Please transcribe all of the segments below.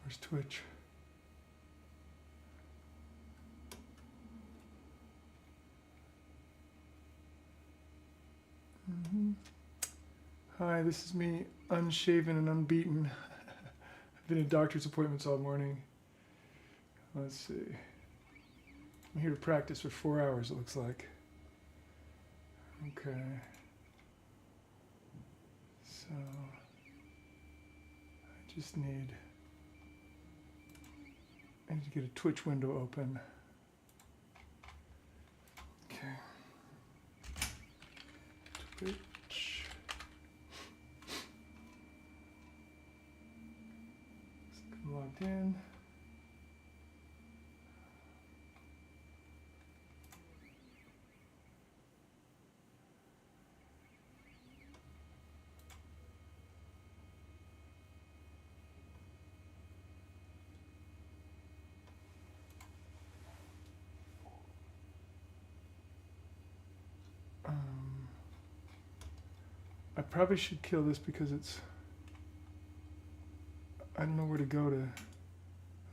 Where's Twitch? Hi, this is me, unshaven and unbeaten. I've been in doctor's appointments all morning. Let's see. I'm here to practice for 4 hours, it looks like. Okay. So, I just need to get a Twitch window open. Okay. Twitch. I'm logged in. I probably should kill this because it's... I don't know where to go to...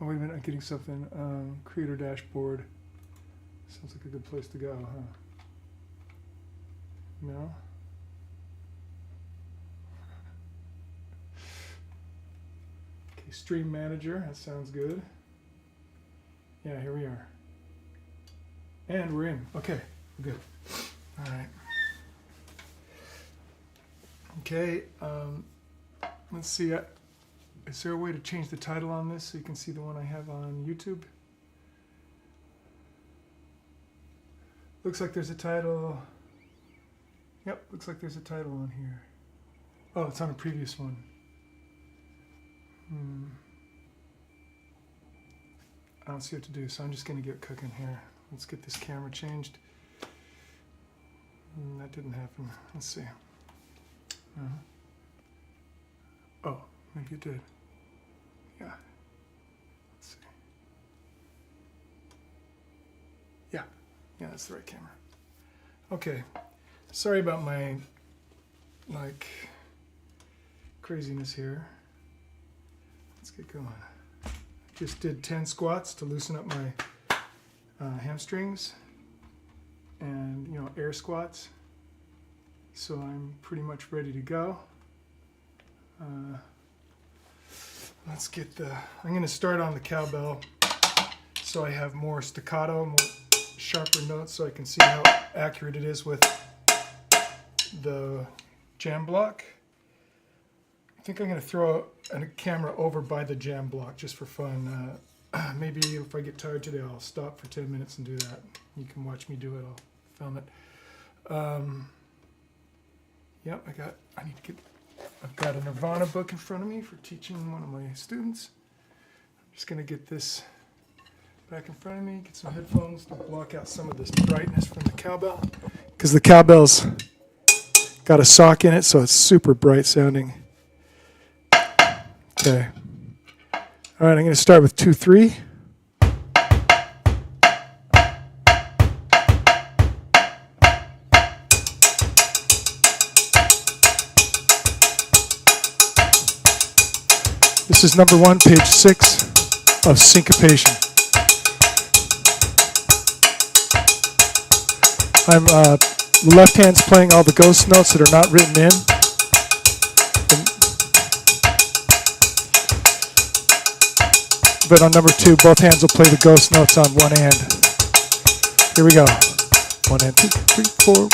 Oh, wait a minute, I'm getting something. Creator dashboard. Sounds like a good place to go, huh? No? Okay, stream manager, that sounds good. Yeah, here we are. And we're in. Okay, good. All right. Okay, let's see. Is there a way to change the title on this so you can see the one I have on YouTube? Looks like there's a title. Yep, looks like there's a title on here. Oh, it's on a previous one. I don't see what to do, so I'm just going to get cooking here. Let's get this camera changed. That didn't happen. Let's see. Oh, maybe it did. Yeah. Let's see. Yeah, that's the right camera. Okay. Sorry about my craziness here. Let's get going. Just did 10 squats to loosen up my hamstrings, and air squats. So I'm pretty much ready to go. Let's get I'm going to start on the cowbell so I have more staccato, more sharper notes so I can see how accurate it is with the jam block. I think I'm going to throw a camera over by the jam block just for fun. Maybe if I get tired today, I'll stop for 10 minutes and do that. You can watch me do it. I'll film it. Yep, I've got a Nirvana book in front of me for teaching one of my students. I'm just going to get this back in front of me, get some headphones to block out some of this brightness from the cowbell. Because the cowbell's got a sock in it, so it's super bright sounding. Okay. All right, I'm going to start with 2-3. This is number 1, page 6 of syncopation. The left hand's playing all the ghost notes that are not written in. But on number 2, both hands will play the ghost notes on one hand. Here we go. 1 and 2, 3, 4,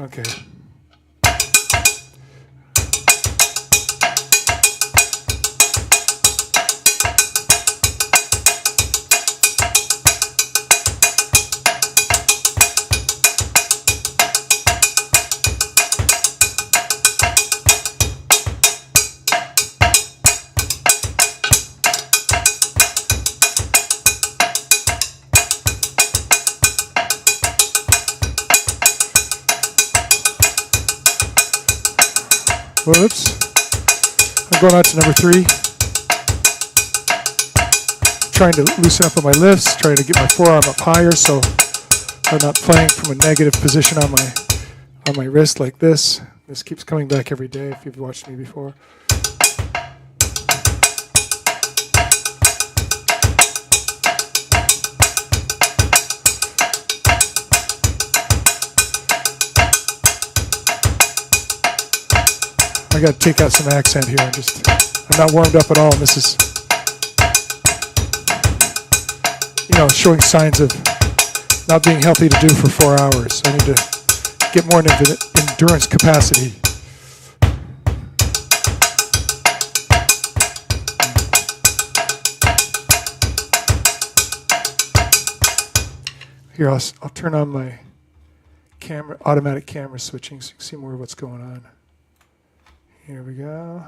1. Okay. Whoops. I'm going on to number 3. Trying to loosen up on my lifts, trying to get my forearm up higher so I'm not playing from a negative position on my wrist like this. This keeps coming back every day if you've watched me before. got to take out some accent here. I'm not warmed up at all. And this is, showing signs of not being healthy to do for 4 hours. I need to get more into endurance capacity. Here, I'll turn on my automatic camera switching so you can see more of what's going on. Here we go.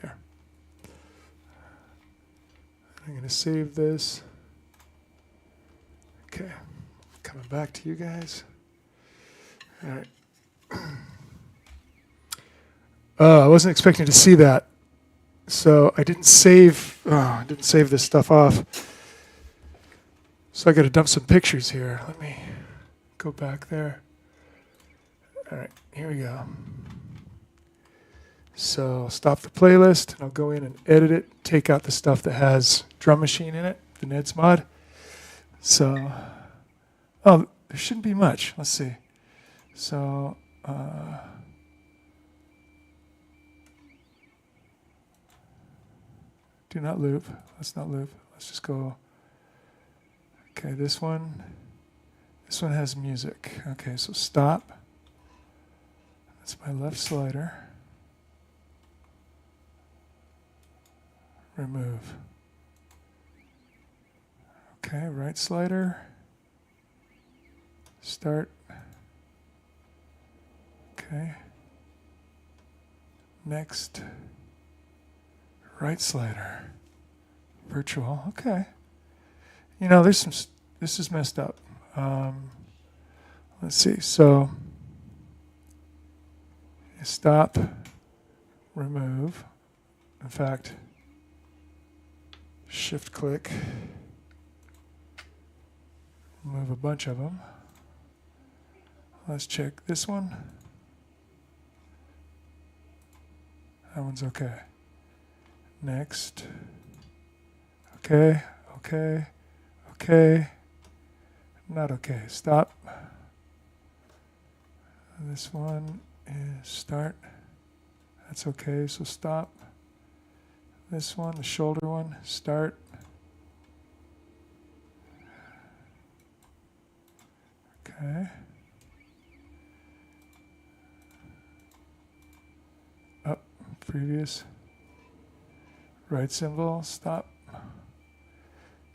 There. I'm going to save this. Okay, coming back to you guys. All right. I wasn't expecting to see that, so I didn't save. This stuff off. So I got to dump some pictures here. Let me go back there. All right, here we go. So I'll stop the playlist, and I'll go in and edit it, take out the stuff that has drum machine in it, the Ned's mod. So, there shouldn't be much. Let's see. So, do not loop. Let's not loop. Let's just go. Okay, this one has music. Okay, so stop. That's my left slider. Remove. Okay, right slider. Start. Okay. Next. Right slider. Virtual. Okay. This is messed up. Let's see. So, stop. Remove. In fact, shift click. Remove a bunch of them. Let's check this one. That one's okay. Next. Okay, okay, okay. Not okay. Stop. This one is start. That's okay, so stop. This one, the shoulder one, start. Okay. Up, previous. Right cymbal, stop.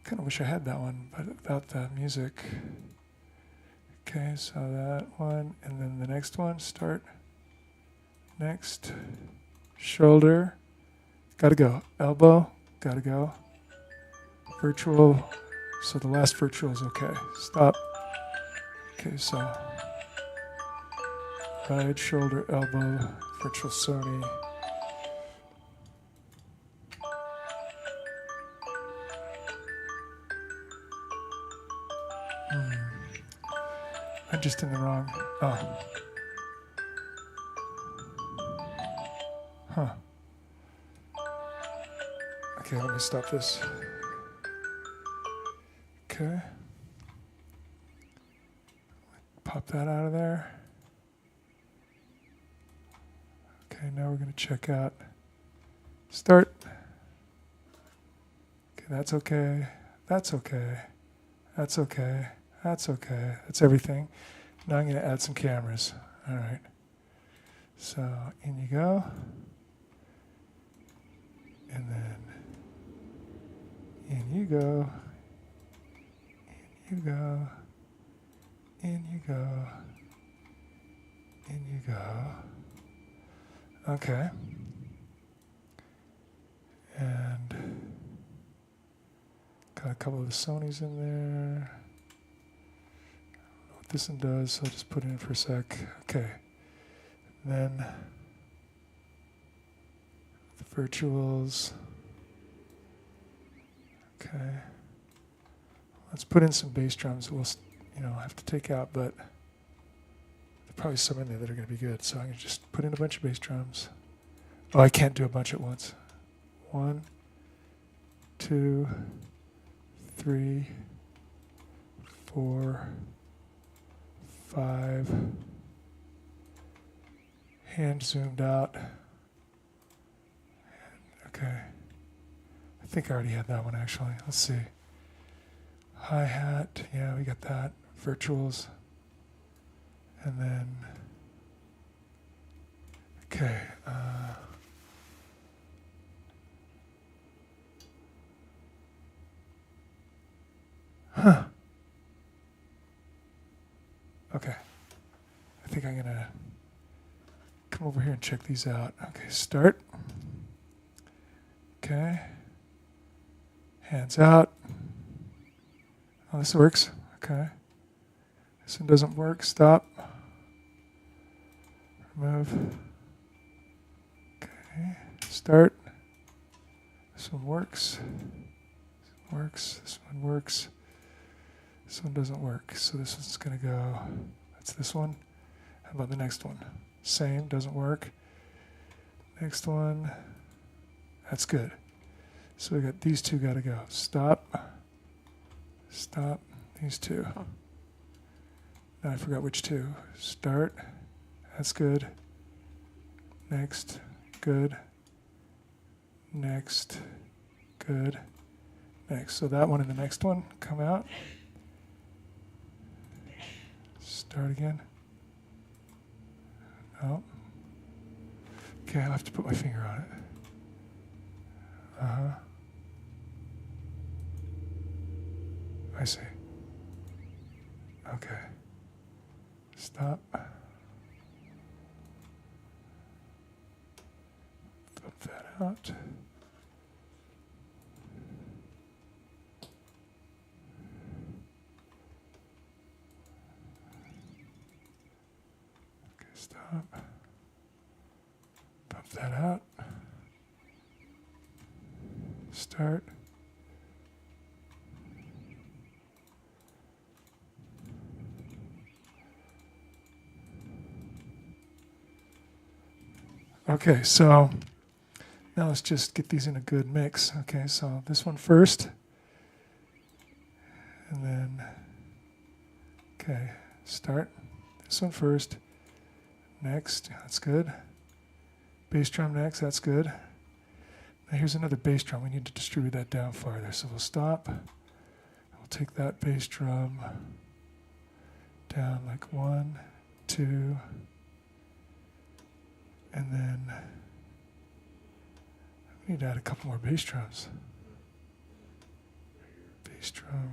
Kind of wish I had that one, but without the music. Okay, so that one, and then the next one, start. Next, shoulder, gotta go. Elbow, gotta go. Virtual, so the last virtual is okay. Stop. Okay, so right shoulder, elbow, virtual Sony. I'm just in the wrong. Oh. Huh. Okay, let me stop this. Okay. Pop that out of there. Okay, now we're going to check out start. Okay, that's okay. That's okay. That's okay. That's okay. That's everything. Now I'm going to add some cameras. All right. So in you go. And then in you go. In you go. In you go. In you go. Okay. And got a couple of the Sonys in there. What this one does, so I'll just put it in for a sec. Okay. Then the virtuals. Okay. Let's put in some bass drums. We'll have to take out, but there's probably some in there that are going to be good. So I'm going to just put in a bunch of bass drums. Oh, I can't do a bunch at once. 1, 2, 3, 4, 5. Hand zoomed out. Okay. I think I already had that one actually. Let's see. Hi-hat. Yeah, we got that. Virtuals. And then, okay. Huh. Okay. I think I'm going to come over here and check these out. Okay, start. Okay. Hands out. Oh, this works. Okay. This one doesn't work. Stop. Remove. Okay. Start. This one works. This one works. This one works. This one doesn't work. So this one's going to go. That's this one. How about the next one? Same. Doesn't work. Next one. That's good. So we got these two got to go. Stop. Stop. These two. Now I forgot which two. Start. That's good. Next. Good. Next. Good. Next. So that one and the next one come out. Start again. No. Okay, I'll have to put my finger on it. Uh-huh. I see. Okay. Stop. Flip that out. Okay, stop. Bump that out. Start. Okay, so now let's just get these in a good mix. Okay, so this one first. And then, okay, start. This one first. Next, that's good. Bass drum next, that's good. Now here's another bass drum. We need to distribute that down farther. So we'll stop. We'll take that bass drum down like 1, 2, and then we need to add a couple more bass drums. Bass drum.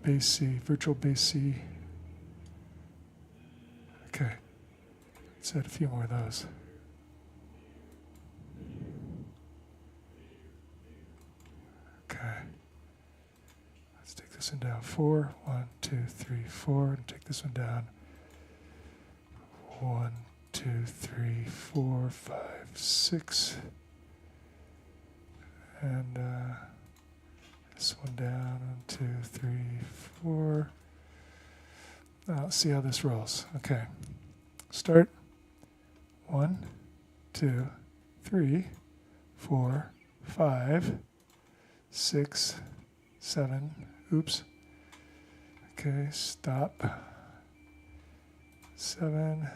Bass C, virtual bass C. Okay. Let's add a few more of those. Okay. Let's take this one down. 4, 1, 2, 3, 4, and take this one down. 1, 2, 3, 4, 5, 6. And this one down. 1, 2, 3, 4. Now let's see how this rolls. Okay. Start. 1, 2, 3, 4, 5, 6, 7. Oops. Okay, stop. 7,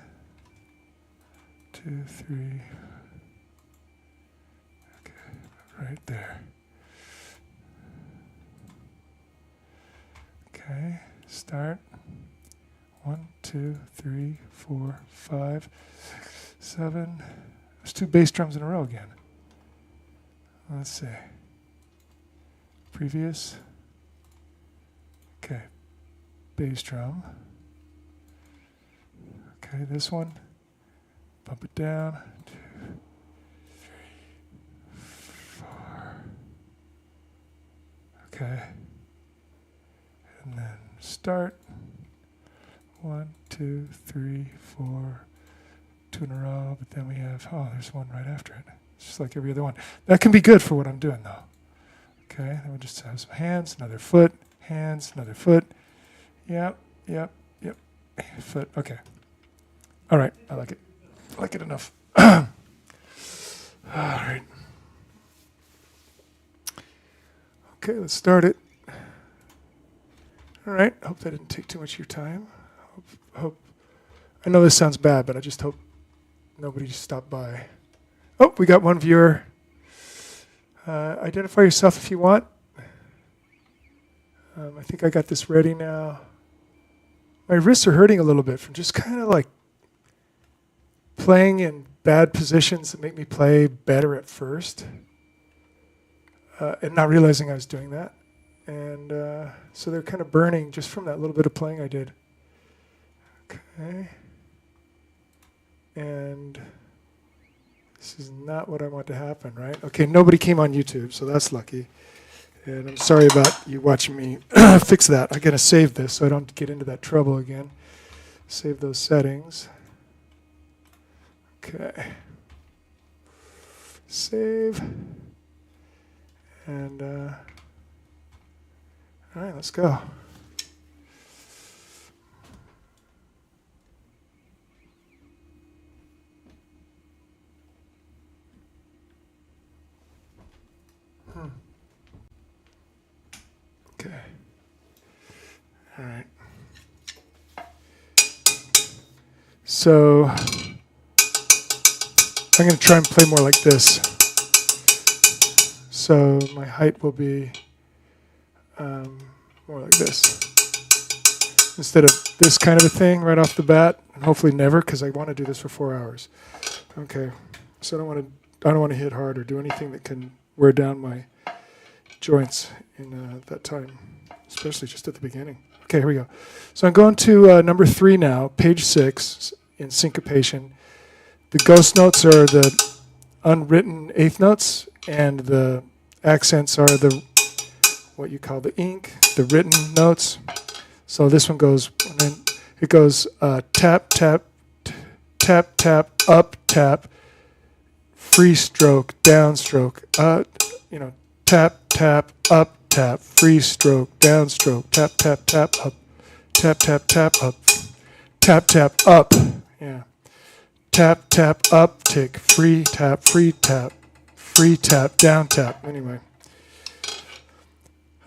2, 3. Okay, right there. Okay, start. 1, 2, 3, 4, 5, 6, 7. There's 2 bass drums in a row again. Let's see. Previous. Okay. Bass drum. Okay, this one. Bump it down. 2, 3, 4. Okay. And then start. 1, 2, 3, 4. 2 in a row, but then we have, oh, there's one right after it. It's just like every other one. That can be good for what I'm doing, though. Okay, then we'll just have some hands, another foot, hands, another foot. Yep, yep, yep. Foot, okay. All right, I like it. I like it enough. All right. Okay, let's start it. All right, I hope that didn't take too much of your time. Hope. I know this sounds bad, but I just hope Nobody stopped by. Oh, we got one viewer. Identify yourself if you want. I think I got this ready now. My wrists are hurting a little bit from just kind of like playing in bad positions that make me play better at first. And not realizing I was doing that. And so they're kind of burning just from that little bit of playing I did. Okay. And this is not what I want to happen, right? Okay, nobody came on YouTube, so that's lucky. And I'm sorry about you watching me fix that. I'm going to save this so I don't get into that trouble again. Save those settings. Okay. Save. And, all right, let's go. Okay. All right. So I'm going to try and play more like this. So my height will be more like this. Instead of this kind of a thing right off the bat, and hopefully never, because I want to do this for 4 hours. Okay. So I don't want to hit hard or do anything that can wear down my joints in that time, especially just at the beginning. Okay, here we go. So I'm going to number 3 now, page 6 in syncopation. The ghost notes are the unwritten eighth notes, and the accents are the what you call the ink, the written notes. So this one goes, and then it goes tap, tap, tap, tap, up, tap, free stroke, downstroke, tap, tap, up, tap, free stroke, downstroke, tap, tap, tap, up, tap, tap, tap, up, tap, tap, up, yeah, tap, tap, up, tick, free tap, down tap. Anyway,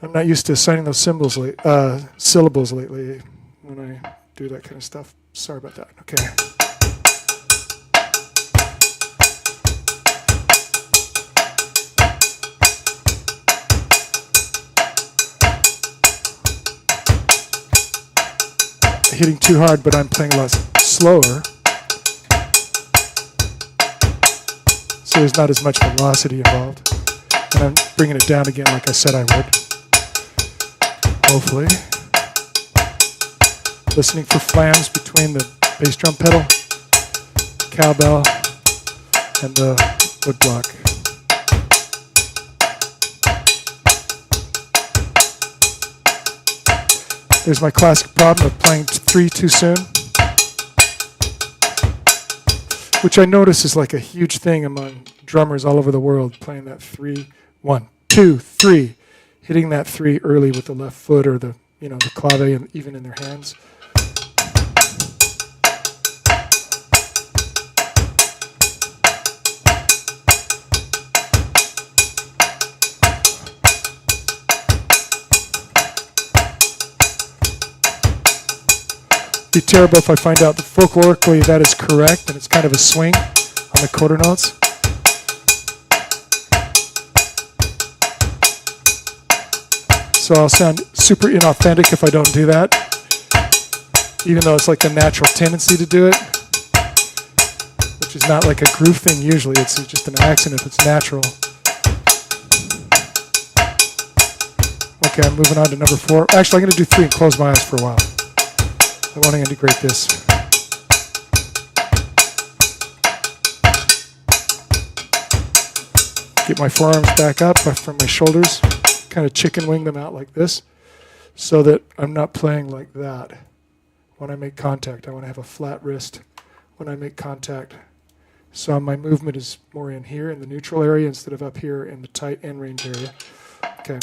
I'm not used to assigning those syllables lately when I do that kind of stuff. Sorry about that. Okay. Hitting too hard, but I'm playing a lot slower. So there's not as much velocity involved. And I'm bringing it down again like I said I would. Hopefully. Listening for flams between the bass drum pedal, cowbell, and the wood block. There's my classic problem of playing 3 too soon, which I notice is like a huge thing among drummers all over the world, playing that 3, 1, 2, 3, hitting that 3 early with the left foot or the clave and even in their hands. Be terrible if I find out that folklorically that is correct and it's kind of a swing on the quarter notes. So I'll sound super inauthentic if I don't do that, even though it's like a natural tendency to do it, which is not like a groove thing usually. It's just an accident if it's natural. Okay, I'm moving on to number 4. Actually, I'm going to do 3 and close my eyes for a while. I want to integrate this. Get my forearms back up from my shoulders, kind of chicken wing them out like this, so that I'm not playing like that when I make contact. I want to have a flat wrist when I make contact. So my movement is more in here in the neutral area instead of up here in the tight end range area. Okay.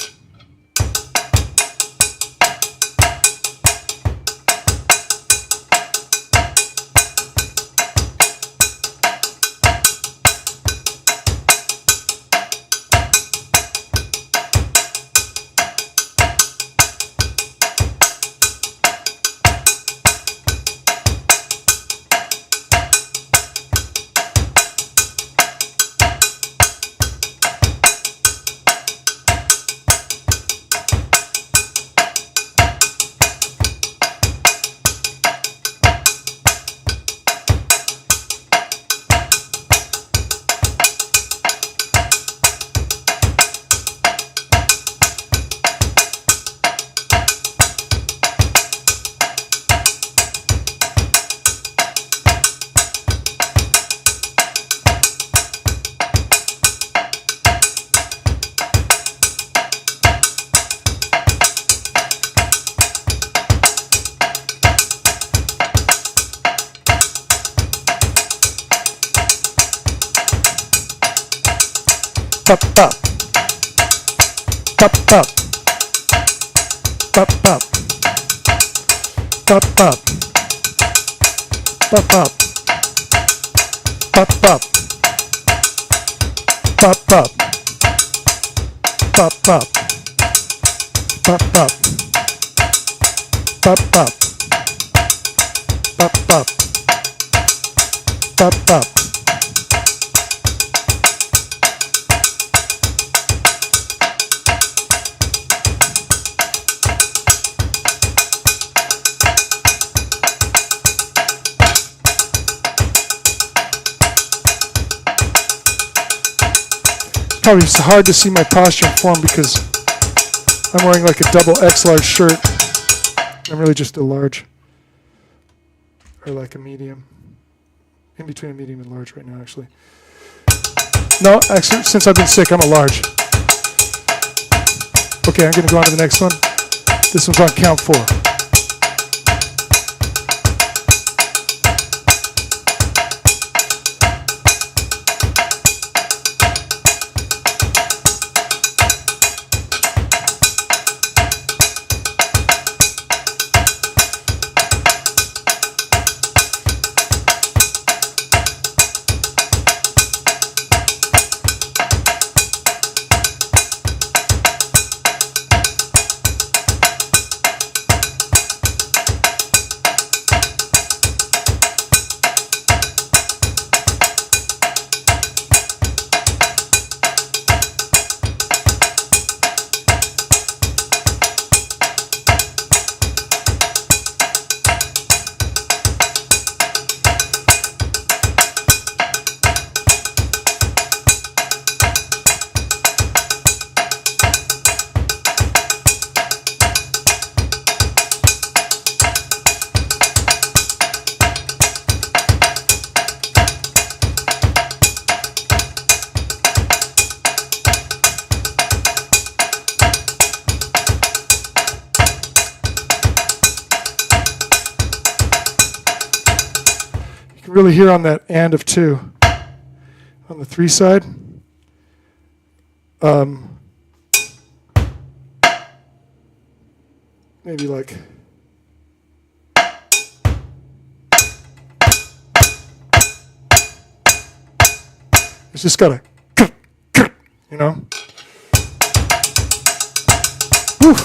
Pop, pop. Pop, pop. Pop, pop. Pop, pop. Pop, pop. Pop, pop. Pop, pop. Pop, pop. Pop, pop. Pop, pop. Pop, pop. Pop, pop. Probably it's hard to see my posture and form because I'm wearing like a double X large shirt. I'm really just a large, or like a medium. In between a medium and large right now, actually. No, actually, since I've been sick, I'm a large. Okay, I'm going to go on to the next one. This one's on count 4. Really hear on that and of 2 on the 3 side. Maybe like it's just gotta, you know. Whew.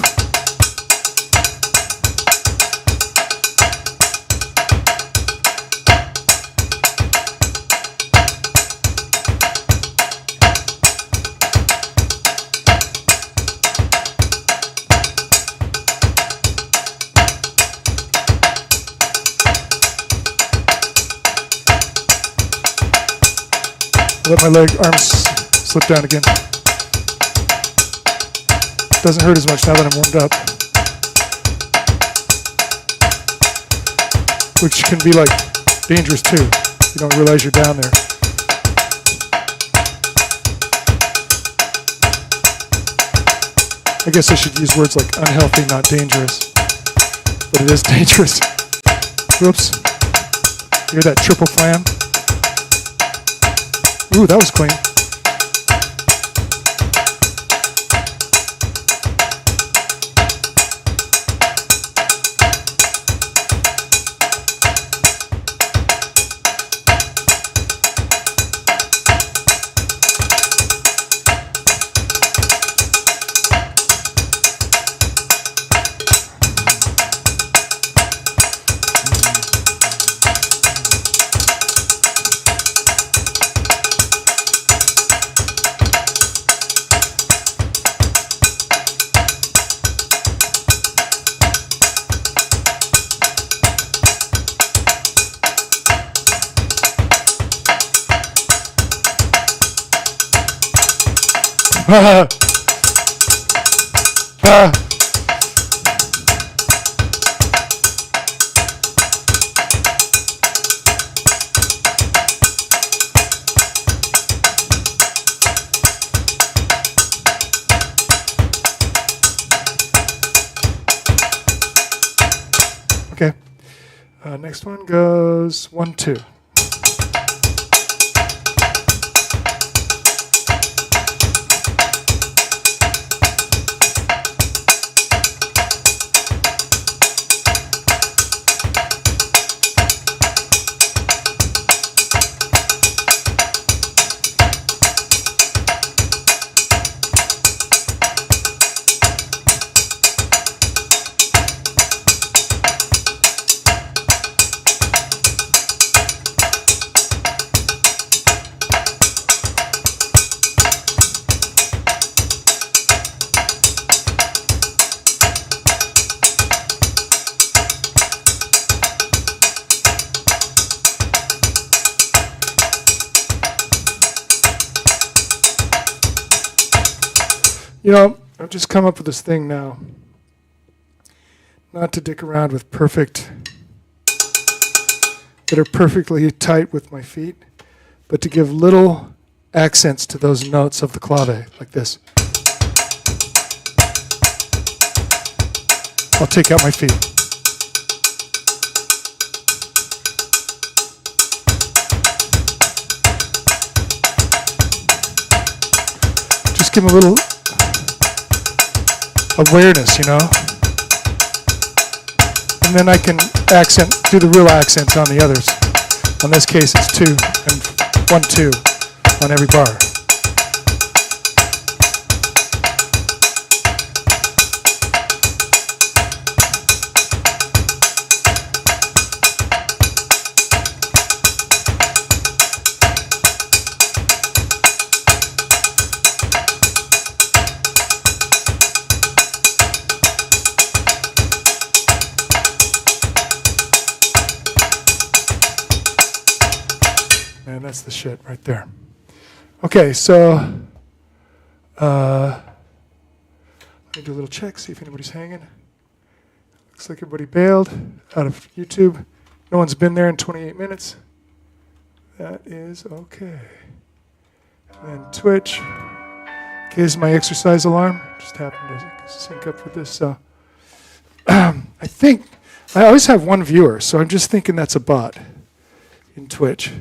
Let my arms slip down again. Doesn't hurt as much now that I'm warmed up. Which can be like dangerous too. You don't realize you're down there. I guess I should use words like unhealthy, not dangerous. But it is dangerous. Whoops. Hear that triple flam? Ooh, that was clean. Okay. Next one goes 1, 2. You know, I've just come up with this thing now. Not to dick around with that are perfectly tight with my feet, but to give little accents to those notes of the clave, like this. I'll take out my feet. Just give them a little awareness, you know? And then I can do the real accents on the others. In this case, it's 2 and 1, 2 on every bar. Man, that's the shit right there. Okay, so let me do a little check, see if anybody's hanging. Looks like everybody bailed out of YouTube. No one's been there in 28 minutes. That is okay. And Twitch. Okay, this is my exercise alarm. Just happened to sync up with this. So I think I always have one viewer, so I'm just thinking that's a bot in Twitch.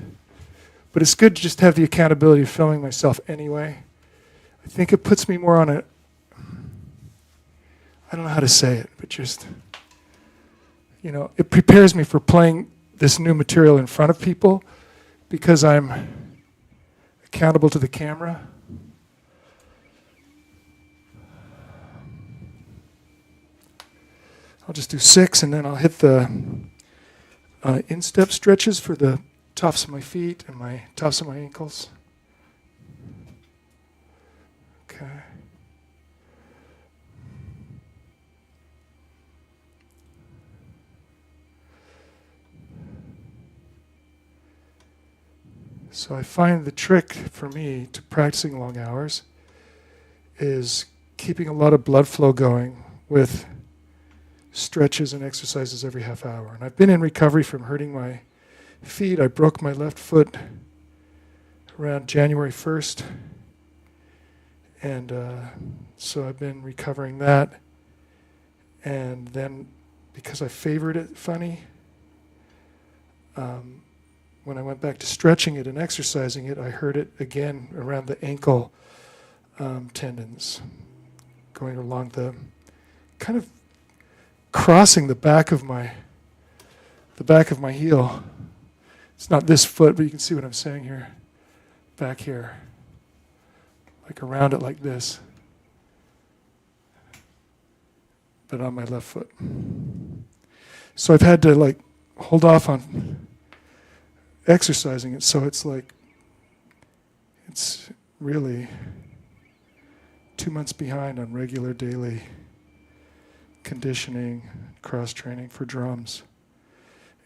But it's good to just have the accountability of filming myself anyway. I think it puts me more on a, I don't know how to say it, but just, you know, it prepares me for playing this new material in front of people because I'm accountable to the camera. I'll just do 6 and then I'll hit the instep stretches for the tops of my feet and my tops of my ankles. Okay. So I find the trick for me to practicing long hours is keeping a lot of blood flow going with stretches and exercises every half hour. And I've been in recovery from hurting my feet. I broke my left foot around January 1st. And so I've been recovering that. And then because I favored it funny, when I went back to stretching it and exercising it, I hurt it again around the ankle tendons, going along the, kind of crossing the back of my heel. It's not this foot, but you can see what I'm saying here. Back here. Like around it like this. But on my left foot. So I've had to like hold off on exercising it, so it's like, it's really 2 months behind on regular daily conditioning, cross-training for drums.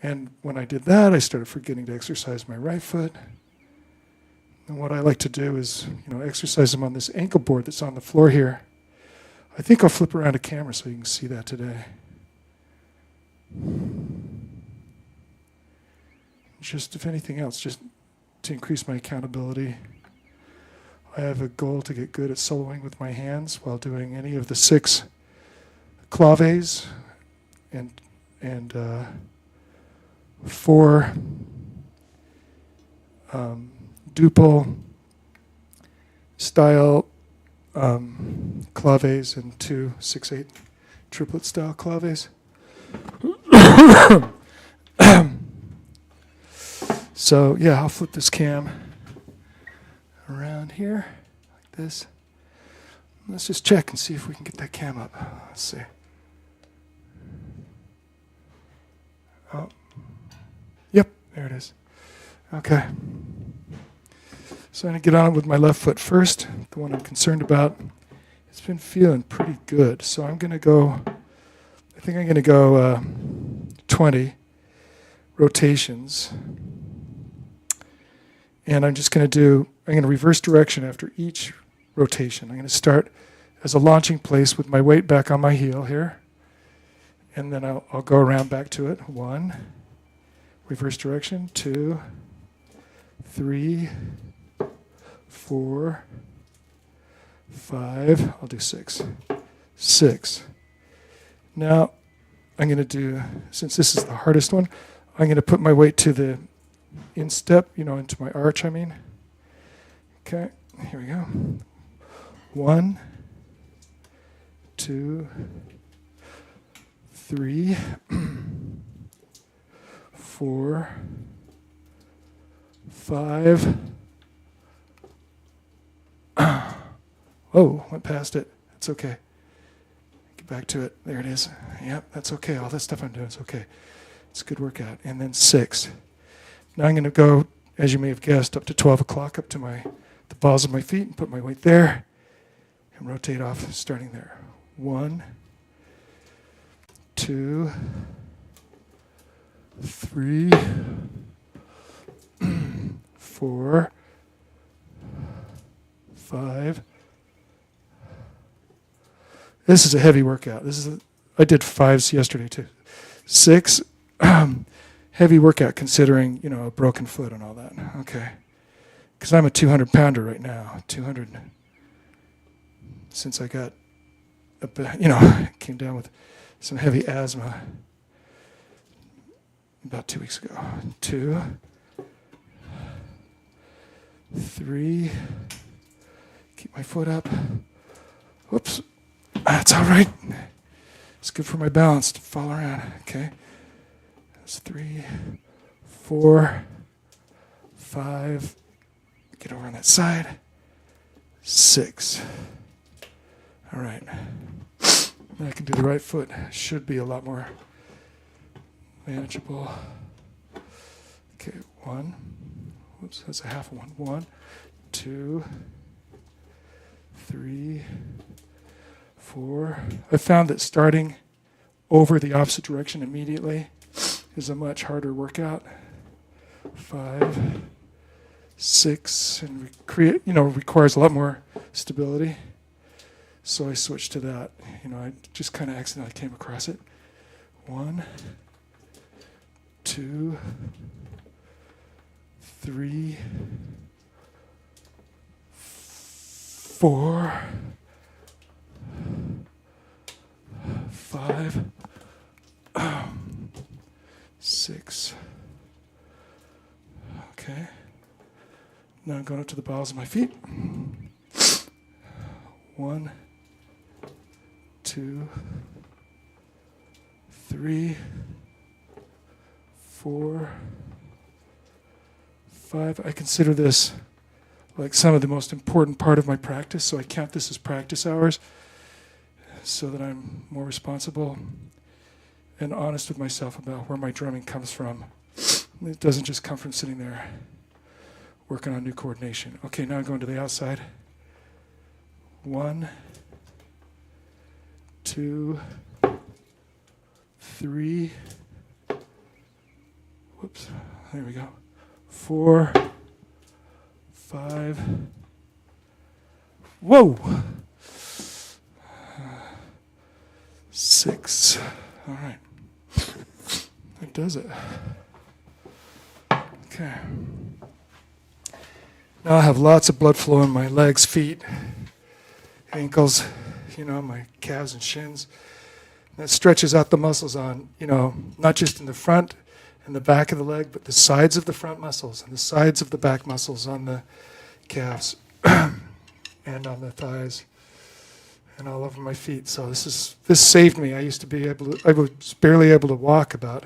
And when I did that, I started forgetting to exercise my right foot. And what I like to do is, you know, exercise them on this ankle board that's on the floor here. I think I'll flip around a camera so you can see that today. Just, if anything else, just to increase my accountability. I have a goal to get good at soloing with my hands while doing any of the 6 claves and 4 duple style claves and 2 6/8 triplet style claves. So yeah, I'll flip this cam around here like this. Let's just check and see if we can get that cam up. Let's see. Oh, yep, there it is. Okay. So I'm going to get on with my left foot first, the one I'm concerned about. It's been feeling pretty good. So I'm going to go, I think I'm going to go 20 rotations. And I'm just going to do, I'm going to reverse direction after each rotation. I'm going to start as a launching place with my weight back on my heel here. And then I'll go around back to it. 1, reverse direction, 2, 3, 4, 5, I'll do 6. 6. Now, I'm going to do, since this is the hardest one, I'm going to put my weight to the instep, into my arch, I mean. Okay, here we go. 1, 2, 3, 4, 5. Whoa, went past it. It's okay. Get back to it. There it is. Yep, that's okay. All this stuff I'm doing is okay. It's a good workout. And then 6. Now I'm going to go, as you may have guessed, up to 12 o'clock, up to the balls of my feet, and put my weight there, and rotate off starting there. 1, 2, 3, 4, 5. This is a heavy workout. I did 5s yesterday too. 6, heavy workout considering, a broken foot and all that. Okay. Because I'm a 200-pounder right now. 200. Since I got, came down with some heavy asthma about 2 weeks ago. 2, 3. Keep my foot up. Whoops. That's all right. It's good for my balance to fall around. Okay. That's 3, 4, 5. Get over on that side. 6. All right. Now I can do the right foot. Should be a lot more manageable. Okay, 1. Whoops, that's a half of 1. 1, 2, 3, 4. I found that starting over the opposite direction immediately is a much harder workout. 5, 6, and requires a lot more stability. So I switched to that. I just kind of accidentally came across it. 1, 2, 3, 4, 5, 6. Okay. Now I'm going up to the balls of my feet. 1, 2, 3, 4, 5. I consider this like some of the most important part of my practice, so I count this as practice hours so that I'm more responsible and honest with myself about where my drumming comes from. It doesn't just come from sitting there working on new coordination. Okay, now I'm going to the outside. 1, 2, 3. Whoops, there we go. 4, 5. Whoa! 6. All right. That does it. Okay. Now I have lots of blood flow in my legs, feet, ankles, my calves and shins. That stretches out the muscles on, not just in the front and the back of the leg, but the sides of the front muscles and the sides of the back muscles on the calves and on the thighs and all over my feet. So this saved me. I was barely able to walk about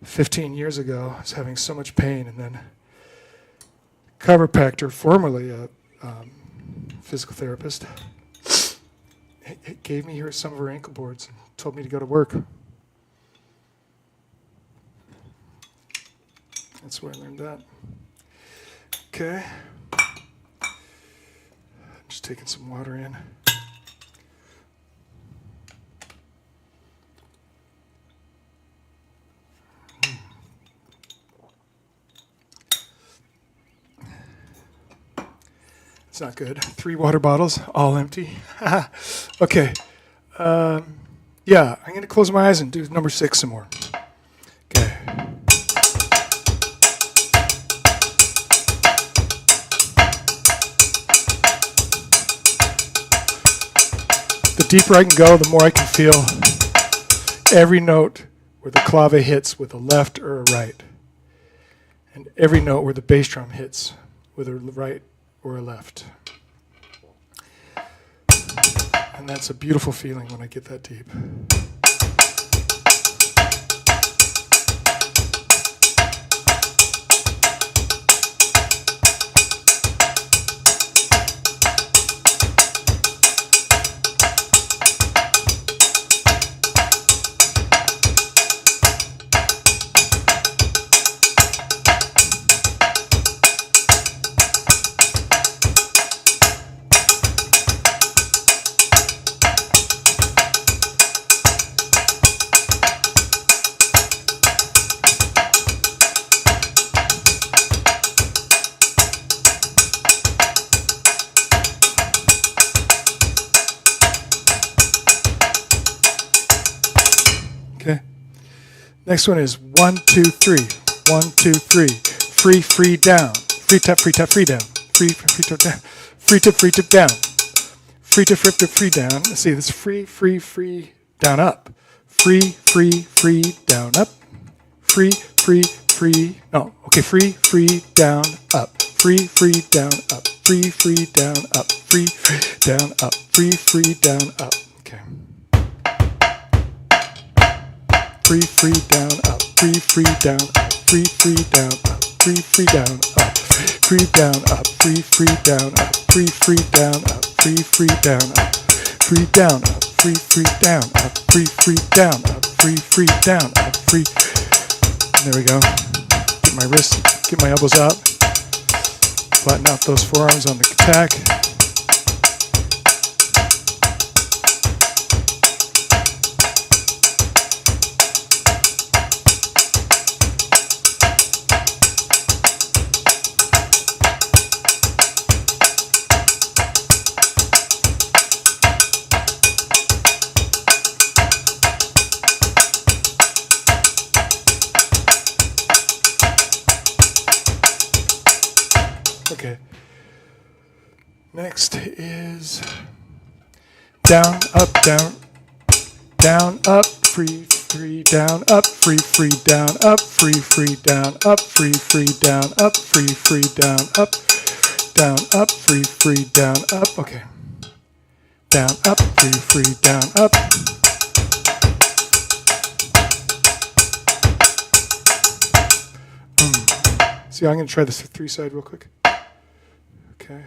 15 years ago. I was having so much pain, and then chiropractor, formerly a physical therapist, it gave me here some of her ankle boards and told me to go to work. That's where I learned that. Okay. Just taking some water in. It's not good. 3 water bottles, all empty. Okay. Yeah, I'm going to close my eyes and do number 6 some more. Okay. The deeper I can go, the more I can feel every note where the clave hits with a left or a right. And every note where the bass drum hits with a right or a left. And that's a beautiful feeling when I get that deep. Okay. Next one is 1, 2, 3. 1, 2, 3. Free, free, down. Free tap, free tap, free down. Free, free tap, down. Free tip, down. Free tip, free down. Let's see, this free, free, free, down, up. Free, free, free, down, up. Free, free, free. No, okay, free, free, down, up. Free, free, down, up. Free, free, down, up. Free, free, down, up. Free, free, down, up. Okay. Free, free, down, up. Free, free, down, up. Free, free, down, up. Free, free, down, up. Free, down, up. Free, free, down, up. Free, free, down, up. Free, free, down, up. Free, down, up. Free, free, down, up. Free, free, down, up. Free, free, down, up. Free. There we go. Get my wrists, get my elbows out. Flatten out those forearms on the attack. Okay. Next is down, up, down, down, up, free, free, down, up, free, free, down, up, free, free, down, up, free, free, down, up, free, free, down, up, free, free, down, up. Okay. Down, up, free, free, down, up. See, I'm going to try this 3-side real quick. Okay.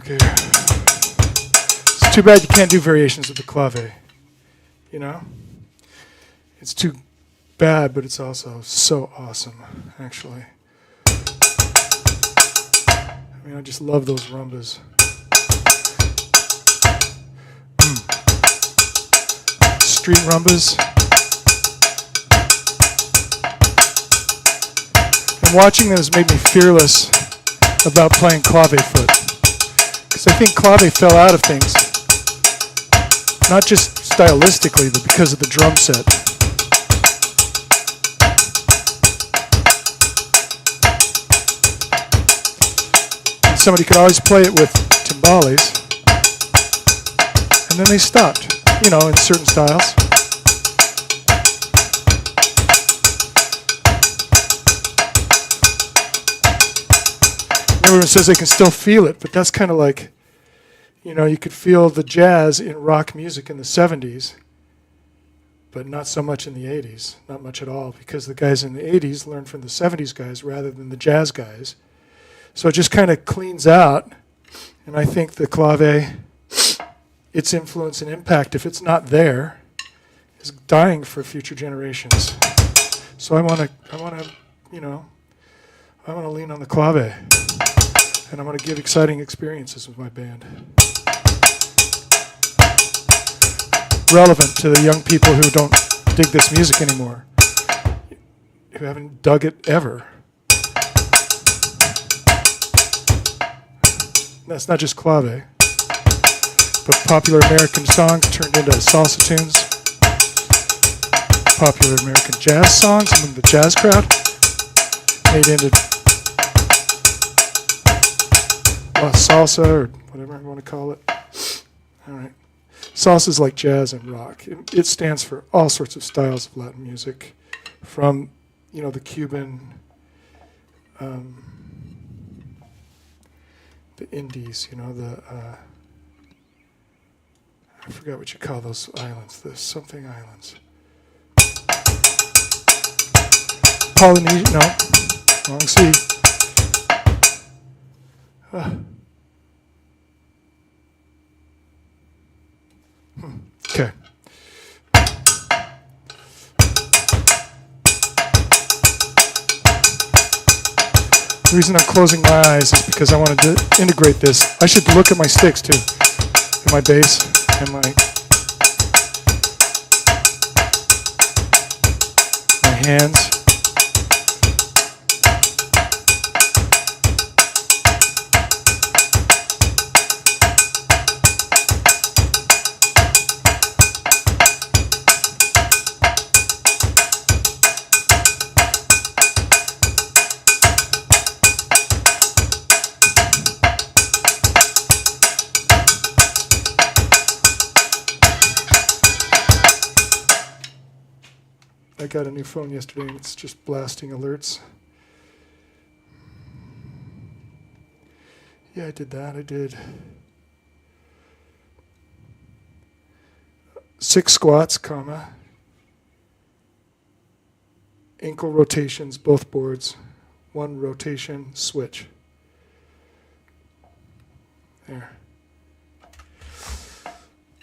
Okay. It's too bad you can't do variations of the clave. You know? It's too bad, but it's also so awesome, actually. I mean, I just love those rumbas. Street rumbas. And watching them has made me fearless about playing clave foot. Because I think clave fell out of things. Not just stylistically, but because of the drum set. And somebody could always play it with timbales. And then they stopped, you know, in certain styles. Everyone says they can still feel it, but that's kind of like, you know, you could feel the jazz in rock music in the 70s, but not so much in the 80s, not much at all, because the guys in the 80s learned from the 70s guys rather than the jazz guys. So it just kind of cleans out, and I think the clave, its influence and impact, if it's not there, is dying for future generations. So I want to, you know, I want to lean on the clave. And I'm going to give exciting experiences with my band. Relevant to the young people who don't dig this music anymore, who haven't dug it ever. That's not just clave, but popular American songs turned into salsa tunes, popular American jazz songs among the jazz crowd made into salsa, or whatever I want to call it. All right. Salsa is like jazz and rock. It stands for all sorts of styles of Latin music, from, you know, the Cuban, the Indies, you know, the, I forgot what you call those islands, the something islands. Polynesia, no, wrong sea. Okay. The reason I'm closing my eyes is because I wanted to integrate this. I should look at my sticks too, and my bass, and my hands. I got a new phone yesterday and it's just blasting alerts. Yeah, I did that. I did 6 squats, comma, ankle rotations, both boards, 1 rotation, switch. There.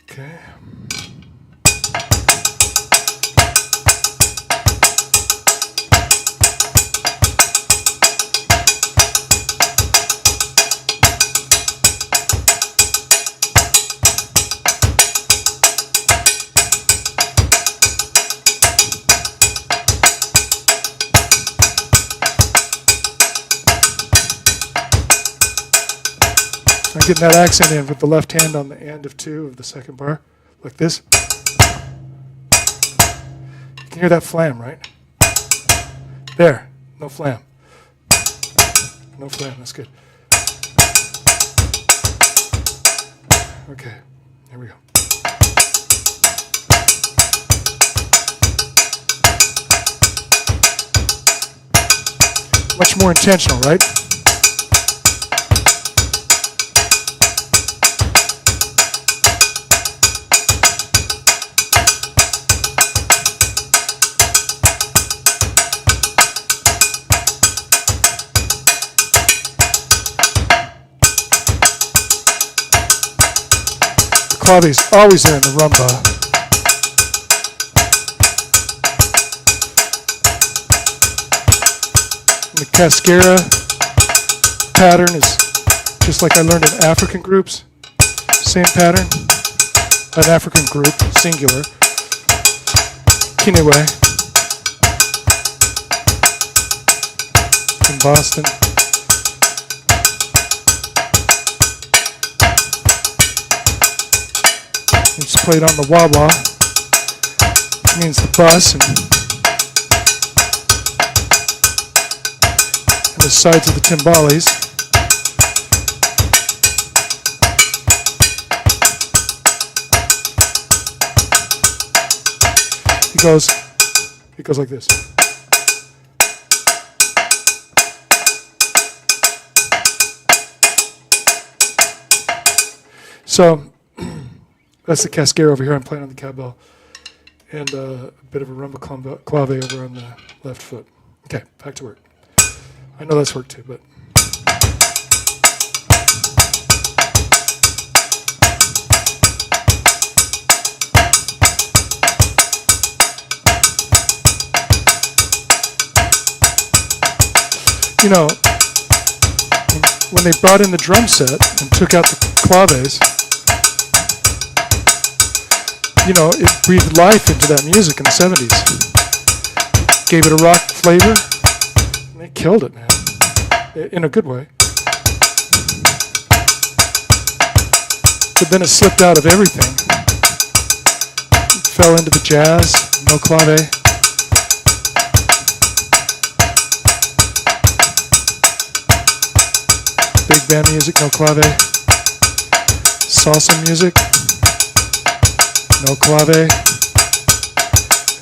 Okay. I'm getting that accent in with the left hand on the and of 2 of the second bar, like this. You can hear that flam, right? There, no flam. No flam, that's good. Okay, here we go. Much more intentional, right? clave is always there in the rumba. And the cascara pattern is just like I learned in African groups. Same pattern. An African group, singular. Kinewe. In Boston. It's played on the wah-wah, which means the bus, and the sides of the timbales. It goes like this. So that's the cascara over here. I'm playing on the cowbell, and a bit of a rumba clave over on the left foot. Okay, back to work. I know that's work too, but. You know, when they brought in the drum set and took out the claves, you know, it breathed life into that music in the 70s. Gave it a rock flavor, and they killed it, man, in a good way. But then it slipped out of everything. It fell into the jazz, no clave. Big band music, no clave. Salsa music, no clave.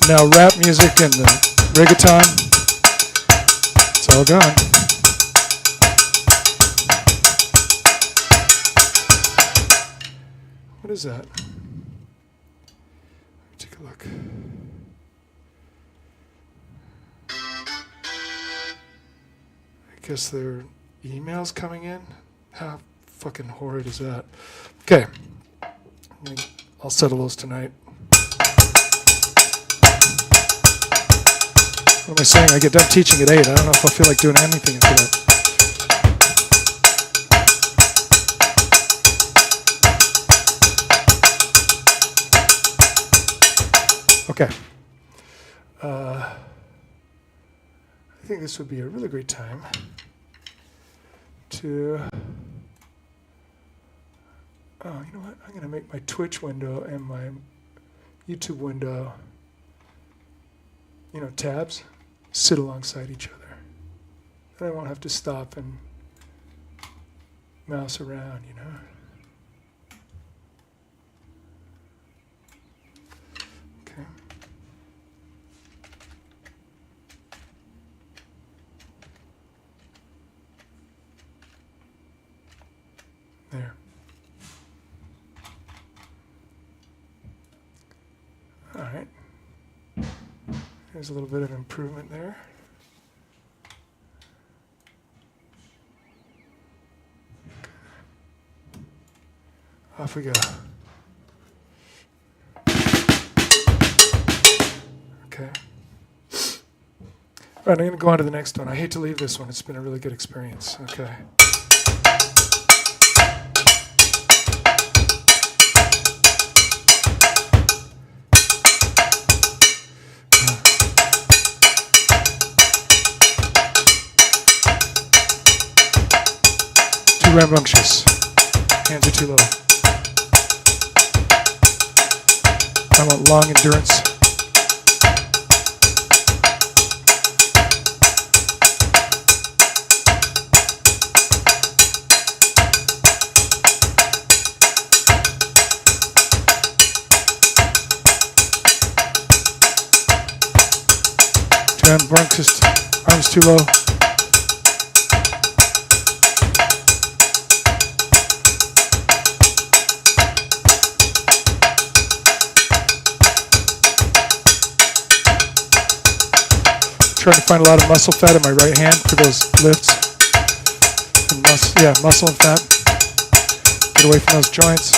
Now rap music and the reggaeton, it's all gone. What is that? Let me take a look. I guess they're emails coming in? How fucking horrid is that? Okay. I'll settle those tonight. What am I saying? I get done teaching at 8. I don't know if I feel like doing anything after that. Okay. I think this would be a really great time to, you know what, I'm going to make my Twitch window and my YouTube window, you know, tabs, sit alongside each other. Then I won't have to stop and mouse around, you know. Okay. There. All right. There's a little bit of improvement there. Off we go. Okay. All right, I'm going to go on to the next one. I hate to leave this one. It's been a really good experience. Okay. Too rambunctious. Hands are too low. I want long endurance. Too rambunctious. Arms too low. Trying to find a lot of muscle fat in my right hand for those lifts. And muscle and fat. Get away from those joints.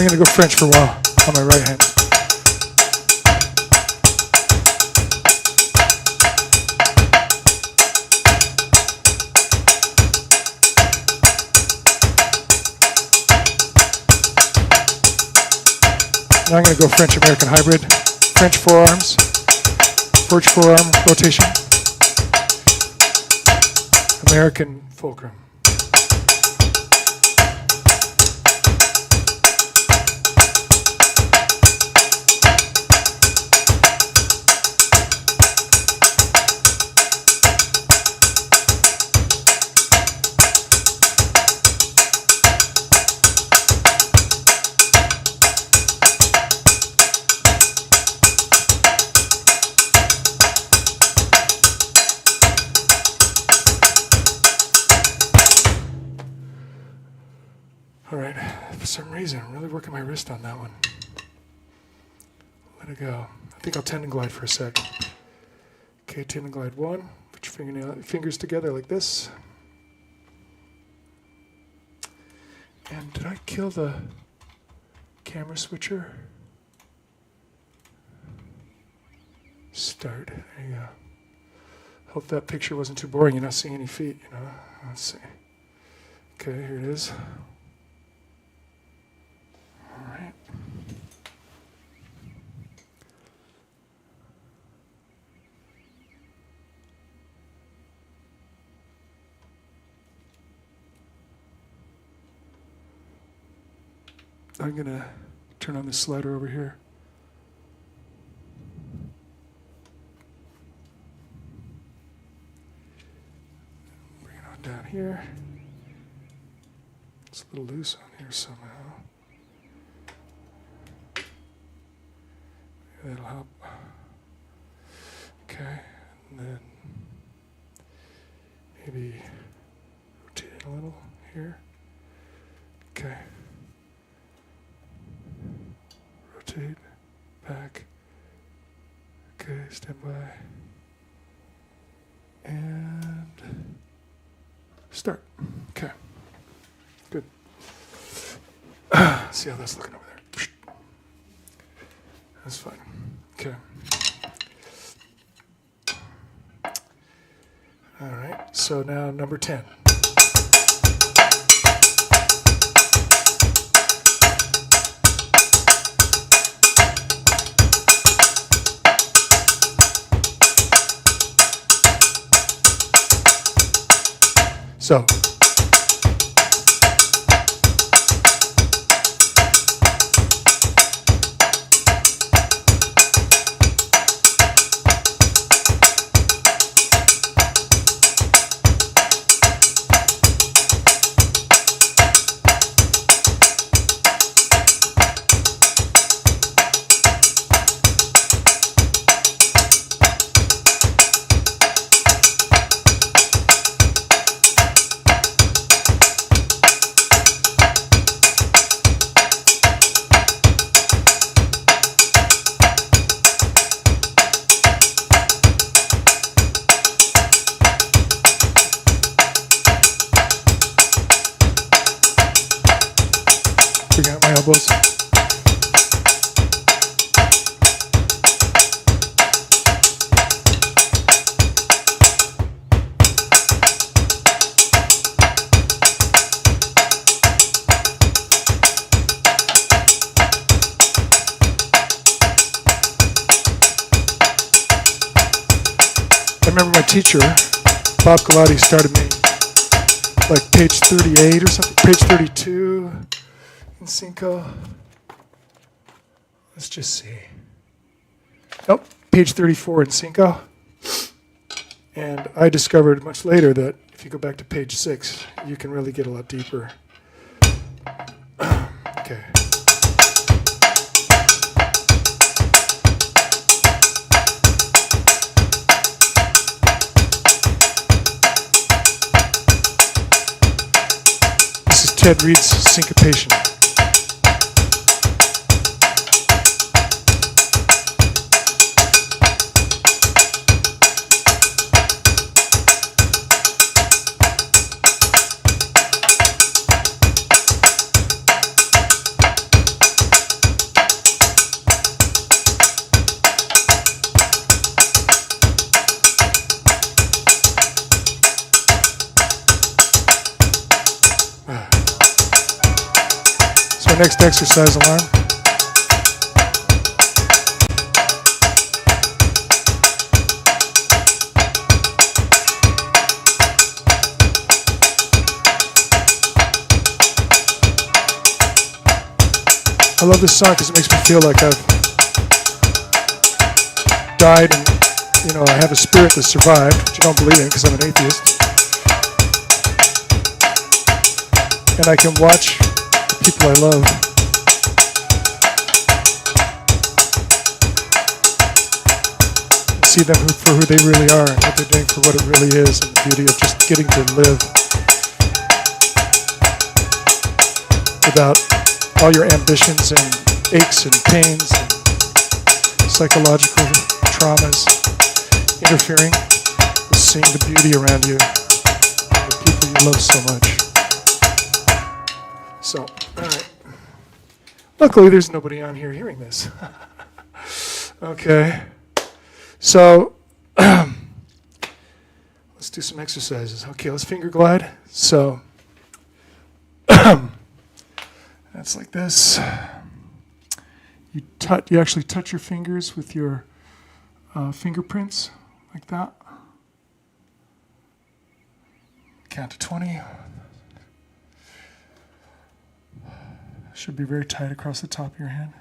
I'm going to go French for a while on my right hand. Now I'm going to go French-American hybrid. French forearms, French forearm rotation, American fulcrum. All right, for some reason, I'm really working my wrist on that one. Let it go. I think I'll tendon glide for a sec. Okay, tendon glide 1. Put your fingers together like this. And did I kill the camera switcher? Start. There you go. Hope that picture wasn't too boring. You're not seeing any feet, you know. Let's see. Okay, here it is. All right. I'm going to turn on this slider over here. Bring it on down here. It's a little loose on here somehow. That'll help. Okay, and then maybe rotate it a little here. Okay. Rotate, back. Okay, stand by. And start. Okay, good. See how that's looking over there. That's fine. Okay. All right, so now number 10. So, bring out my elbows. I remember my teacher, Bob Galati, started me like page 38 or something, page 32 in Synco. Let's just see. Nope, page 34 in Synco. And I discovered much later that if you go back to page 6, you can really get a lot deeper. Okay. Ted Reed's syncopation. our next exercise alarm. I love this song because it makes me feel like I've died and, you know, I have a spirit that survived, which I don't believe in because I'm an atheist. And I can watch the people I love and see them for who they really are and what they're doing for what it really is, and the beauty of just getting to live without all your ambitions and aches and pains and psychological traumas interfering with seeing the beauty around you and the people you love so much. So, all right. Luckily, there's nobody on here hearing this. Okay. So, let's do some exercises. Okay, let's finger glide. So, that's like this. You actually touch your fingers with your fingerprints, like that. Count to 20. Should be very tight across the top of your hand.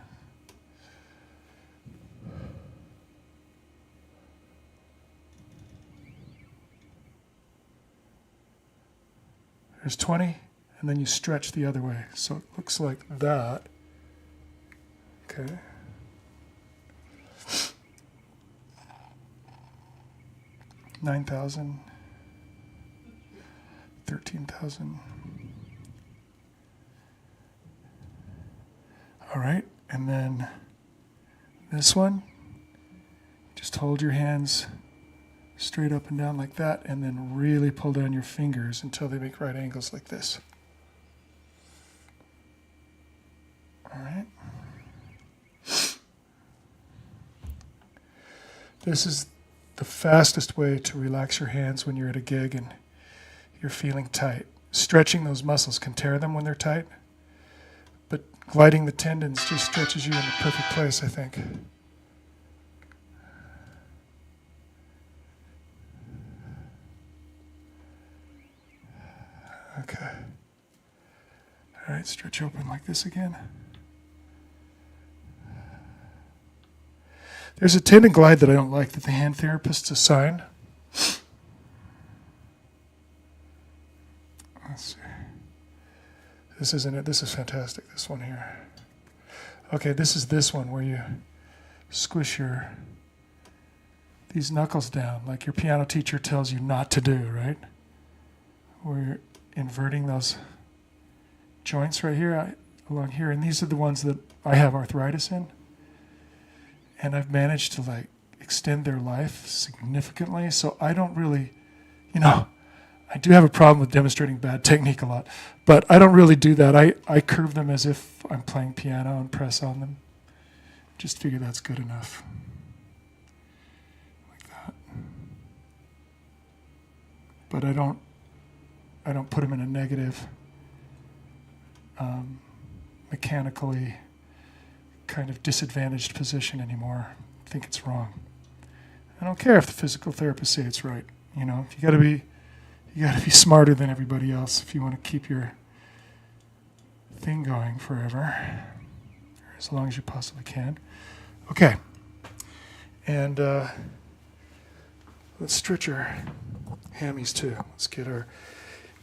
There's 20, and then you stretch the other way. So it looks like that. Okay. $9,000, $13,000. All right, and then this one, just hold your hands straight up and down like that, and then really pull down your fingers until they make right angles like this. All right. This is the fastest way to relax your hands when you're at a gig and you're feeling tight. Stretching those muscles can tear them when they're tight, but gliding the tendons just stretches you in the perfect place, I think. Okay. All right, stretch open like this again. There's a tendon glide that I don't like that the hand therapists assign. Let's see. This isn't it. This is fantastic, this one here. Okay, this is this one where you squish these knuckles down like your piano teacher tells you not to do, right? Where you're inverting those joints right here, along here. And these are the ones that I have arthritis in. And I've managed to extend their life significantly. So I don't really, I do have a problem with demonstrating bad technique a lot, but I don't really do that. I curve them as if I'm playing piano and press on them. Just figure that's good enough. Like that. But I don't put them in a negative, mechanically kind of disadvantaged position anymore. I think it's wrong. I don't care if the physical therapists say it's right. You gotta be smarter than everybody else if you want to keep your thing going forever, or as long as you possibly can. Okay, and let's stretch our hammies too. Let's get our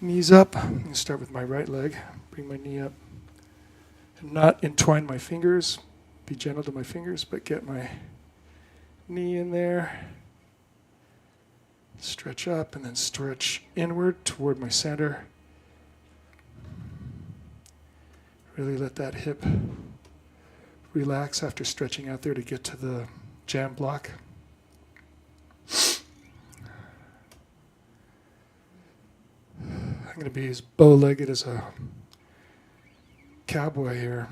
knees up. I'm going to start with my right leg. Bring my knee up. And not entwine my fingers. Be gentle to my fingers, but get my knee in there. Stretch up and then stretch inward toward my center. Really let that hip relax after stretching out there to get to the jam block. I'm going to be as bow-legged as a cowboy here.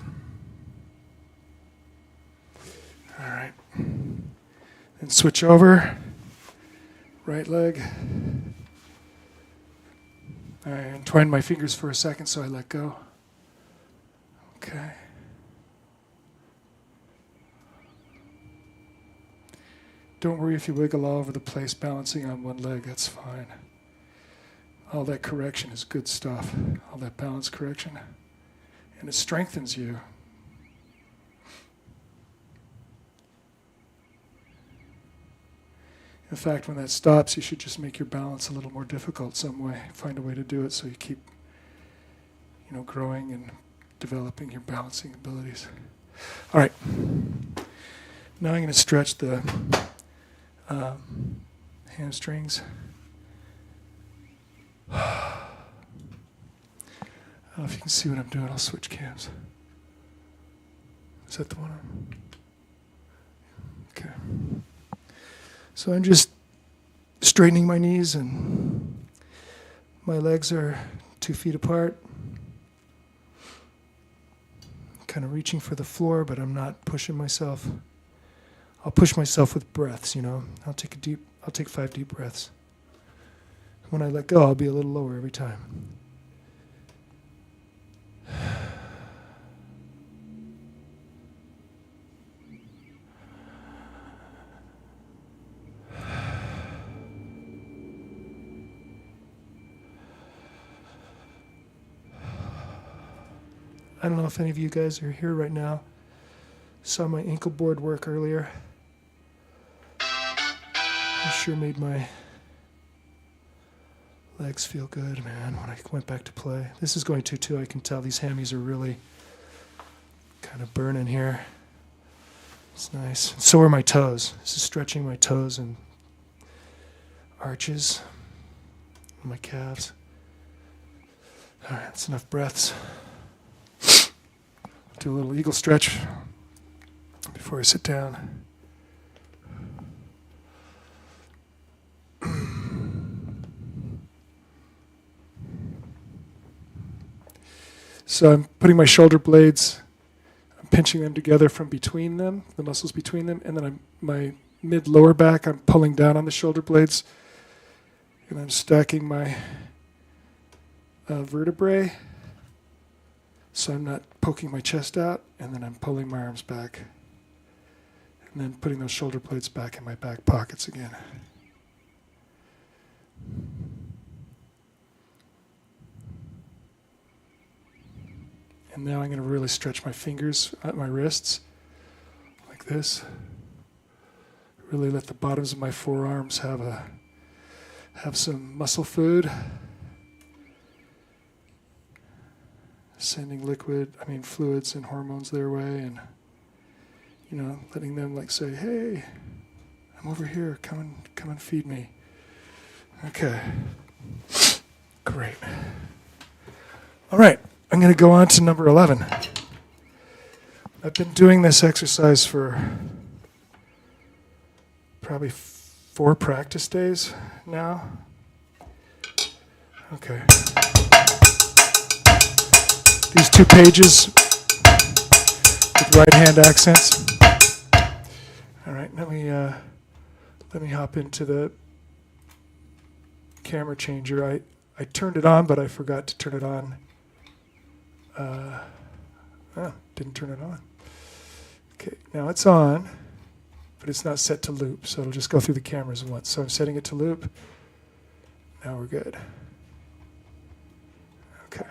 All right. Then switch over. Right leg. I entwine my fingers for a second so I let go. Okay. Don't worry if you wiggle all over the place balancing on one leg, that's fine. All that correction is good stuff, all that balance correction. And it strengthens you. In fact, when that stops, you should just make your balance a little more difficult some way. Find a way to do it so you keep, growing and developing your balancing abilities. All right. Now I'm going to stretch the hamstrings. I don't know if you can see what I'm doing. I'll switch cams. Is that the one? Okay. So I'm just straightening my knees, and my legs are 2 feet apart. Kind of reaching for the floor, but I'm not pushing myself. I'll push myself with breaths, I'll take 5 deep breaths. When I let go, I'll be a little lower every time. I don't know if any of you guys are here right now. Saw my ankle board work earlier. It sure made my legs feel good, man, when I went back to play. This is going to, too. I can tell these hammies are really kind of burning here. It's nice. And so are my toes. This is stretching my toes and arches and my calves. All right, that's enough breaths. Do a little eagle stretch before I sit down. So I'm putting my shoulder blades, I'm pinching them together from between them, the muscles between them, and then my mid-lower back, I'm pulling down on the shoulder blades, and I'm stacking my vertebrae, so I'm not poking my chest out, and then I'm pulling my arms back, and then putting those shoulder blades back in my back pockets again. And now I'm going to really stretch my fingers at my wrists, like this. Really let the bottoms of my forearms have some muscle food. Sending fluids and hormones their way, and letting them say, "Hey, I'm over here. Come and feed me." Okay. Great. All right. I'm going to go on to number 11. I've been doing this exercise for probably 4 practice days now. Okay. These 2 pages with right hand accents. All right, let me hop into the camera changer. I turned it on, but I forgot to turn it on. Didn't turn it on. Okay, now it's on, but it's not set to loop, so it'll just go through the cameras once. So I'm setting it to loop. Now we're good. Okay.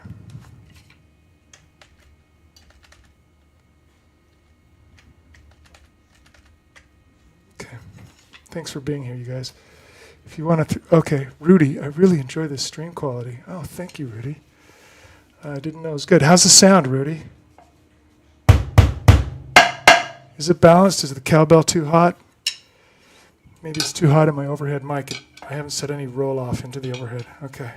Okay. Thanks for being here, you guys. If you want to, okay, Rudy, I really enjoy this stream quality. Oh, thank you, Rudy. I didn't know it was good. How's the sound, Rudy? Is it balanced? Is the cowbell too hot? Maybe it's too hot in my overhead mic. I haven't set any roll off into the overhead. Okay.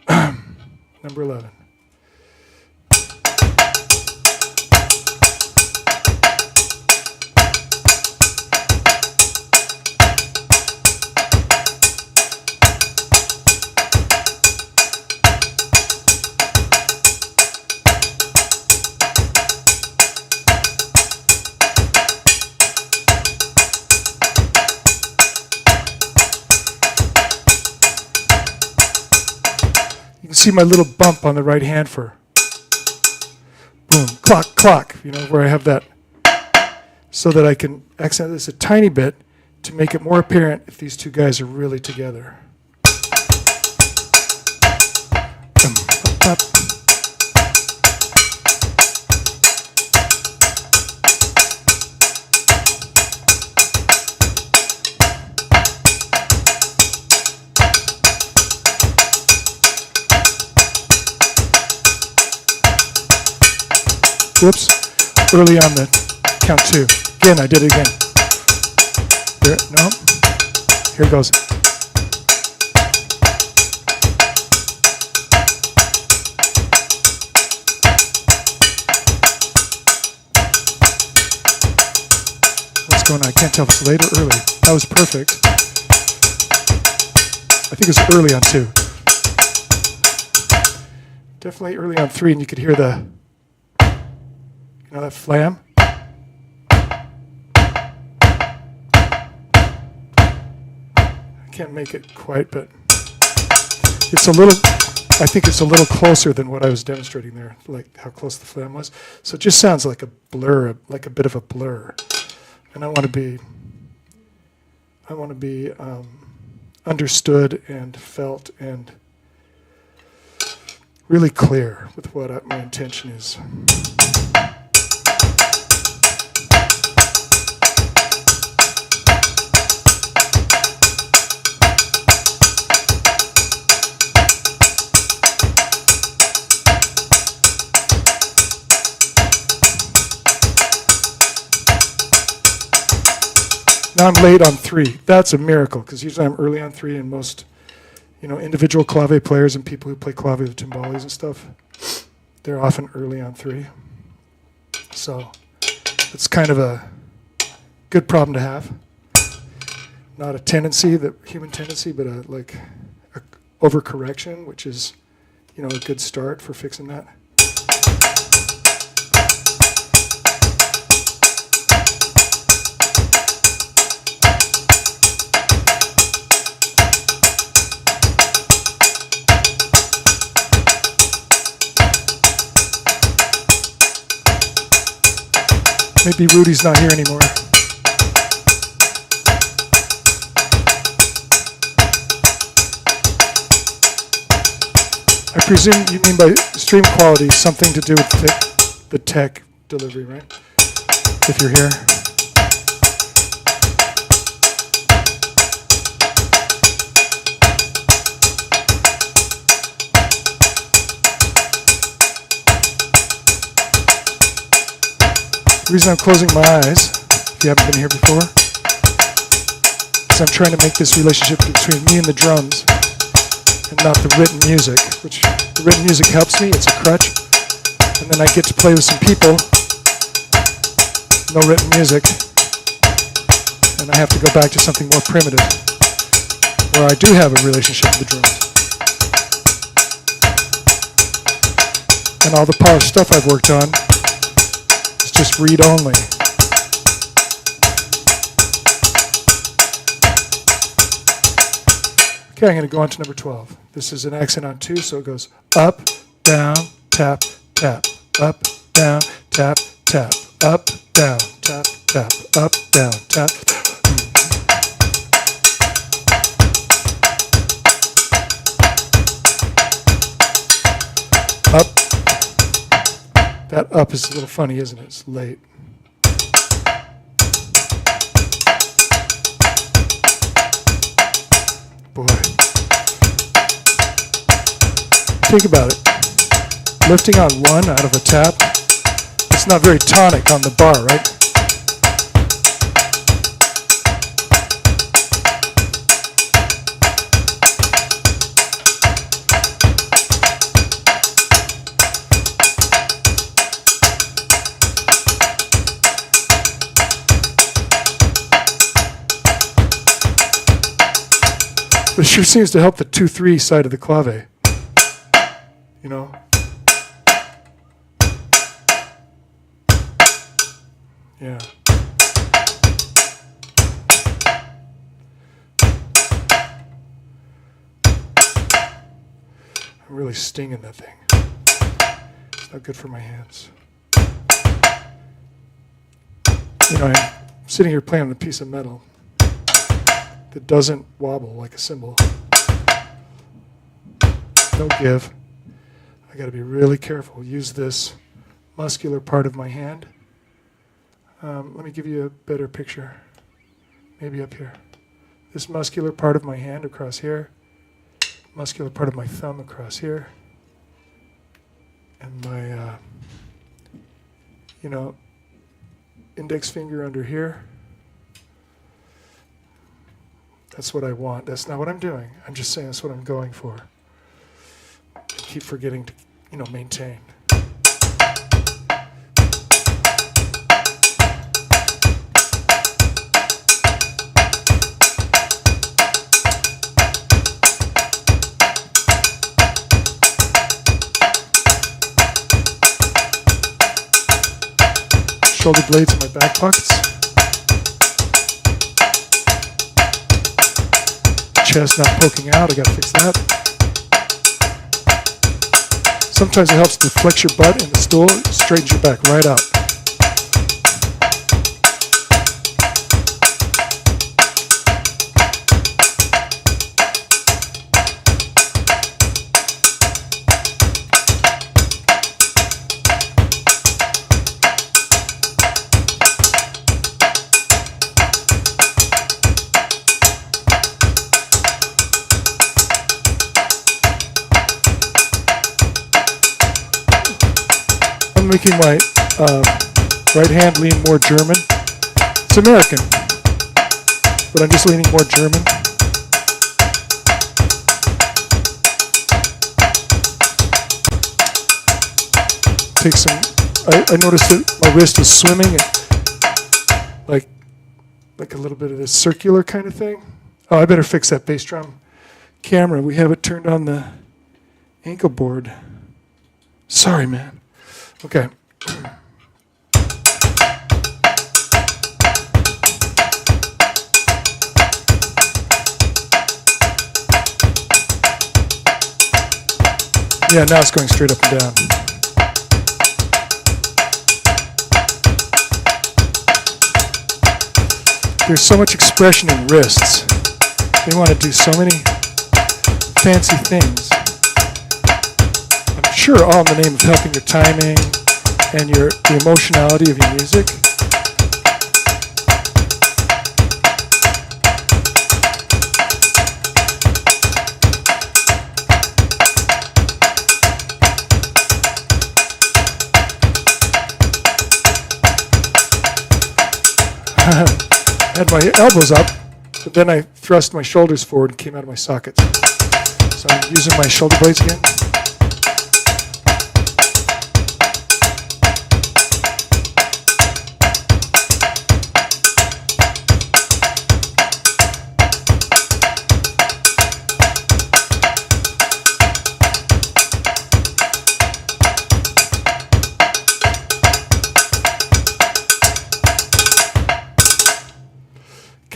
Number 11. See my little bump on the right hand for boom, clock, clock, you know, where I have that, so that I can accent this a tiny bit to make it more apparent if these two guys are really together. Whoops, early on the count 2. Again, I did it again. There, no, here it goes. What's going on? I can't tell if it's late or early. That was perfect. I think it was early on 2. Definitely early on 3, and you could hear the, you know, that flam? I can't make it quite, but it's a little, I think it's a little closer than what I was demonstrating there, like how close the flam was. So it just sounds like a blur, like a bit of a blur. And I want to be understood and felt and really clear with what my intention is. Now I'm late on 3. That's a miracle, because usually I'm early on 3, and most, you know, individual clave players and people who play clave with timbales and stuff, they're often early on 3. So it's kind of a good problem to have. Not a tendency, the human tendency, but a overcorrection, which is, you know, a good start for fixing that. Maybe Rudy's not here anymore. I presume you mean by stream quality something to do with the tech delivery, right? If you're here. The reason I'm closing my eyes, if you haven't been here before, is I'm trying to make this relationship between me and the drums and not the written music, which the written music helps me, it's a crutch, and then I get to play with some people, no written music, and I have to go back to something more primitive, where I do have a relationship with the drums. And all the polished stuff I've worked on, just read only. Okay, I'm going to go on to number 12. This is an accent on 2, so it goes up, down, tap, tap, up, down, tap, tap, up, down, tap, tap, up, down, tap. Up. That up is a little funny, isn't it? It's late. Boy. Think about it. Lifting on 1 out of a tap, it's not very tonic on the bar, right? But it sure seems to help the 2-3 side of the clave. You know? Yeah. I'm really stinging that thing. It's not good for my hands. You know, I'm sitting here playing on a piece of metal that doesn't wobble like a cymbal. No give. I got to be really careful. Use this muscular part of my hand. Let me give you a better picture. Maybe up here. This muscular part of my hand across here. Muscular part of my thumb across here. And my, index finger under here. That's what I want. That's not what I'm doing. I'm just saying that's what I'm going for. I keep forgetting to, maintain. Shoulder blades in my back pockets. Chest not poking out, I gotta fix that. Sometimes it helps to flex your butt in the stool, it straightens your back right out. I'm making my right hand lean more German. It's American, but I'm just leaning more German. Take some. I noticed that my wrist was swimming, and like a little bit of this circular kind of thing. Oh, I better fix that bass drum camera. We have it turned on the ankle board. Sorry, man. Okay. Yeah, now it's going straight up and down. There's so much expression in wrists. They want to do so many fancy things. Sure, all in the name of helping your timing and the emotionality of your music. I had my elbows up, but then I thrust my shoulders forward and came out of my sockets. So I'm using my shoulder blades again.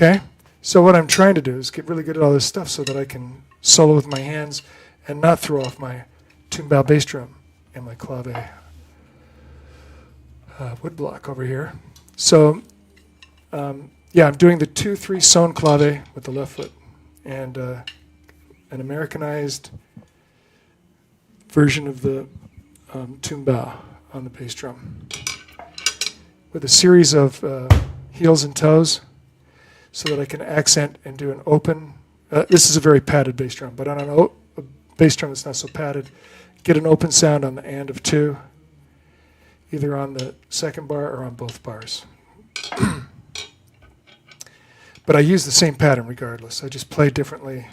Okay, so what I'm trying to do is get really good at all this stuff so that I can solo with my hands and not throw off my Tumbao bass drum and my Clave wood block over here. So, yeah, I'm doing the 2-3 sewn Clave with the left foot and an Americanized version of the Tumbao on the bass drum with a series of heels and toes, so that I can accent and do an open. This is a very padded bass drum, but on a bass drum that's not so padded, get an open sound on the and of 2, either on the second bar or on both bars. But I use the same pattern regardless. I just play differently.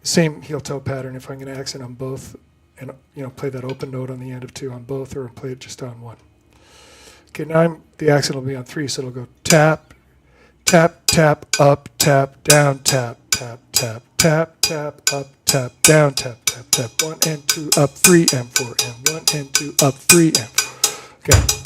The same heel-toe pattern if I'm going to accent on both, and play that open note on the end of 2 on both, or play it just on 1. Okay, now the accent will be on 3, so it'll go tap, tap, tap, up, tap, down, tap, tap, tap, tap, tap, up, tap, down, tap, tap, tap, 1 and 2, up, 3 and 4, and 1 and 2, up, 3 and 4. Okay.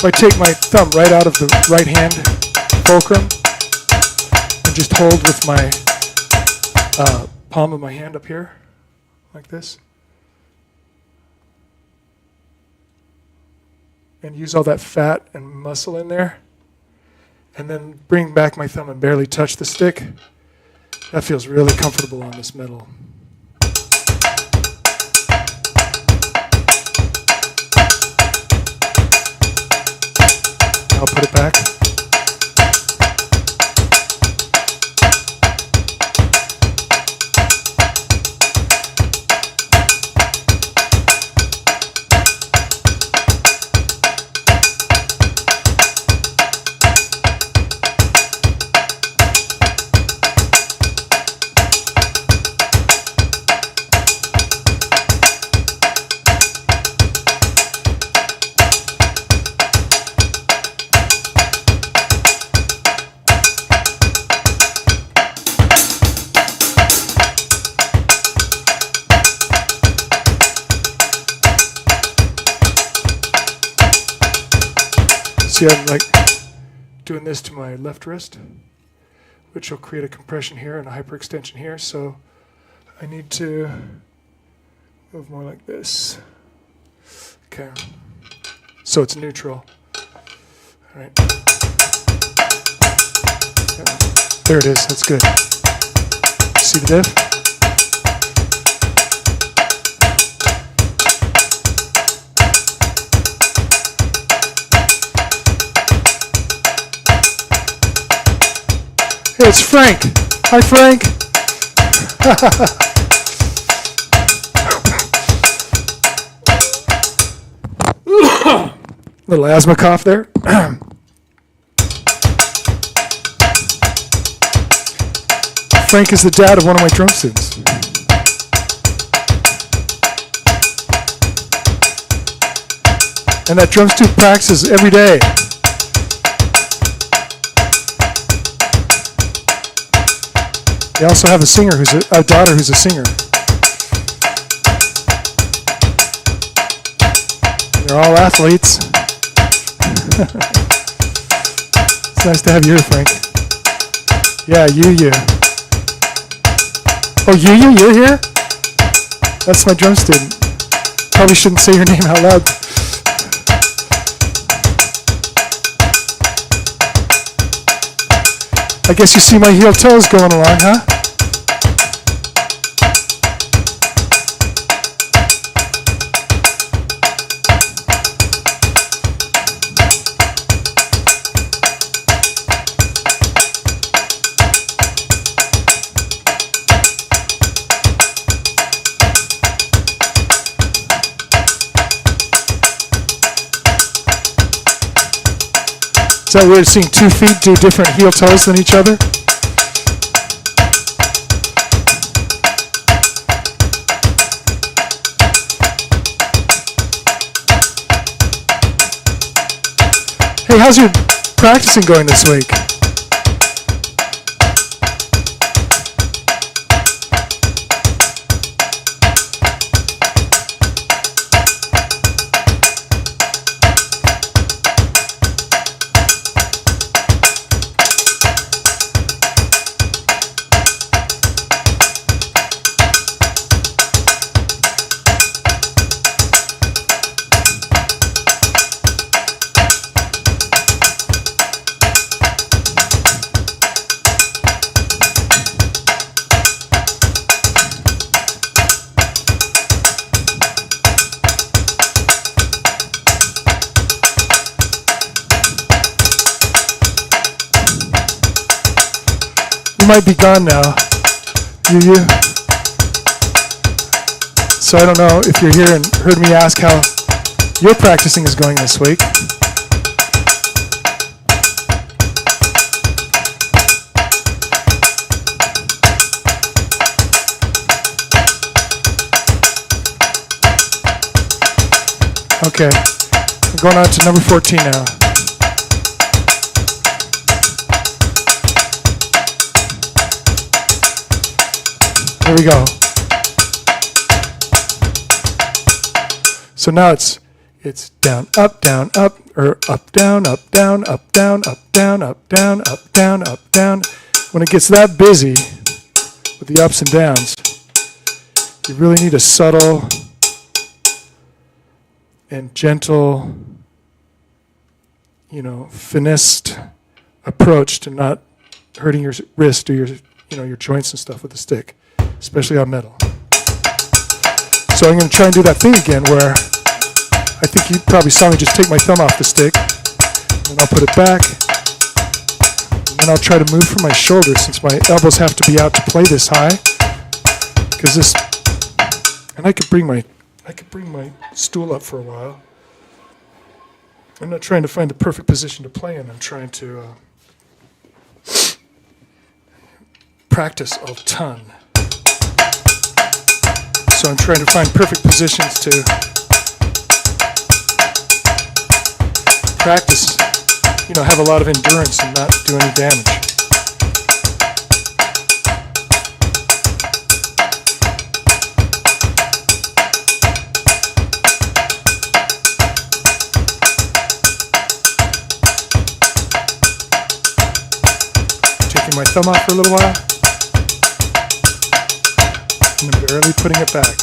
So I take my thumb right out of the right hand fulcrum and just hold with my palm of my hand up here, like this. And use all that fat and muscle in there. And then bring back my thumb and barely touch the stick. That feels really comfortable on this metal. I'll put it back. See, I'm like doing this to my left wrist, which will create a compression here and a hyperextension here. So I need to move more like this. Okay. So it's neutral. All right. There it is. That's good. See the diff? Hey, it's Frank. Hi, Frank. Little asthma cough there. Frank is the dad of one of my drum students. And that drum student practices every day. They also have a singer a daughter who's a singer. They're all athletes. It's nice to have you here, Frank. Yeah, you. Oh, you're here? That's my drum student. Probably shouldn't say your name out loud. I guess you see my heel toes going along, huh? Is that weird seeing 2 feet do different heel toes than each other? Hey, how's your practicing going this week? You might be gone now, you. So I don't know if you're here and heard me ask how your practicing is going this week. Okay, I'm going on to number 14 now. Here we go. So now it's It's down, up, or up, down, up, down, up, down, up, down, up, down, up, down, up, down. When it gets that busy with the ups and downs, you really need a subtle and gentle, finessed approach to not hurting your wrist or your joints and stuff with the stick, especially on metal. So I'm going to try and do that thing again where I think you probably saw me just take my thumb off the stick, and I'll put it back, and then I'll try to move from my shoulder since my elbows have to be out to play this high, because this, and I could bring my stool up for a while. I'm not trying to find the perfect position to play in. I'm trying to practice a ton. So I'm trying to find perfect positions to practice, have a lot of endurance and not do any damage. Taking my thumb off for a little while. And I'm barely putting it back,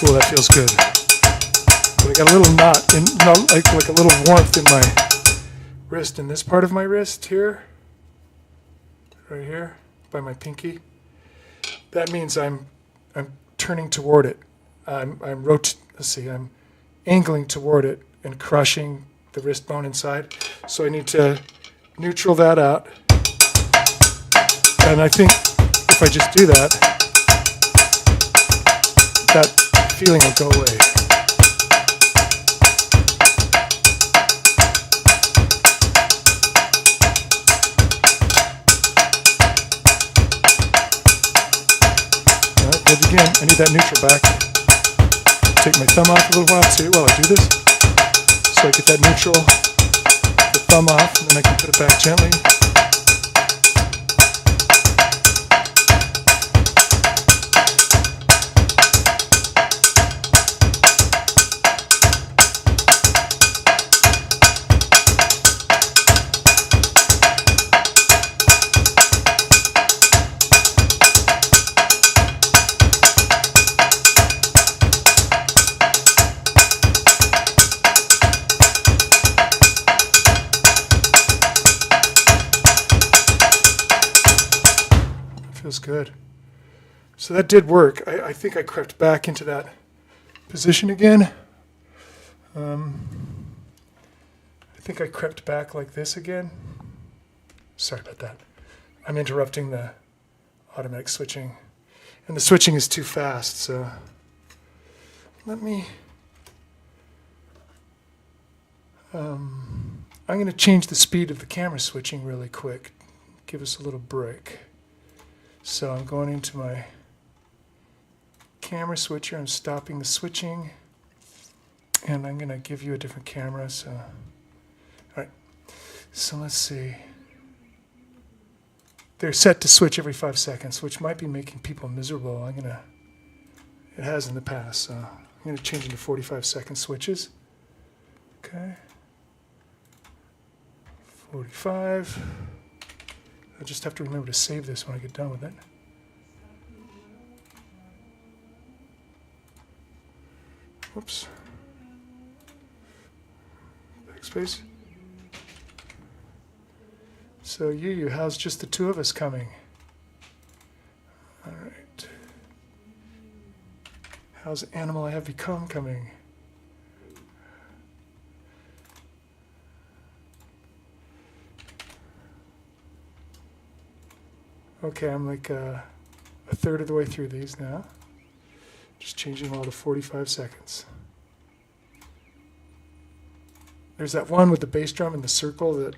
Cool, that feels good. But I got a little knot, like a little warmth in my wrist, in this part of my wrist here, right here, by my pinky. That means I'm turning toward it. I'm angling toward it and crushing the wrist bone inside. So I need to neutral that out. And I think if I just do that, that feeling will go away. All right, good again. I need that neutral back. Take my thumb off a little while too while I do this. So I get that neutral, the thumb off, and then I can put it back gently. Feels good. So that did work. I think I crept back into that position again. I think I crept back like this again. Sorry about that. I'm interrupting the automatic switching. And the switching is too fast, so let me... I'm going to change the speed of the camera switching really quick. Give us a little break. So I'm going into my camera switcher. I'm stopping the switching. And I'm going to give you a different camera. So, all right. So let's see. They're set to switch every 5 seconds, which might be making people miserable. It has in the past. So I'm going to change into 45-second switches. Okay. 45. I just have to remember to save this when I get done with it. Whoops. Backspace. So how's just the two of us coming? All right. How's Animal I Have Become coming? Okay, I'm like a third of the way through these now. Just changing them all to 45 seconds. There's that one with the bass drum in the circle that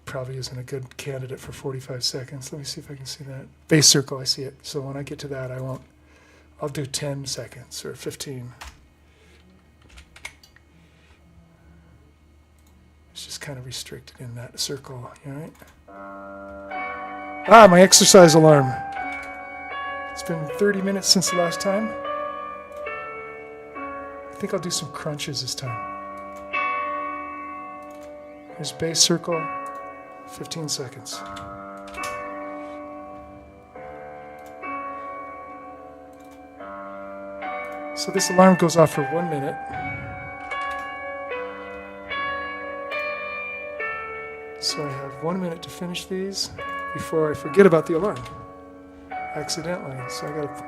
probably isn't a good candidate for 45 seconds. Let me see if I can see that. Bass circle, I see it. So when I get to that, I'll do 10 seconds or 15. It's just kind of restricted in that circle, all right? Ah, my exercise alarm. It's been 30 minutes since the last time. I think I'll do some crunches this time. Here's bass circle, 15 seconds. So this alarm goes off for 1 minute. So I have 1 minute to finish these before I forget about the alarm accidentally. So I gotta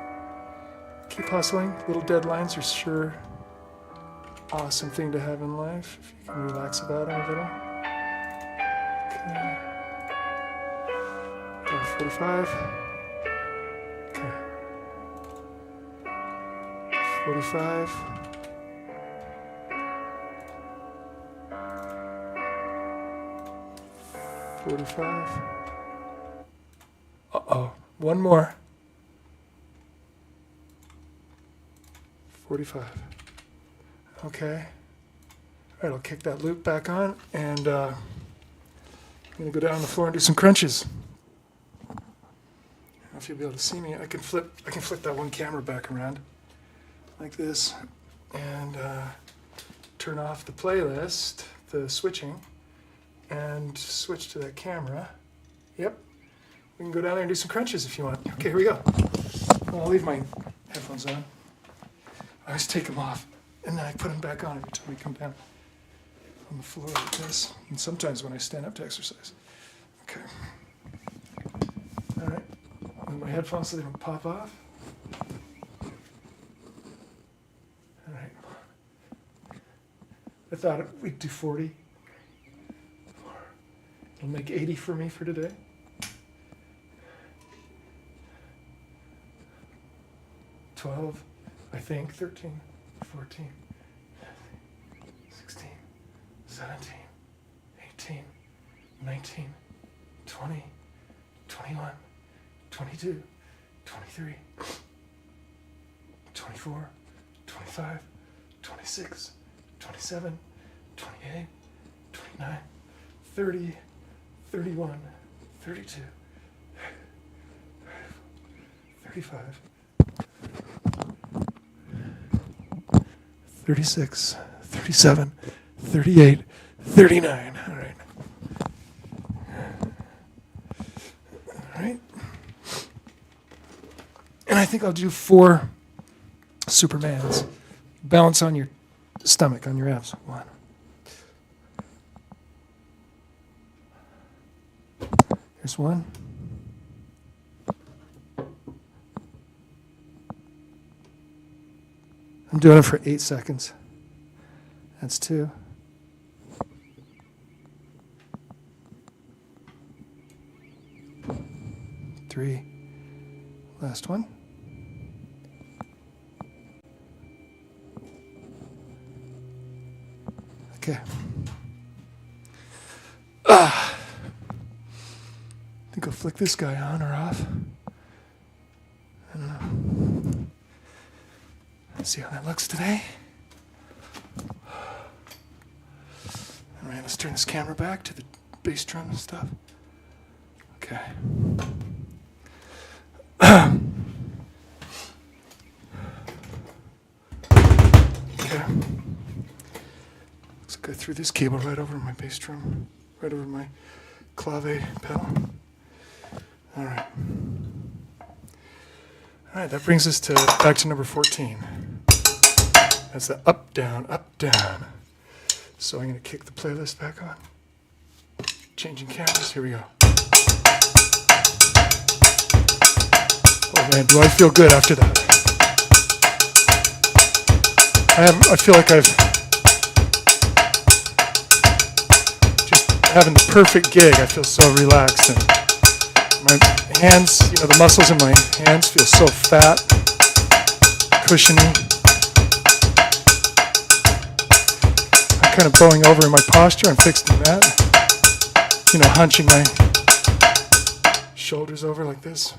keep hustling. Little deadlines are sure awesome thing to have in life if you can relax about them a little. Okay. 45. Okay. 45. 45. Uh-oh. One more. 45. Okay. All right, I'll kick that loop back on, and I'm going to go down on the floor and do some crunches. I don't know if you'll be able to see me. I can flip that one camera back around like this, and turn off the playlist, the switching, and switch to that camera. Yep. We can go down there and do some crunches if you want. Okay, here we go. Well, I'll leave my headphones on. I always take them off, and then I put them back on every time we come down on the floor like this, and sometimes when I stand up to exercise. Okay. All right. Move my headphones so they don't pop off. All right. I thought we'd do 40. It'll make 80 for me for today. 12, I think, 13, 14, 16, 17, 18, 19, 20, 21, 22, 23, 24, 25, 26, 27, 28, 29, 30, 31, 32, 35, 36, 37, 38, 39. All right. All right. And I think I'll do 4 Supermans. Balance on your stomach, on your abs. 1. Here's 1. I'm doing it for 8 seconds. That's 2. 3. Last one. Okay. I think I'll flick this guy on or off. I don't know. Let's see how that looks today. All right, let's turn this camera back to the bass drum and stuff. Okay. Okay. Let's go through this cable right over my bass drum, right over my Clave pedal. All right. All right, that brings us back to number 14. That's the up, down, up, down. So I'm going to kick the playlist back on. Changing cameras, here we go. Oh man, do I feel good after that. I feel like I've just having the perfect gig. I feel so relaxed, and my hands, the muscles in my hands feel so fat, cushiony. I'm kind of bowing over in my posture. I'm fixing that. Hunching my shoulders over like this.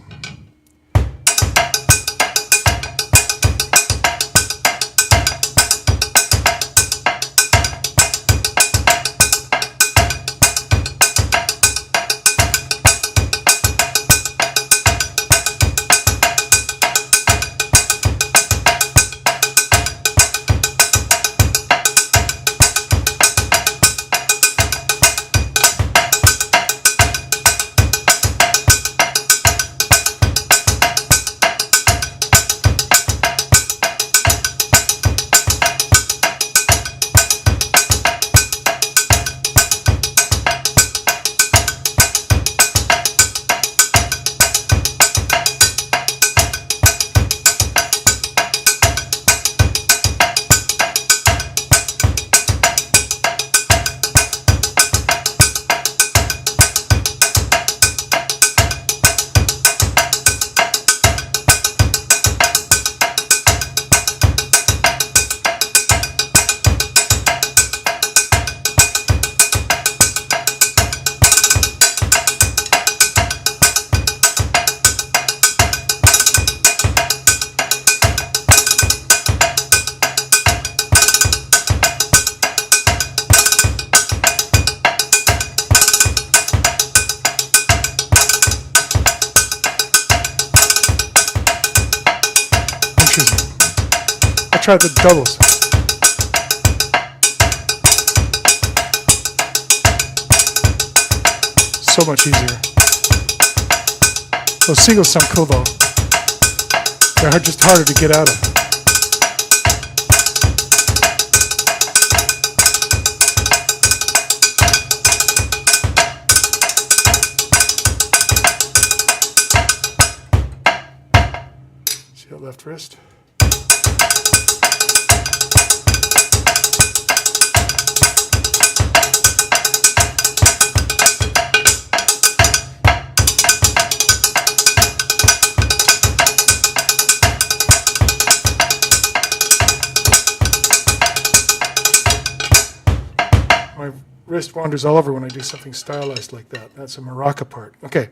much easier. I tried the doubles. So much easier. Those singles sound cool though. They're just harder to get out of. See that left wrist? My wrist wanders all over when I do something stylized like that. That's a maraca part. Okay.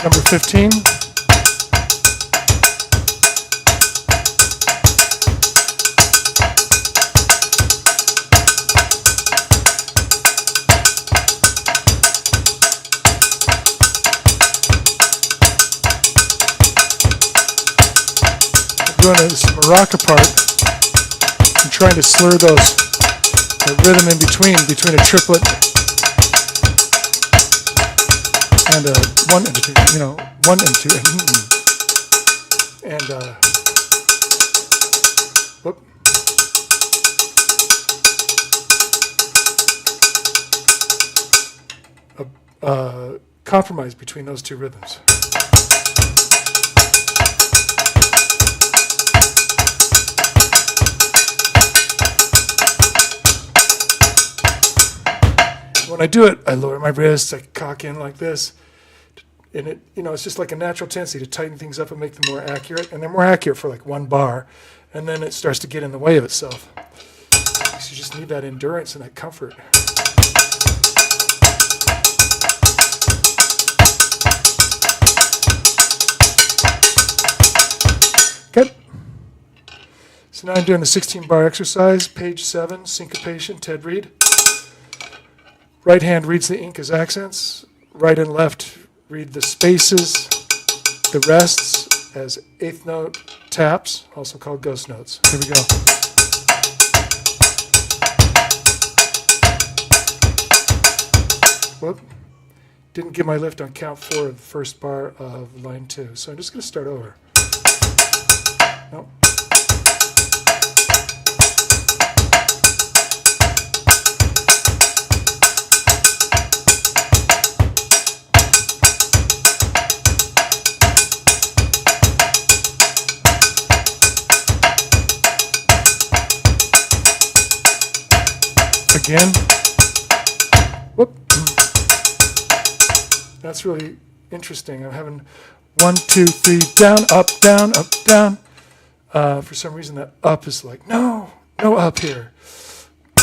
Number 15. I'm doing this maraca part. I'm trying to slur the rhythm in between a triplet and a 1 and 2, 1 and 2, and whoop. A compromise between those two rhythms. When I do it, I lower my wrists, I cock in like this. And it, it's just like a natural tendency to tighten things up and make them more accurate. And they're more accurate for like one bar. And then it starts to get in the way of itself. So you just need that endurance and that comfort. Good. So now I'm doing the 16-bar exercise, page 7, syncopation, Ted Reed. Right hand reads the ink as accents. Right and left read the spaces, the rests as eighth note taps, also called ghost notes. Here we go. Whoop. Didn't get my lift on count 4 of the first bar of line 2. So I'm just going to start over. Nope. Again. Whoop. That's really interesting. I'm having 1, 2, 3, down, up, down, up, down. For some reason, that up is like, no up here.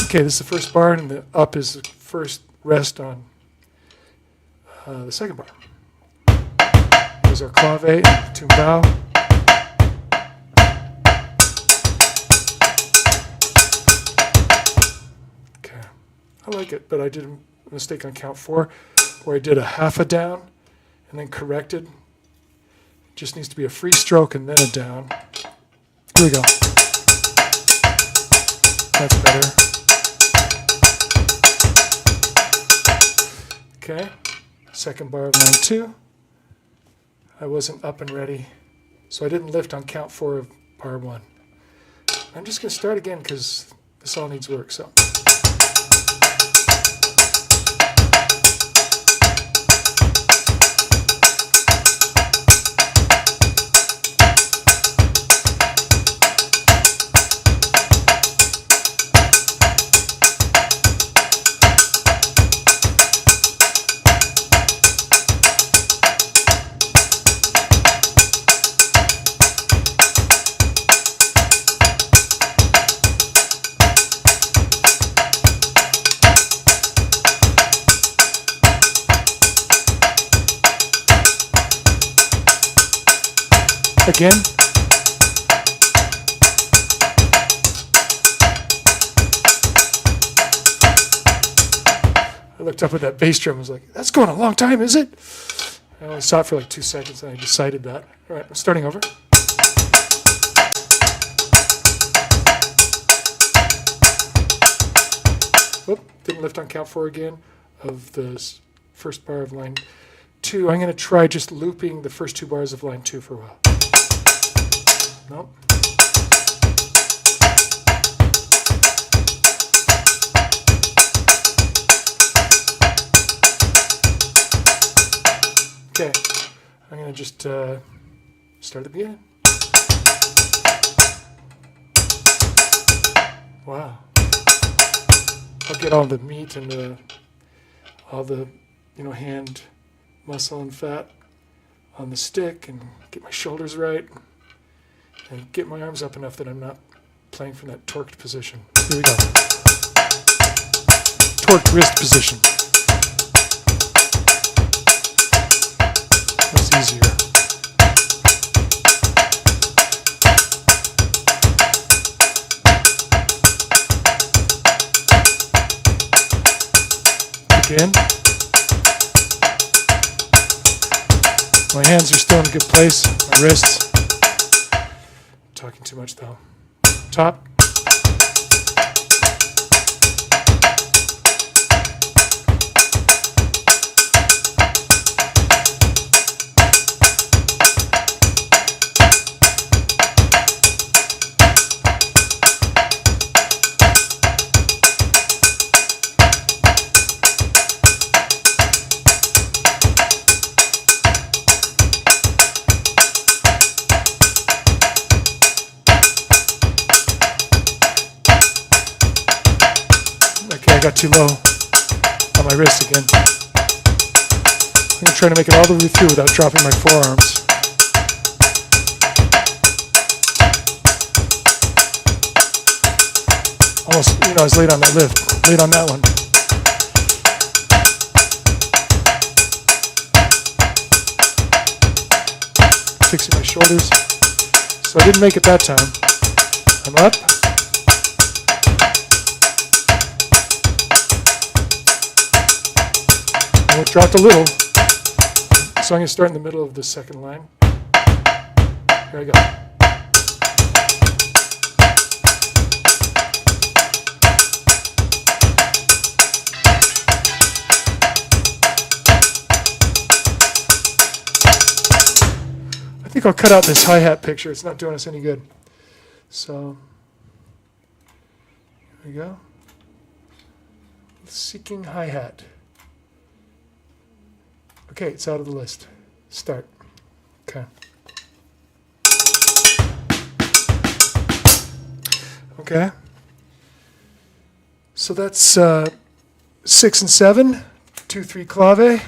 Okay, this is the first bar, and the up is the first rest on the second bar. There's our Clave and Tumbao. I like it, but I did a mistake on count 4 where I did a half a down and then corrected. It just needs to be a free stroke and then a down. Here we go. That's better. Okay, second bar of line 2. I wasn't up and ready, so I didn't lift on count 4 of bar 1. I'm just going to start again because this all needs work. So. again. I looked up at that bass drum and was like, that's going a long time, is it? I only saw it for like 2 seconds and I decided that. All right, I'm starting over. Whoop, didn't lift on count 4 again of the first bar of line 2. I'm going to try just looping the first 2 bars of line 2 for a while. Nope. Okay, I'm going to just start at the beginning. Wow. I'll get all the meat and all the hand muscle and fat on the stick and get my shoulders right and get my arms up enough that I'm not playing from that torqued position. Here we go. Torqued wrist position. That's easier. Again. My hands are still in a good place. My wrists. I'm talking too much though. Top. I got too low on my wrist again. I'm going to try to make it all the way through without dropping my forearms. Almost, I was late on that lift. Late on that one. Fixing my shoulders. So I didn't make it that time. I'm up. It dropped a little, so I'm going to start in the middle of the second line. Here I go. I think I'll cut out this hi-hat picture. It's not doing us any good. So, here we go. Seeking hi-hat. Okay, it's out of the list. Start. Okay. Okay. So that's 6 and 7, 2, 3 clave.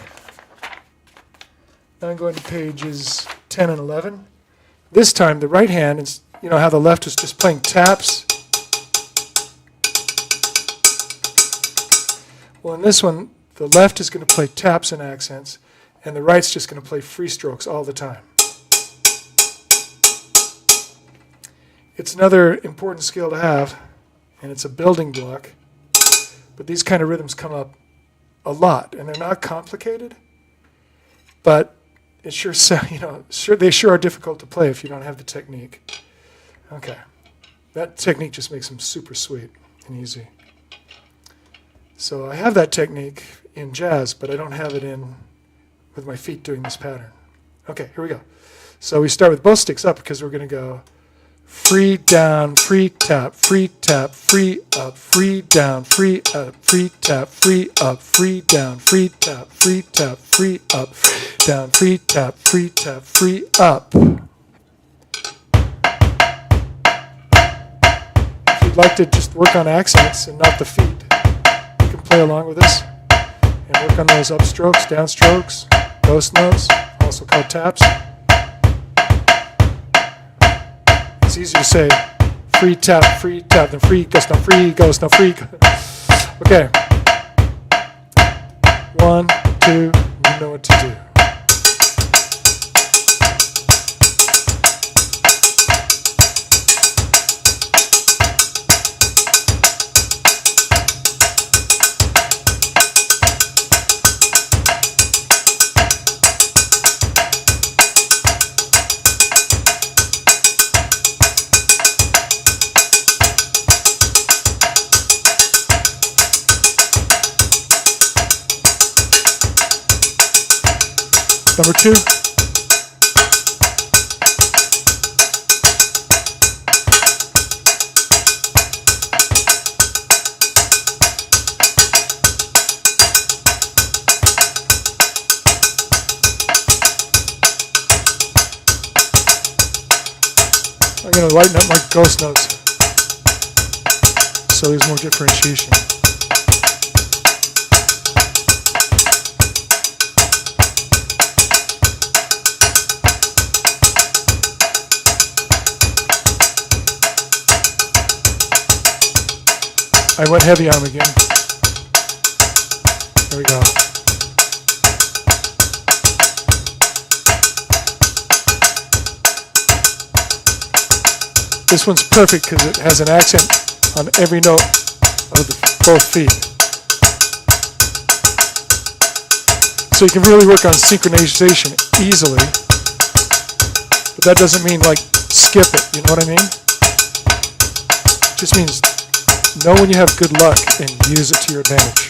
Now I'm going to pages 10 and 11. This time the right hand is, how the left is just playing taps. Well, in this one, the left is going to play taps and accents. And the right's just going to play free strokes all the time. It's another important skill to have, and it's a building block. But these kind of rhythms come up a lot, and they're not complicated. But it sure, they sure are difficult to play if you don't have the technique. Okay, that technique just makes them super sweet and easy. So I have that technique in jazz, but I don't have it with my feet doing this pattern. Okay, here we go. So we start with both sticks up because we're going to go free down, free tap, free up, free down, free up, free tap, free up, free down, free tap, free up, down, free tap, free up. If you'd like to just work on accents and not the feet, you can play along with us and work on those upstrokes, downstrokes, ghost notes, also called taps. It's easy to say free tap, then free, ghost, no free, ghost, no free. Okay. 1, 2, you know what to do. Number 2. I'm going to lighten up my ghost notes so there's more differentiation. I went heavy on him again. There we go. This one's perfect because it has an accent on every note of both feet. So you can really work on synchronization easily, but that doesn't mean like skip it, you know what I mean? It just means know when you have good luck and use it to your advantage.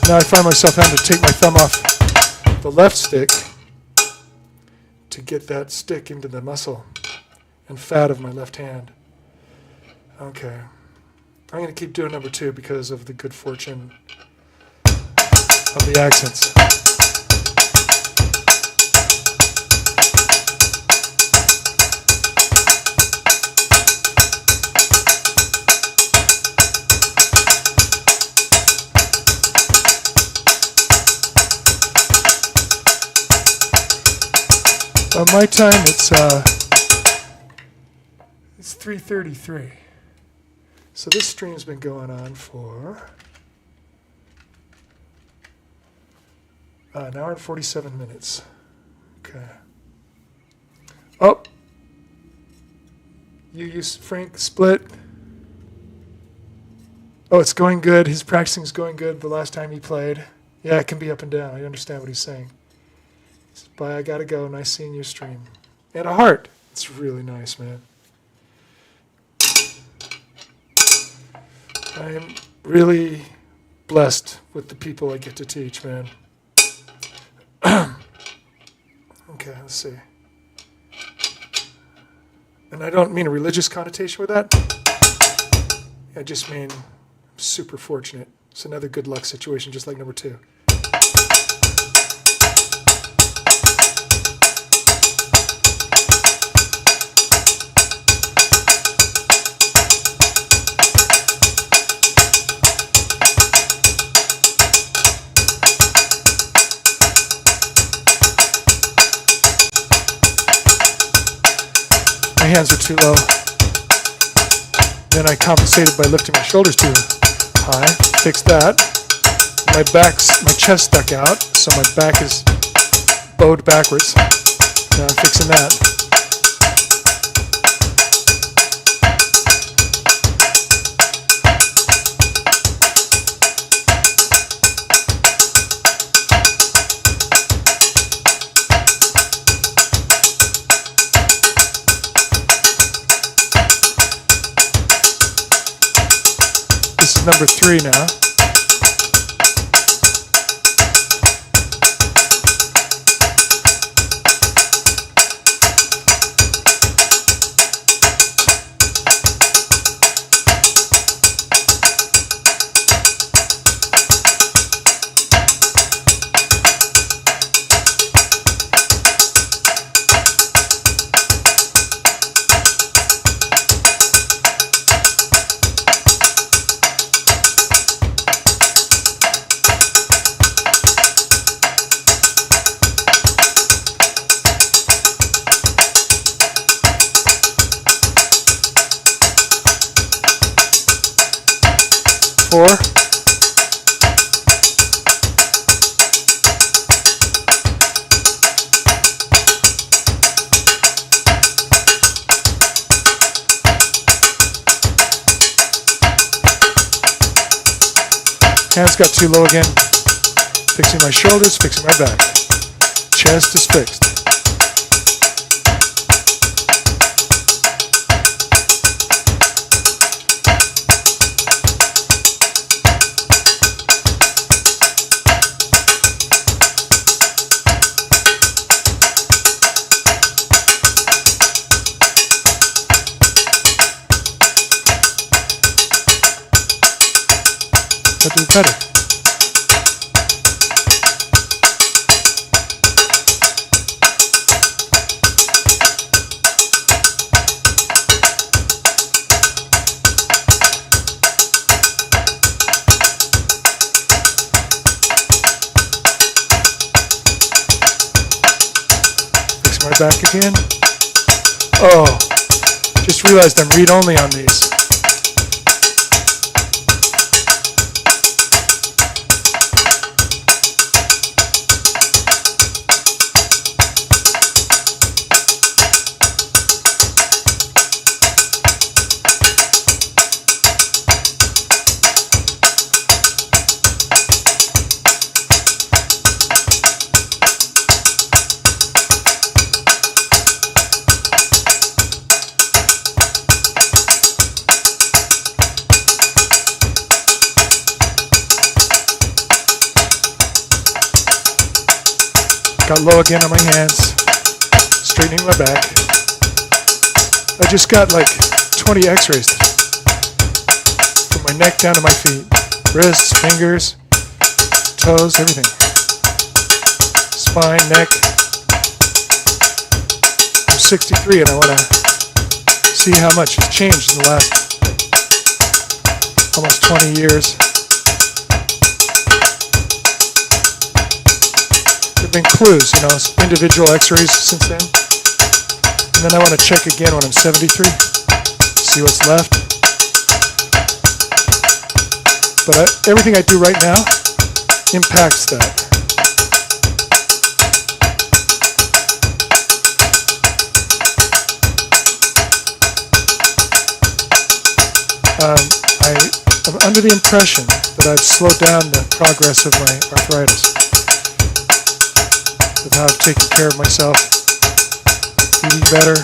Now I find myself having to take my thumb off the left stick to get that stick into the muscle and fat of my left hand. Okay. I'm going to keep doing number 2 because of the good fortune of the accents. On my time, it's 3:33. So this stream's been going on for an hour and 47 minutes. Okay. Oh, you use Frank split. Oh, it's going good. His practicing's going good. The last time he played, yeah, it can be up and down. I understand what he's saying. Bye, I gotta go. Nice seeing your stream. And a heart. It's really nice, man. I am really blessed with the people I get to teach, man. Okay, let's see. And I don't mean a religious connotation with that. I just mean I'm super fortunate. It's another good luck situation, just like number 2. My hands are too low. Then I compensated by lifting my shoulders too high. Fixed that. My chest stuck out, so my back is bowed backwards. Now I'm fixing that. This is number 3 now. Four. Hands got too low again. Fixing my shoulders, fixing my back. chest is fixed. But do better. Fix my back again. Oh, just realized I'm read-only on these. Got low again on my hands, straightening my back. I just got like 20 x-rays from my neck down to my feet. Wrists, fingers, toes, everything. Spine, neck. I'm 63 and I want to see how much has changed in the last almost 20 years. Been clues, you know, individual x-rays since then. And then I want to check again when I'm 73, see what's left. But everything I do right now impacts that. I'm under the impression that I've slowed down the progress of my arthritis. With how I've taken care of myself, eating better,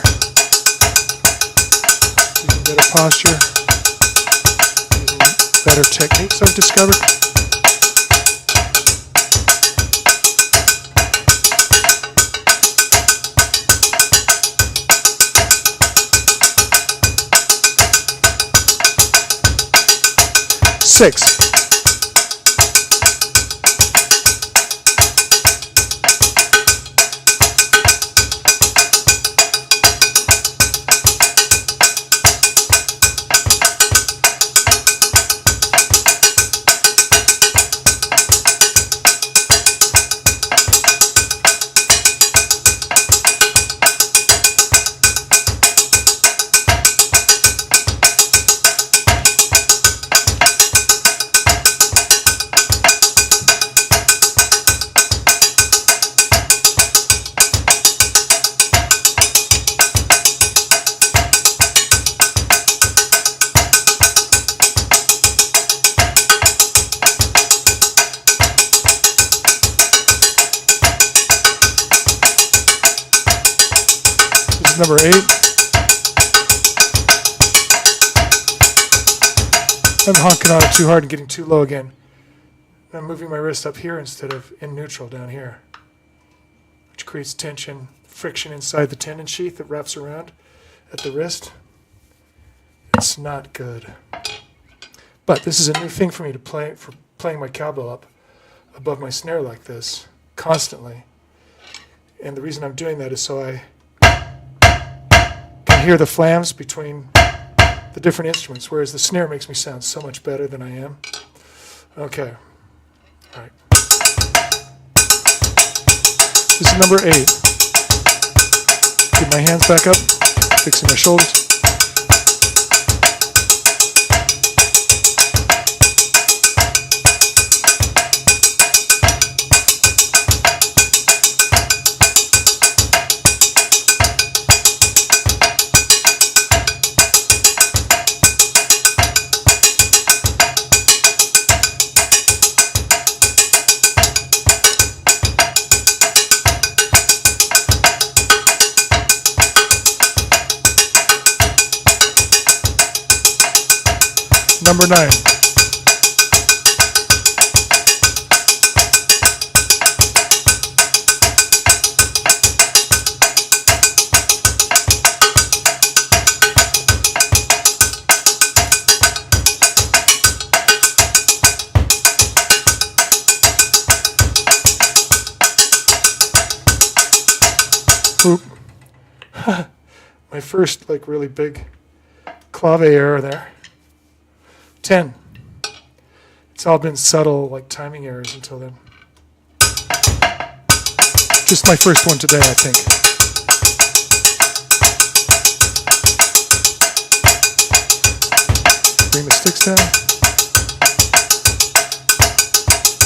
using better posture, using better techniques I've discovered. Six. Number 8. I'm honking on it too hard and getting too low again. I'm moving my wrist up here instead of in neutral down here, which creates tension, friction inside the tendon sheath that wraps around at the wrist. It's not good. But this is a new thing for me to play, for playing my cowbell up above my snare like this constantly. And the reason I'm doing that is so I hear the flams between the different instruments, whereas the snare makes me sound so much better than I am. Okay. All right. This is number 8. Get my hands back up, fixing my shoulders. number 9. Oop. My first like really big clave error there. 10. It's all been subtle like timing errors until then. Just my first one today, I think. Bring the sticks down.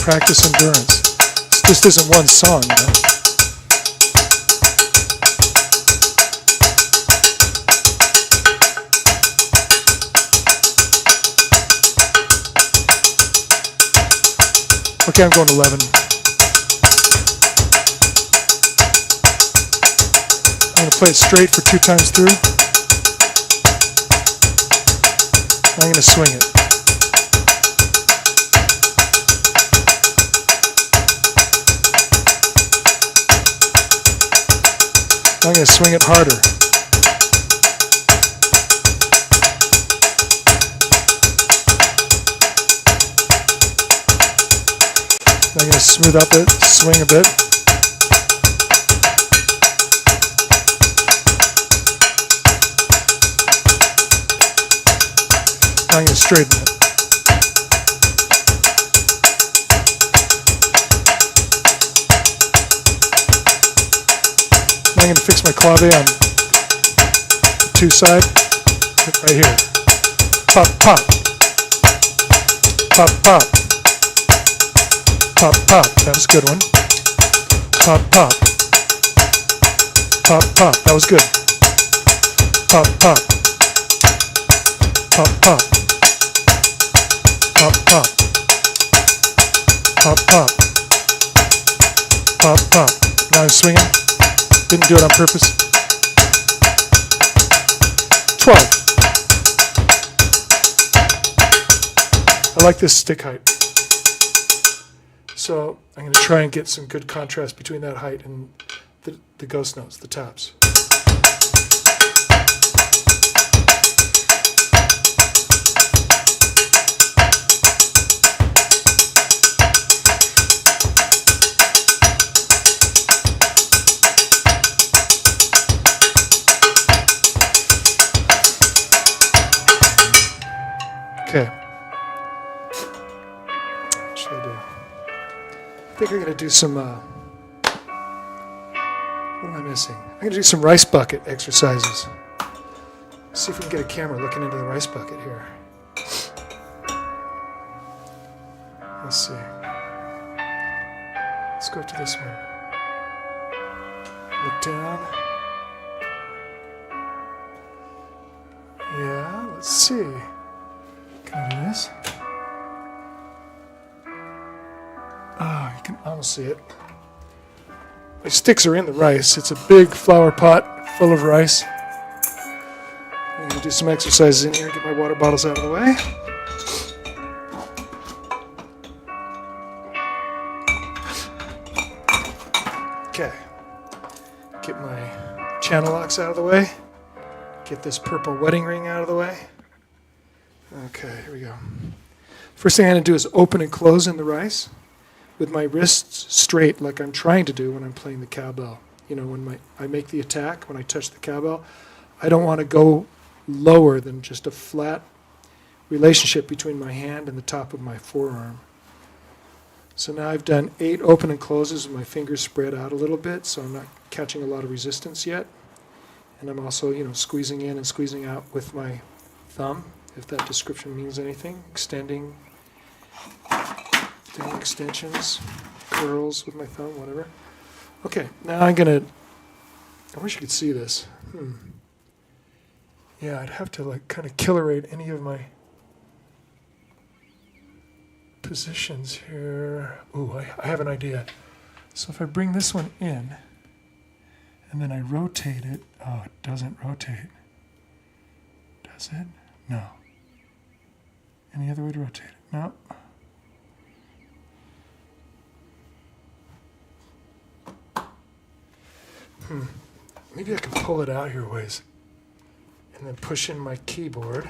Practice endurance. This isn't one song, you know. Okay, I'm going 11. I'm going to play it straight for 2 times through. I'm going to swing it. I'm going to swing it harder. I'm going to smooth up it, swing a bit. I'm going to straighten it. I'm going to fix my clave on the 2 side, right here. Pop, pop. Pop, pop. Pop, pop, that was a good one. Pop, pop. Pop, pop, that was good. Pop, pop. Pop, pop. Pop, pop. Pop, pop. Pop, pop. Now I'm swinging. Didn't do it on purpose. 12. I like this stick height. So I'm going to try and get some good contrast between that height and the ghost notes, the taps. Okay. What should I do? I think I'm going to do some, what am I missing? I'm going to do some rice bucket exercises. See if we can get a camera looking into the rice bucket here. Let's see. Let's go to this one. Look down. Yeah, let's see. Can I do this? Ah, you can almost see it. My sticks are in the rice. It's a big flower pot full of rice. I'm going to do some exercises in here, get my water bottles out of the way. Okay. Get my channel locks out of the way. Get this purple wedding ring out of the way. Okay, here we go. First thing I'm going to do is open and close in the rice with my wrists straight, like I'm trying to do when I'm playing the cowbell. You know, when I make the attack, when I touch the cowbell, I don't want to go lower than just a flat relationship between my hand and the top of my forearm. So now I've done 8 open and closes with my fingers spread out a little bit, so I'm not catching a lot of resistance yet. And I'm also, you know, squeezing in and squeezing out with my thumb, if that description means anything. Extending, doing extensions, curls with my thumb, whatever. Okay, now I'm going to, I wish you could see this. Yeah, I'd have to like kind of killerate any of my positions here. Ooh, I have an idea. So if I bring this one in, and then I rotate it, oh, it doesn't rotate. Does it? No. Any other way to rotate it? No. Maybe I can pull it out here ways and then push in my keyboard.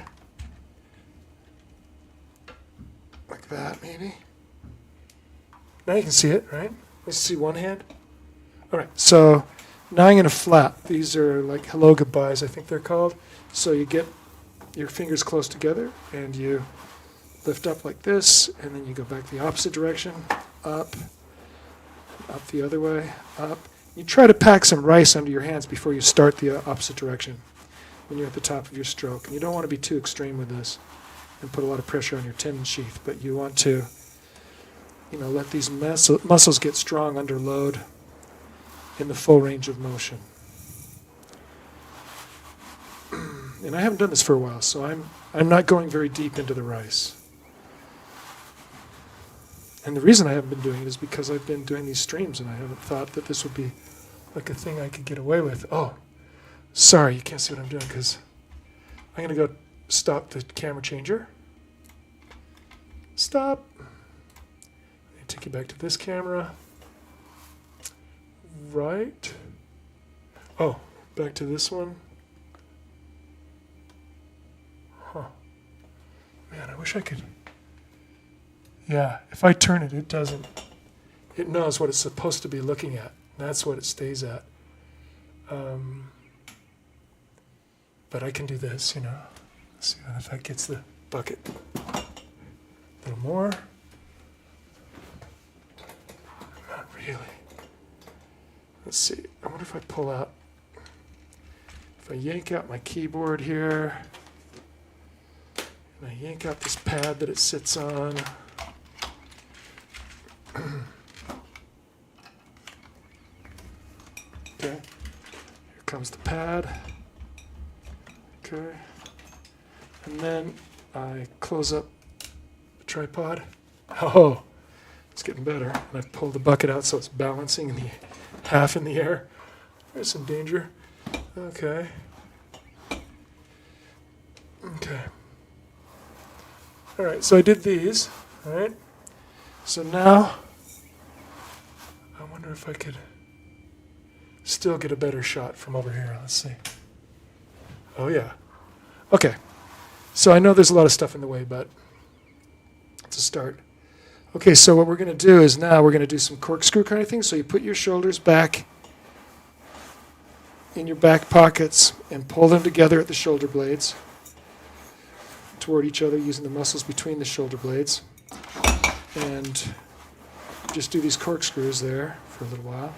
Like that, maybe. Now you can see it, right? Let's see one hand. All right, so now I'm going to flap. These are like hello goodbyes, I think they're called. So you get your fingers close together and you lift up like this, and then you go back the opposite direction, up the other way, up. You try to pack some rice under your hands before you start the opposite direction when you're at the top of your stroke. And you don't want to be too extreme with this and put a lot of pressure on your tendon sheath, but you want to, let these muscles get strong under load in the full range of motion. And I haven't done this for a while, so I'm not going very deep into the rice. And the reason I haven't been doing it is because I've been doing these streams and I haven't thought that this would be like a thing I could get away with. Oh, sorry, you can't see what I'm doing because I'm going to go stop the camera changer. Stop. Take you back to this camera. Right. Oh, back to this one. Huh. Man, I wish I could. Yeah, if I turn it, it doesn't. It knows what it's supposed to be looking at. That's what it stays at. But I can do this, Let's see if that gets the bucket. A little more. Not really. Let's see. I wonder if I pull out. If I yank out my keyboard here, and I yank out this pad that it sits on. Okay, here comes the pad. Okay, and then I close up the tripod. Oh, it's getting better. And I pull the bucket out so it's balancing in the half in the air. There's some danger. Okay. Okay. All right, so I did these. All right. So now, I wonder if I could still get a better shot from over here. Let's see. Oh, yeah. Okay. So I know there's a lot of stuff in the way, but it's a start. Okay, so what we're going to do is now we're going to do some corkscrew kind of thing. So you put your shoulders back in your back pockets and pull them together at the shoulder blades toward each other using the muscles between the shoulder blades. And just do these corkscrews there for a little while.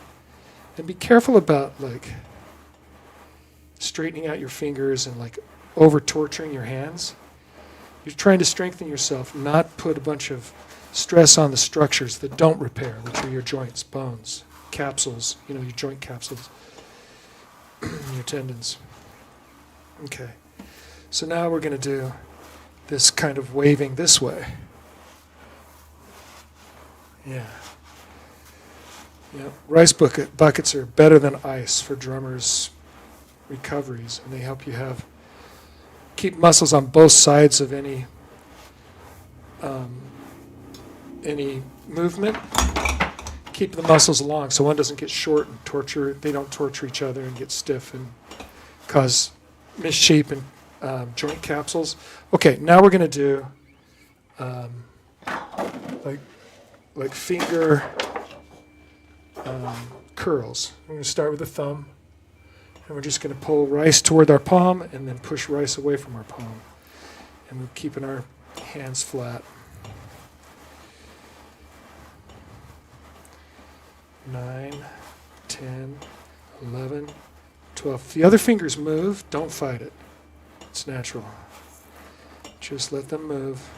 And be careful about straightening out your fingers and over torturing your hands. You're trying to strengthen yourself, not put a bunch of stress on the structures that don't repair, which are your joints, bones, capsules, your joint capsules, your tendons. Okay. So now we're going to do this kind of waving this way. Yeah. Yeah. Rice buckets are better than ice for drummers' recoveries, and they help you keep muscles on both sides of any movement. Keep the muscles long so one doesn't get short and they don't torture each other and get stiff and cause misshape and joint capsules. Okay, now we're going to do like finger curls. We're going to start with the thumb, and we're just going to pull rice toward our palm and then push rice away from our palm. And we're keeping our hands flat. 9, 10, 11, 12. If the other fingers move, don't fight it. It's natural. Just let them move.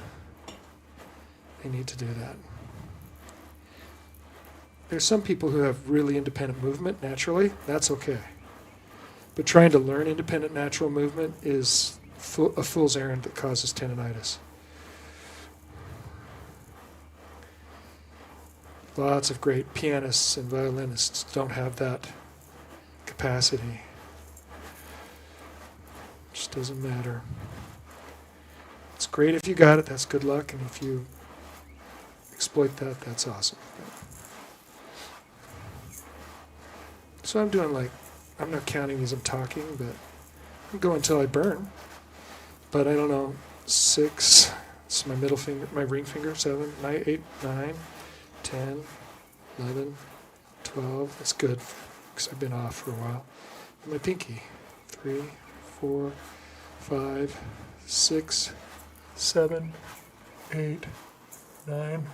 They need to do that. There's some people who have really independent movement naturally. That's okay. But trying to learn independent natural movement is a fool's errand that causes tendinitis. Lots of great pianists and violinists don't have that capacity. It just doesn't matter. It's great if you got it. That's good luck. And if you exploit that, that's awesome. So I'm doing like, I'm not counting these, I'm talking, but I'm going until I burn. But I don't know, 6, it's my middle finger, my ring finger, 7, 9, 8, 9, 10, 11, 12, that's good, because I've been off for a while. And my pinky, 3, 4, 5, 6, 7, 8, 9,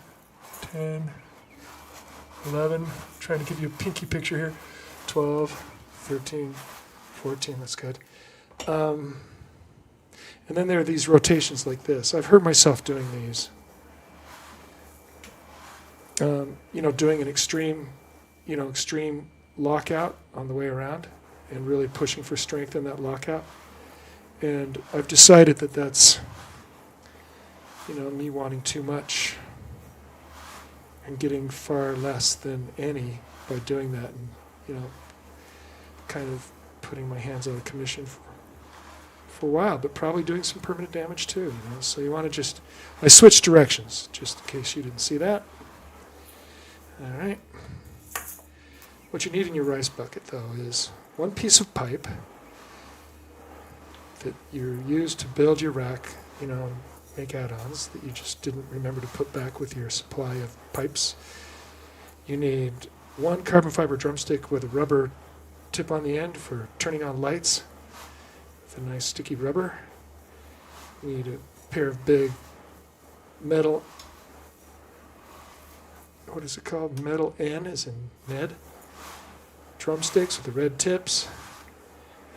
10, 11, trying to give you a pinky picture here, 12, 13, 14, that's good. And then there are these rotations like this. I've hurt myself doing these. Doing an extreme lockout on the way around and really pushing for strength in that lockout. And I've decided that that's, me wanting too much and getting far less than any by doing that and, kind of putting my hands out of commission for a while, but probably doing some permanent damage too. So you want to I switched directions, just in case you didn't see that. All right. What you need in your rice bucket, though, is one piece of pipe that you use to build your rack, make add-ons that you just didn't remember to put back with your supply of pipes. You need one carbon fiber drumstick with a rubber tip on the end for turning on lights with a nice sticky rubber. You need a pair of big metal, what is it called? Metal N as in Ned drumsticks with the red tips.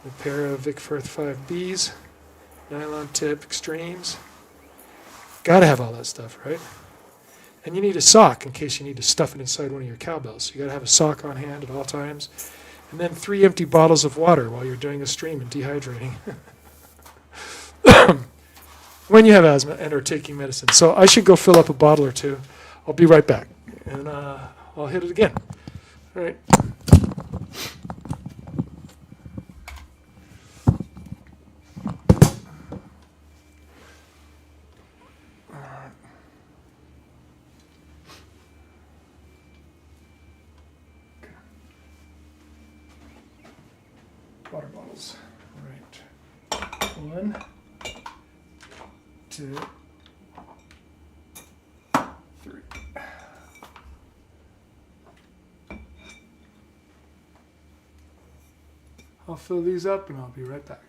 And a pair of Vic Firth 5Bs, nylon tip extremes. Gotta have all that stuff, right? And you need a sock in case you need to stuff it inside one of your cowbells. So you gotta have a sock on hand at all times. And then 3 empty bottles of water while you're doing a stream and dehydrating. When you have asthma and are taking medicine. So I should go fill up a bottle or two. I'll be right back. And I'll hit it again. All right. Water bottles. All right. 1, 2, 3. I'll fill these up and I'll be right back.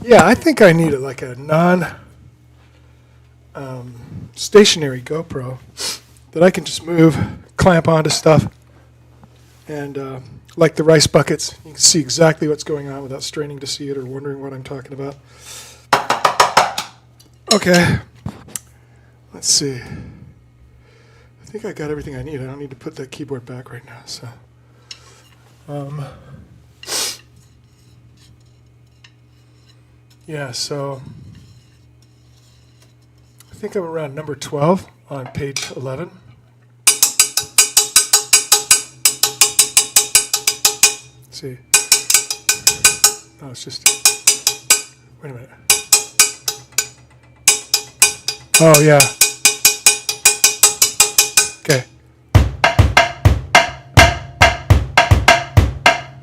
Yeah, I think I need like a stationary GoPro that I can just move, clamp onto stuff, and like the rice buckets, you can see exactly what's going on without straining to see it or wondering what I'm talking about. Okay, let's see. I think I got everything I need. I don't need to put that keyboard back right now. So, yeah, so I think I'm around number 12 on page 11. Let's see. Oh, it's just. Wait a minute. Oh, yeah. Okay.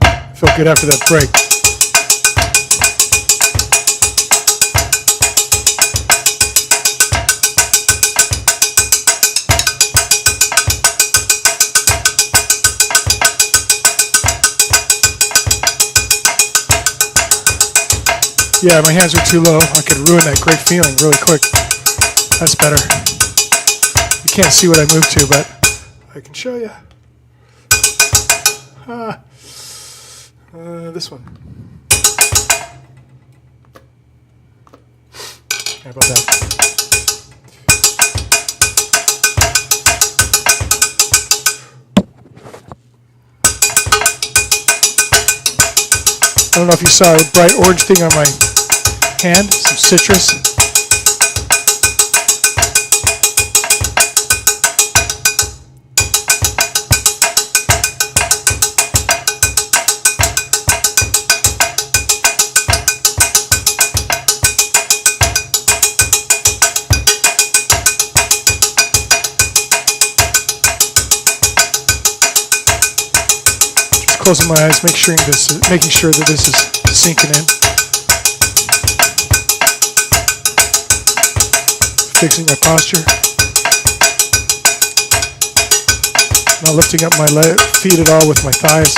I felt good after that break. Yeah, my hands are too low. I could ruin that great feeling really quick. That's better. You can't see what I move to, but I can show you. This one. How about that? I don't know if you saw a bright orange thing on my hand, some citrus. Closing my eyes, making sure that this is sinking in. Fixing my posture. Not lifting up my feet at all with my thighs.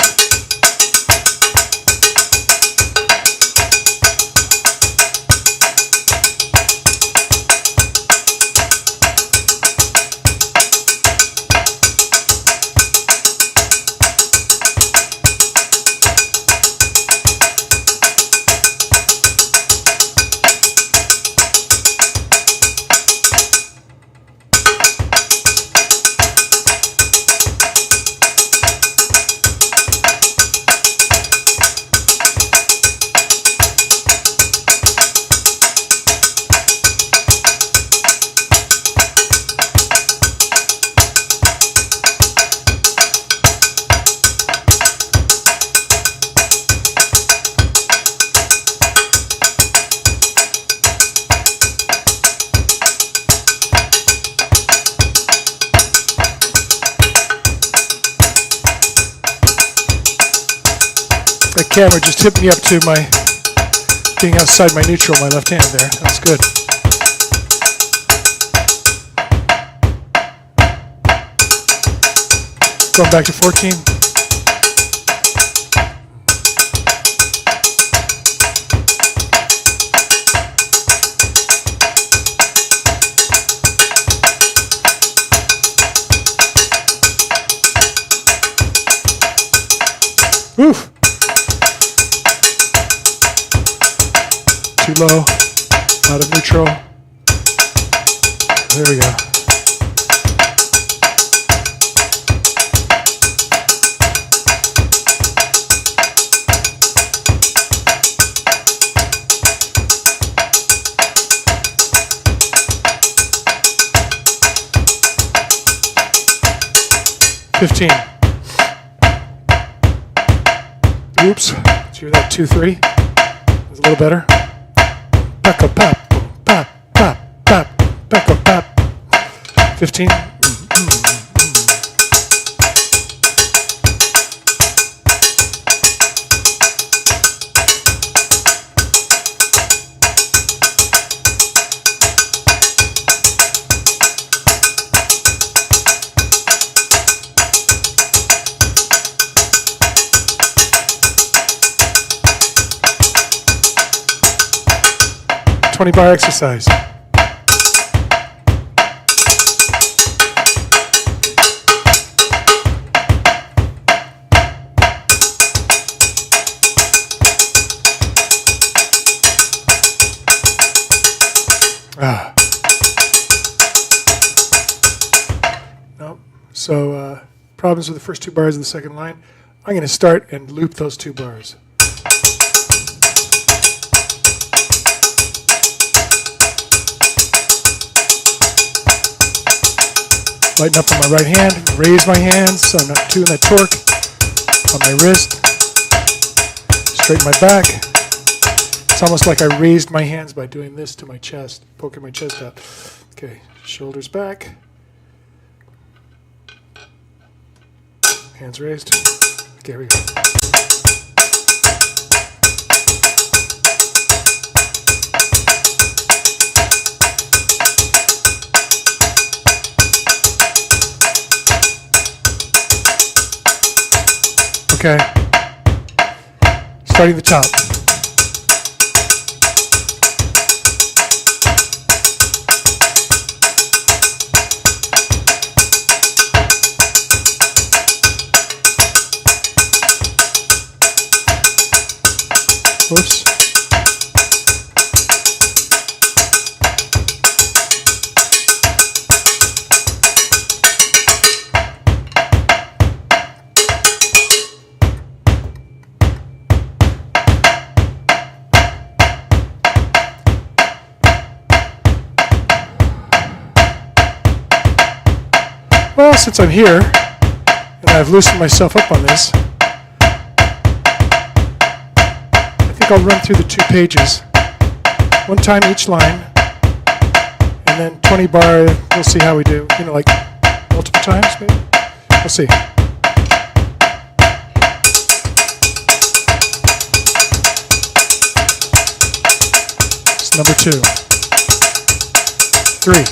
That camera just tipped me up to my being outside my neutral, my left hand there. That's good. Going back to 14. Oof. Too low, out of neutral. There we go. $15. Oops. Did you hear that? 2-3. It's a little better. Back up, pop, pop, pop, pop, back up, pop. 15. 20-bar exercise. Nope. So problems with the first 2 bars of the second line. I'm going to start and loop those 2 bars. Lighten up on my right hand, raise my hands so I'm not doing that torque on my wrist. Straighten my back. It's almost like I raised my hands by doing this to my chest, poking my chest out. Okay, shoulders back. Hands raised. Okay, here we go. Okay. Starting the top. Whoops. Well, since I'm here, and I've loosened myself up on this, I think I'll run through the 2 pages, 1 time each line, and then 20 bar, we'll see how we do. You know, like multiple times, maybe? We'll see. It's number 2. 3.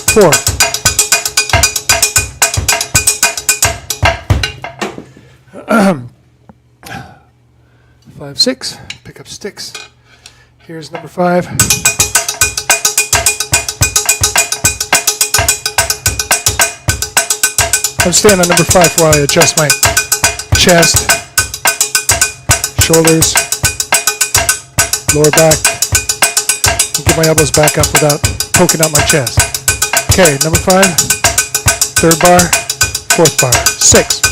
4. 5, 6. Pick up sticks. Here's number 5. I'm staying on number 5 while I adjust my chest, shoulders, lower back, and get my elbows back up without poking out my chest. Okay, number 5, 3rd bar, 4th bar, 6.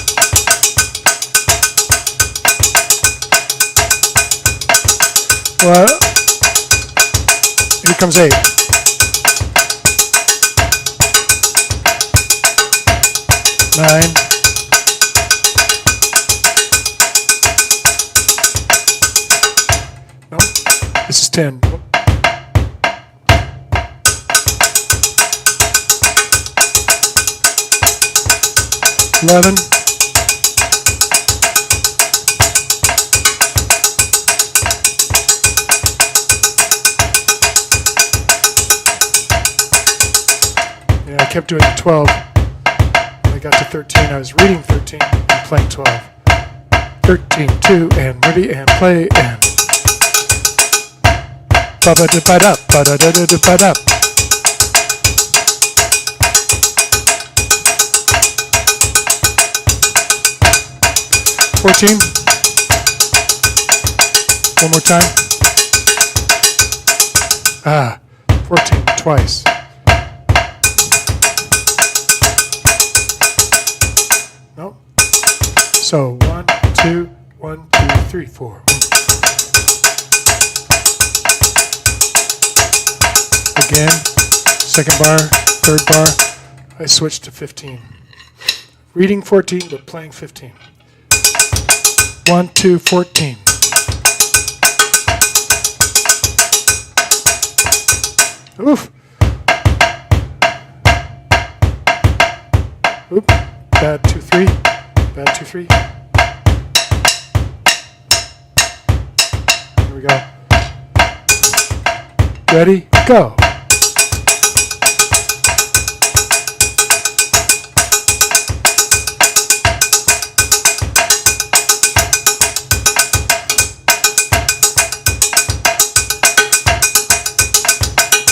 Well, here comes 8. Nine. No, this is 10. 11. 12. When I got to 13, I was reading 13 and playing 12. 13, 2, and ready, and play, and ba-ba-da-ba-da, ba-da-da-da-da-ba-da. 14. One more time. 14, twice. No. So 1, 2, 1, 2, 3, 4. Again, second bar, third bar, I switched to 15. Reading 14, but playing 15. 1, 2, 14. Oof. Oop. Bad 2, 3. Bad 2, 3. Here we go. Ready? Go.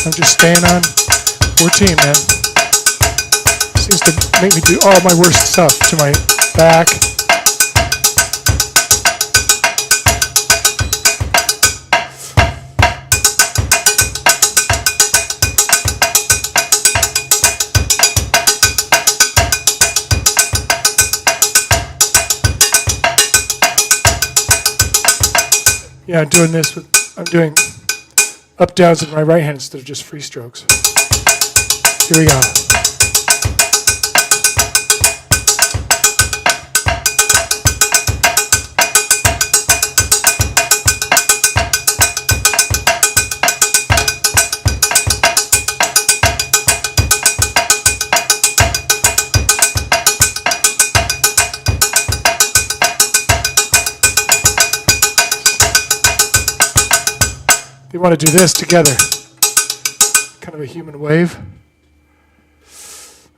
I'm just staying on 14, man. Seems to make me do all my worst stuff to my back. Yeah, I'm doing this with, I'm doing up downs with my right hand instead of just free strokes. Here we go. You want to do this together, kind of a human wave.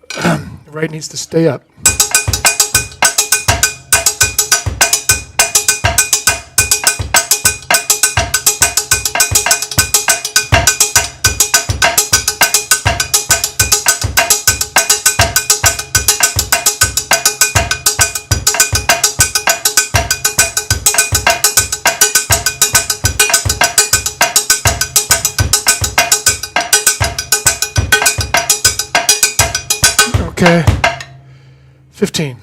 The right needs to stay up. Okay, 15.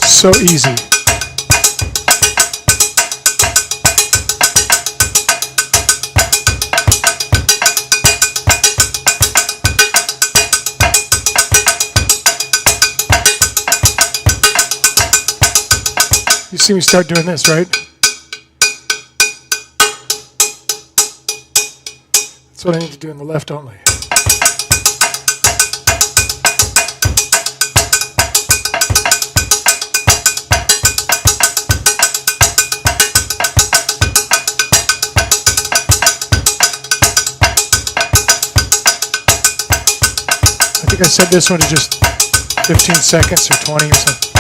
So easy. You see me start doing this, right? That's what I need to do in the left only. I think I set this one to just 15 seconds or 20 or something.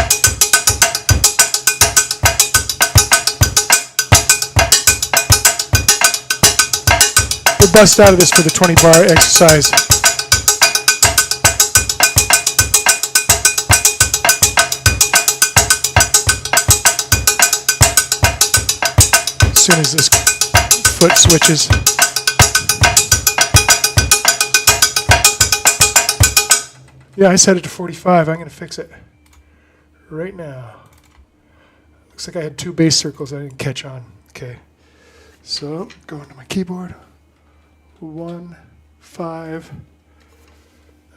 We'll bust out of this for the 20 bar exercise. As soon as this foot switches. Yeah, I set it to 45. I'm going to fix it right now. Looks like I had 2 bass circles I didn't catch on. Okay. So, go into my keyboard. 1, 5.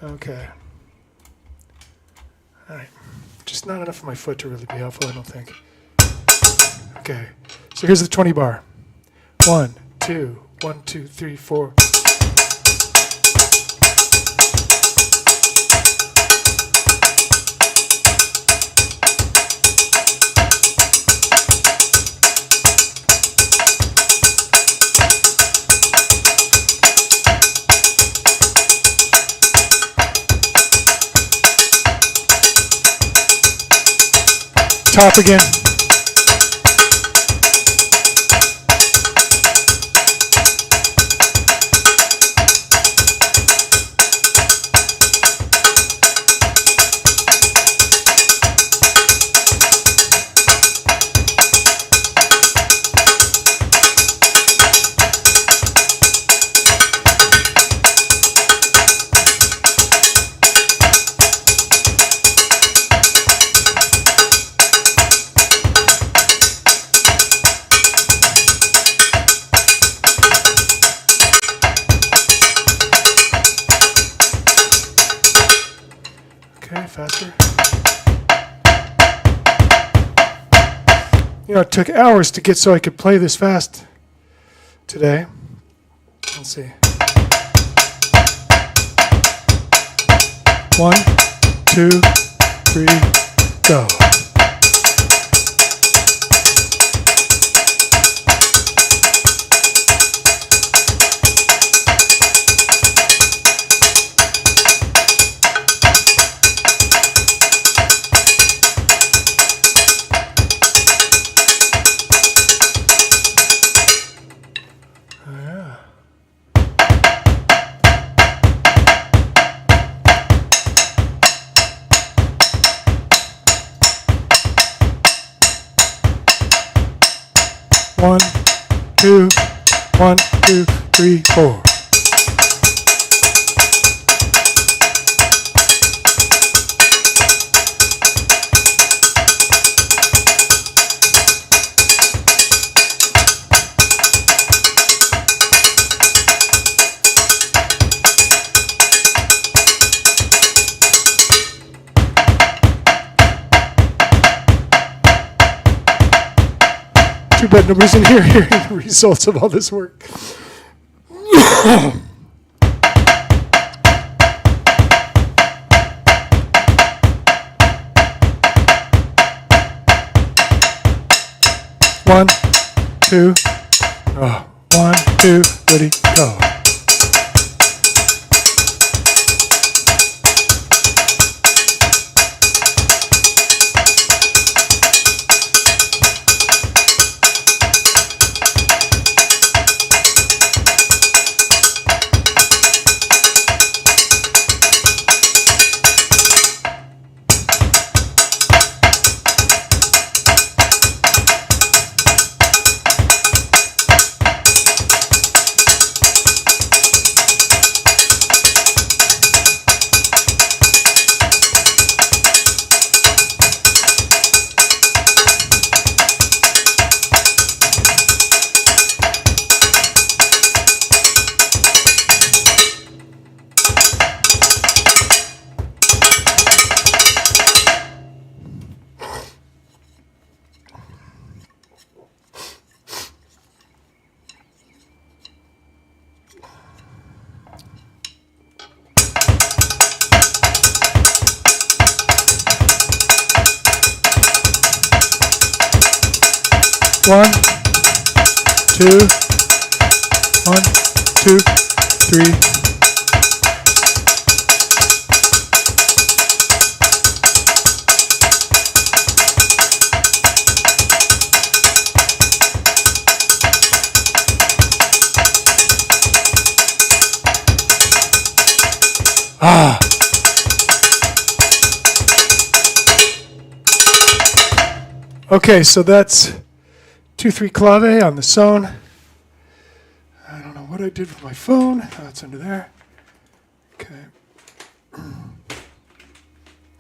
Okay. All right. Just not enough for my foot to really be helpful, I don't think. Okay. So here's the 20 bar. 1, 2, 1, 2, 3, 4. Top again. Faster. You know, it took hours to get so I could play this fast today. Let's see. 1, 2, 3, go. Yeah. 1, 2, 1, 2, 3, 4. Too bad nobody's in here hearing the results of all this work. One, two, 1, 2, ready, go. One, two, 1, 2, 3. Okay, so that's 2-3 Clave on the Sone. I don't know what I did with my phone. Oh, it's under there. Okay.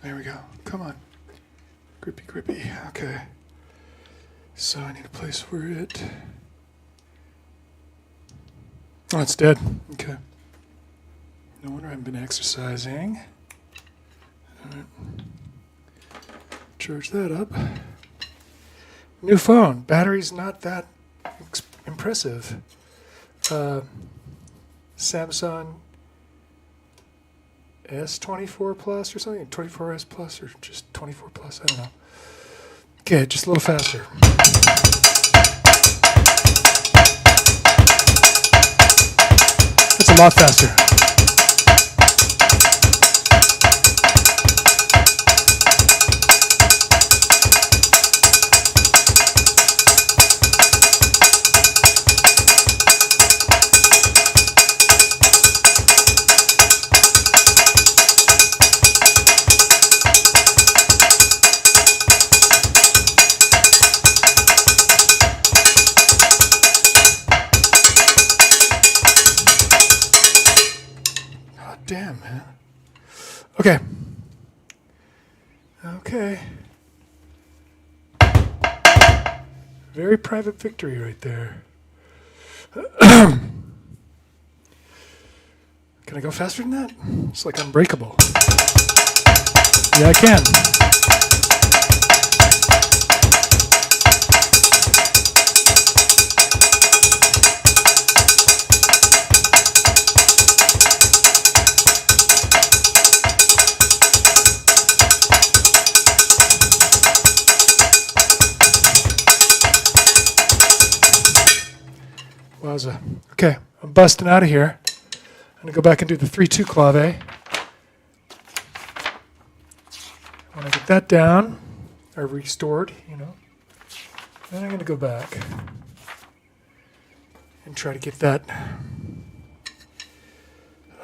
There we go. Come on. Grippy, grippy. Okay. So I need a place for it. Oh, it's dead. Okay. No wonder I haven't been exercising. All right. Charge that up. New phone. Battery's not that impressive. Samsung S24 Plus or something? 24S Plus or just 24 Plus? I don't know. Okay, just a little faster. That's a lot faster. Damn, man. Okay. Okay. Very private victory right there. Can I go faster than that? It's like unbreakable. Yeah, I can. Wowza. Okay, I'm busting out of here. I'm going to go back and do the 3-2 Clave. When I get that down, or restored, you know, then I'm going to go back and try to get that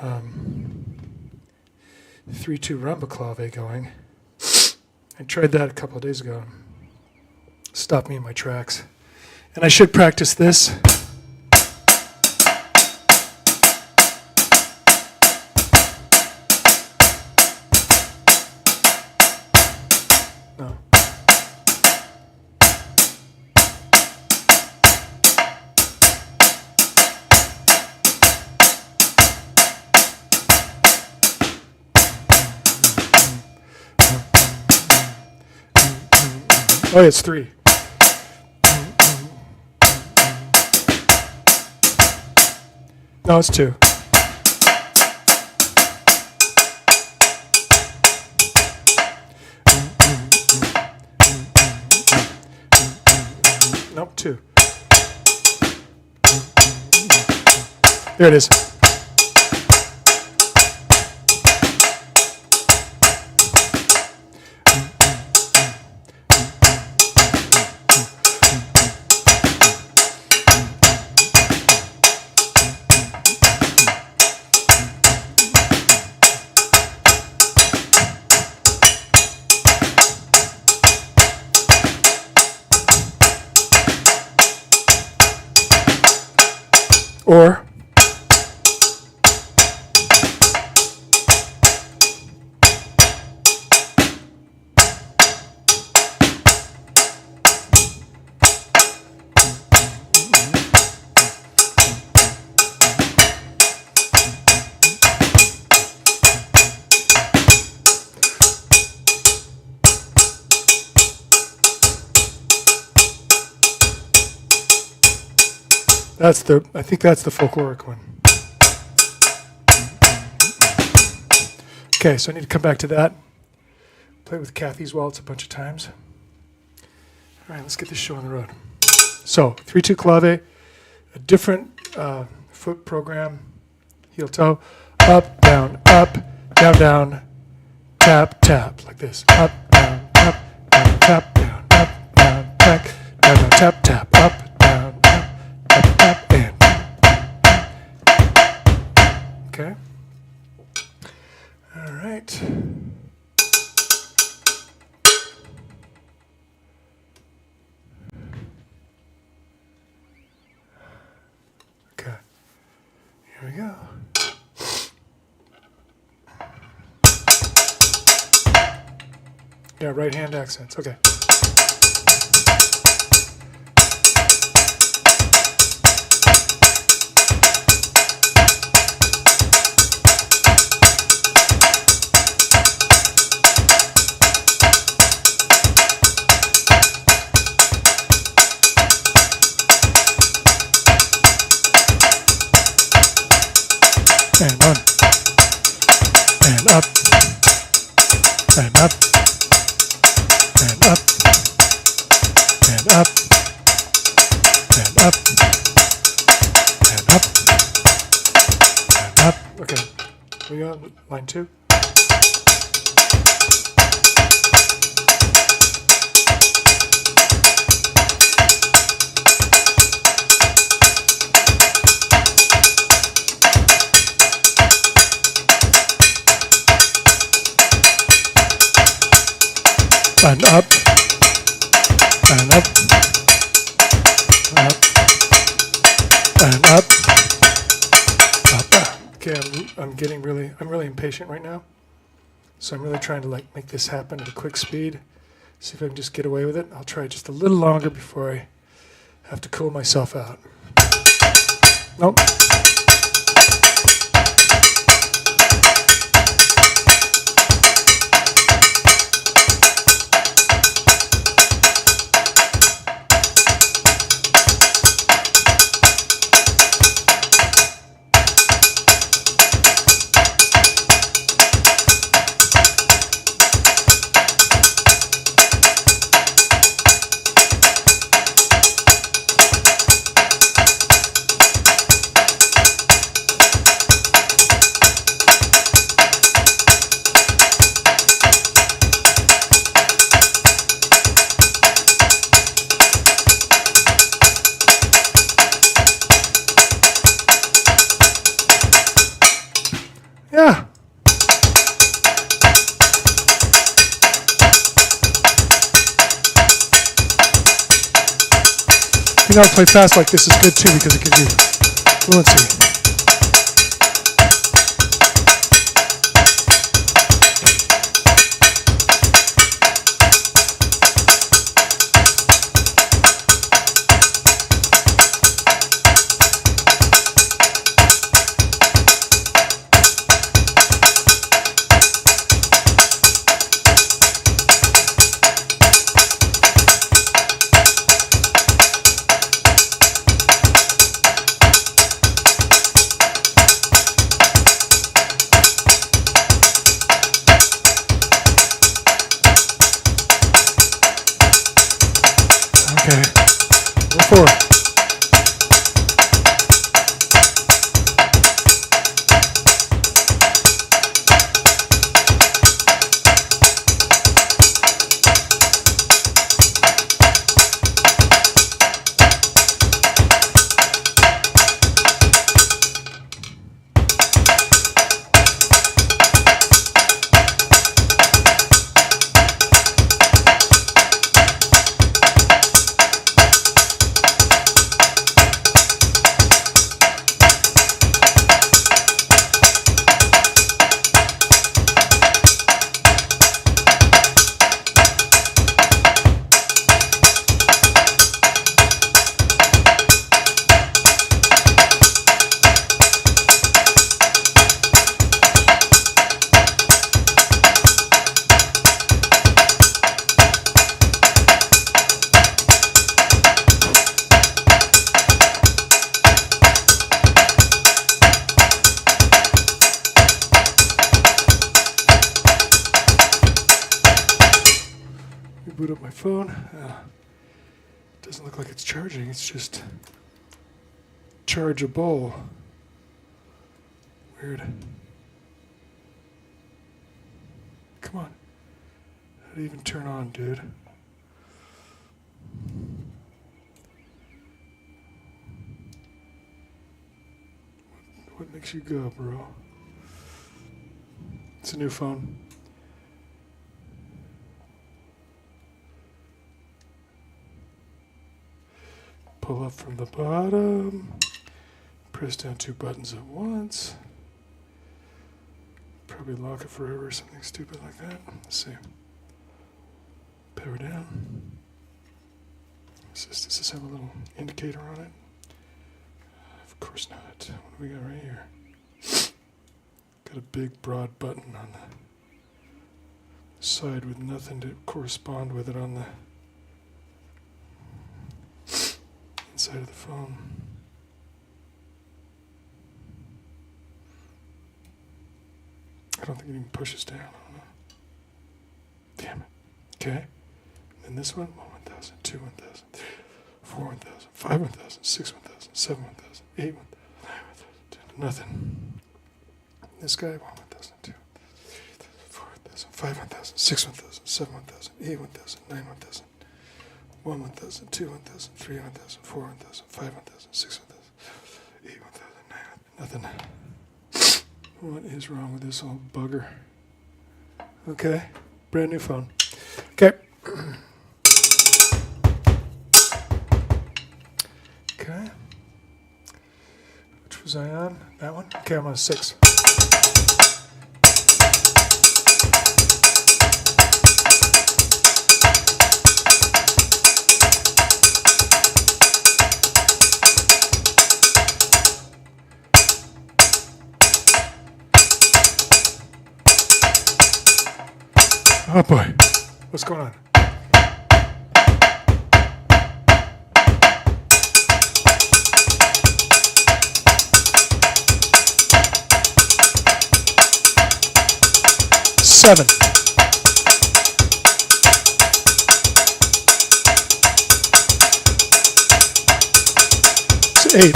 3-2 rumba Clave going. I tried that a couple of days ago. Stopped me in my tracks. And I should practice this. No. Oh, it's 3. No, it's 2. Nope, 2. There it is. Or I think that's the folkloric one. Okay, so I need to come back to that. Play with Kathy's waltz a bunch of times. All right, let's get this show on the road. So, 3-2 clave, a different foot program, heel toe, up, down, down, tap, tap, like this. Up, down, tap, down, back, down, tap, tap, up, down, tap, and. Okay. All right. Okay. Here we go. Yeah, right hand accents. Okay. And on, and up, and up, and up, and up, and up, and up, and up. Okay, we on line 2. And up, and up, up, and up, up. Okay, I'm really impatient right now. So I'm really trying to make this happen at a quick speed. See if I can just get away with it. I'll try just a little longer before I have to cool myself out. Nope. Yeah. You know, play fast like this is good too because it gives you fluency. Okay, 4. Boot up my phone. Doesn't look like it's charging. It's just chargeable. Weird. Come on. How did it even turn on, dude? What makes you go, bro? It's a new phone. Pull up from the bottom, press down 2 buttons at once, probably lock it forever or something stupid like that. Let's see. Power down. Does this have a little indicator on it? Of course not. What do we got right here? Got a big broad button on the side with nothing to correspond with it on the side of the phone. I don't think it even pushes down. I don't know. Damn it. Okay. And then this one, 1,000, 2, 1,000, 3, 4, 1,000, 5, 1,000, 6, 1,000, 7, 1,000, 8, 1,000, 9, 1,000, nothing. This guy, 1,000, 2, 4, 1,000, 5, 1,000, 6, 1,000, 7, 1,000, 8, 1,000, 9, 1,000. 1, 1,000, 2, 1,000, 3, 1,000, 4, 1,000, 5, 1,000, 6, 1,000, 8, 1,000, 9, nothing. What is wrong with this old bugger? Okay, brand new phone. Okay. Okay. Which was I on? That one? Okay, I'm on 6. Oh boy, what's going on? Seven. It's 8.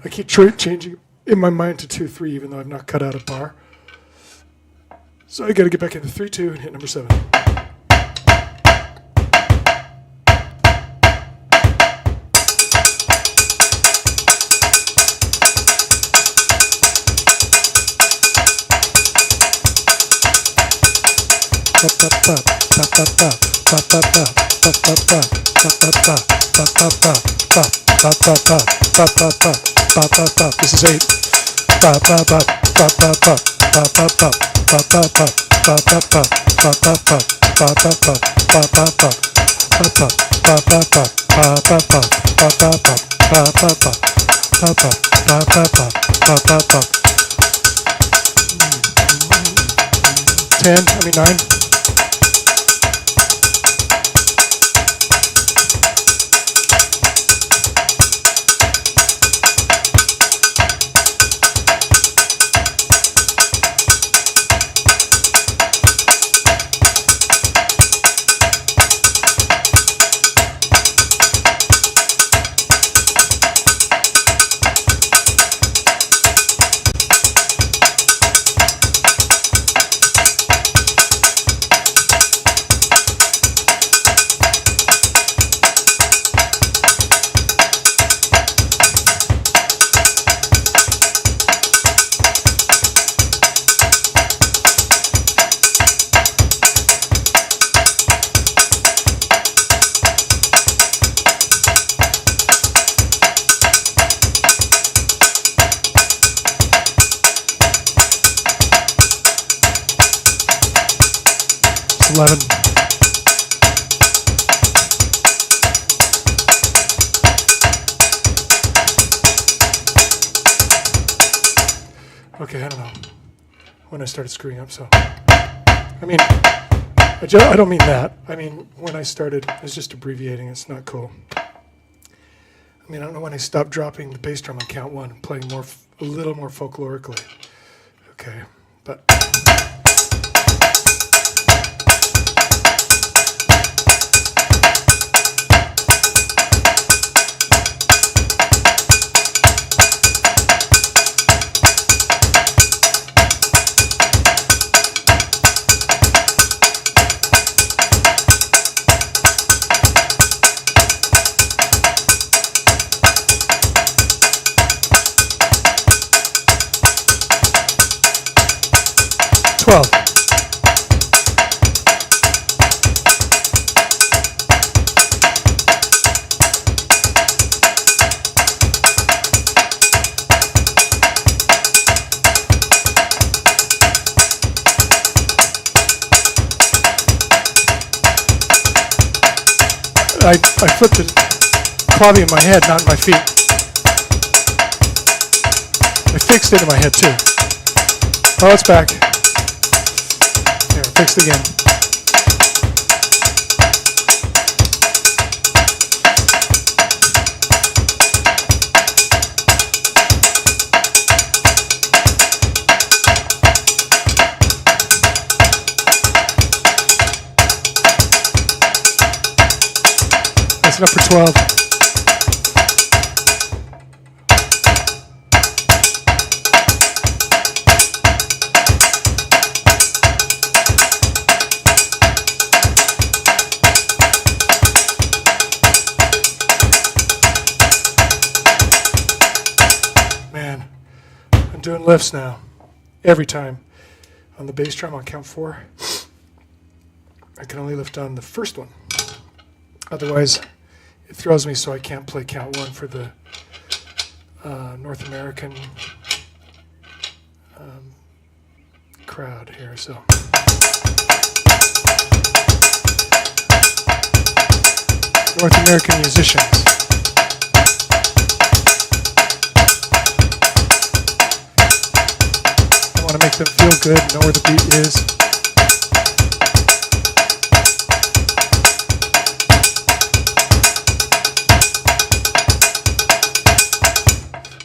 I keep changing in my mind to 2, 3, even though I've not cut out a bar. So I got to get back into 3, 2 and hit number 7. This is 8. Nine. It's 11. Okay, I don't know when I started screwing up, so. I mean, I don't mean that. I mean, when I started, it's just abbreviating. It's not cool. I mean, I don't know when I stopped dropping the bass drum on count 1 and playing a little more folklorically. Okay, but. 12. I flipped the clave in my head, not in my feet. I fixed it in my head too. Oh, it's back. There, fixed again. That's enough for 12. Man, I'm doing lifts now. Every time. On the bass drum on count 4, I can only lift on the first one. Otherwise, it throws me, so I can't play count 1 for the North American crowd here. So North American musicians. I want to make them feel good, know where the beat is.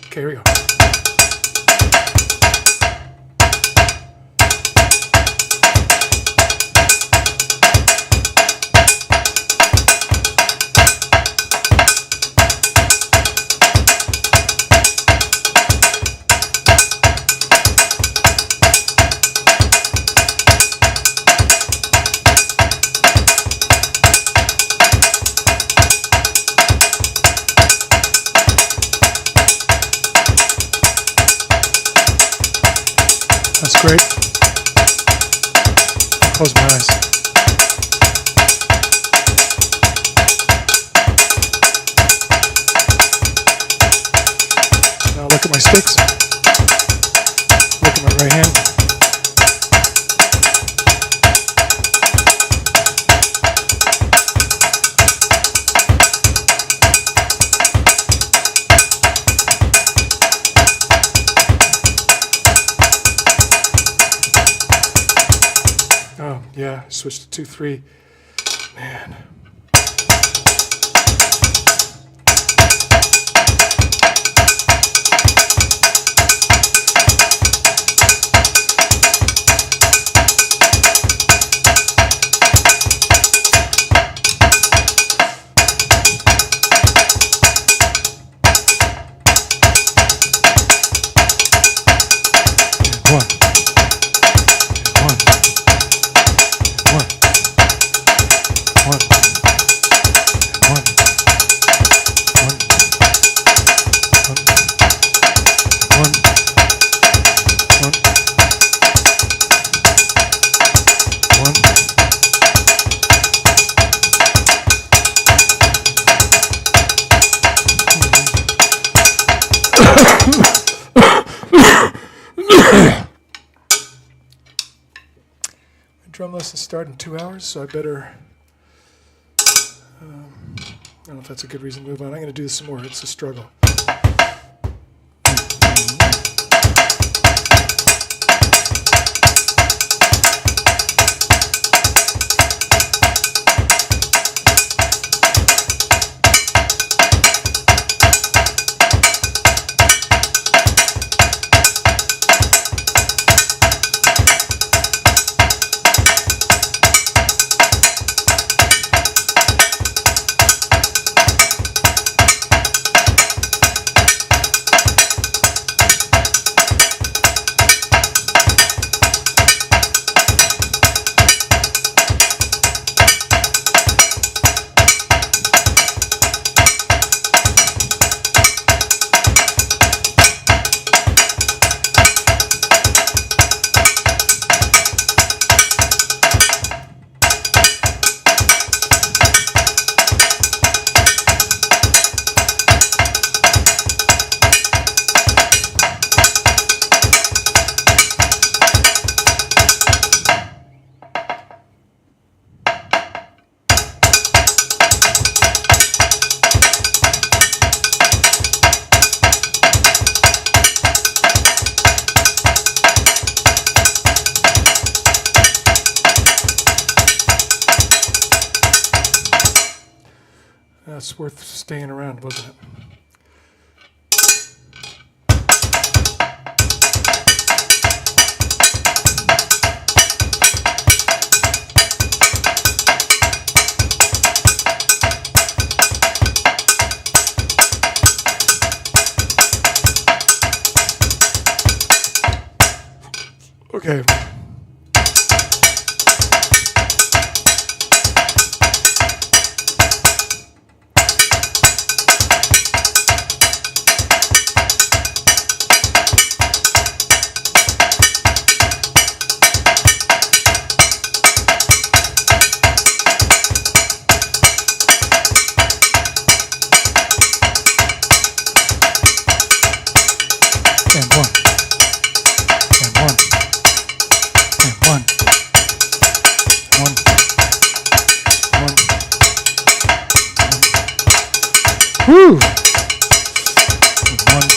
Okay, here we go. That's great. Close my eyes. Look at my sticks. Look at my right hand. Oh, yeah, switched to 2-3. Man. Drum lesson start in 2 hours, so I better, I don't know if that's a good reason to move on. I'm going to do this some more. It's a struggle. That's worth staying around, wasn't it? Okay. And one. And one. And one. One. One. One. Woo! And one.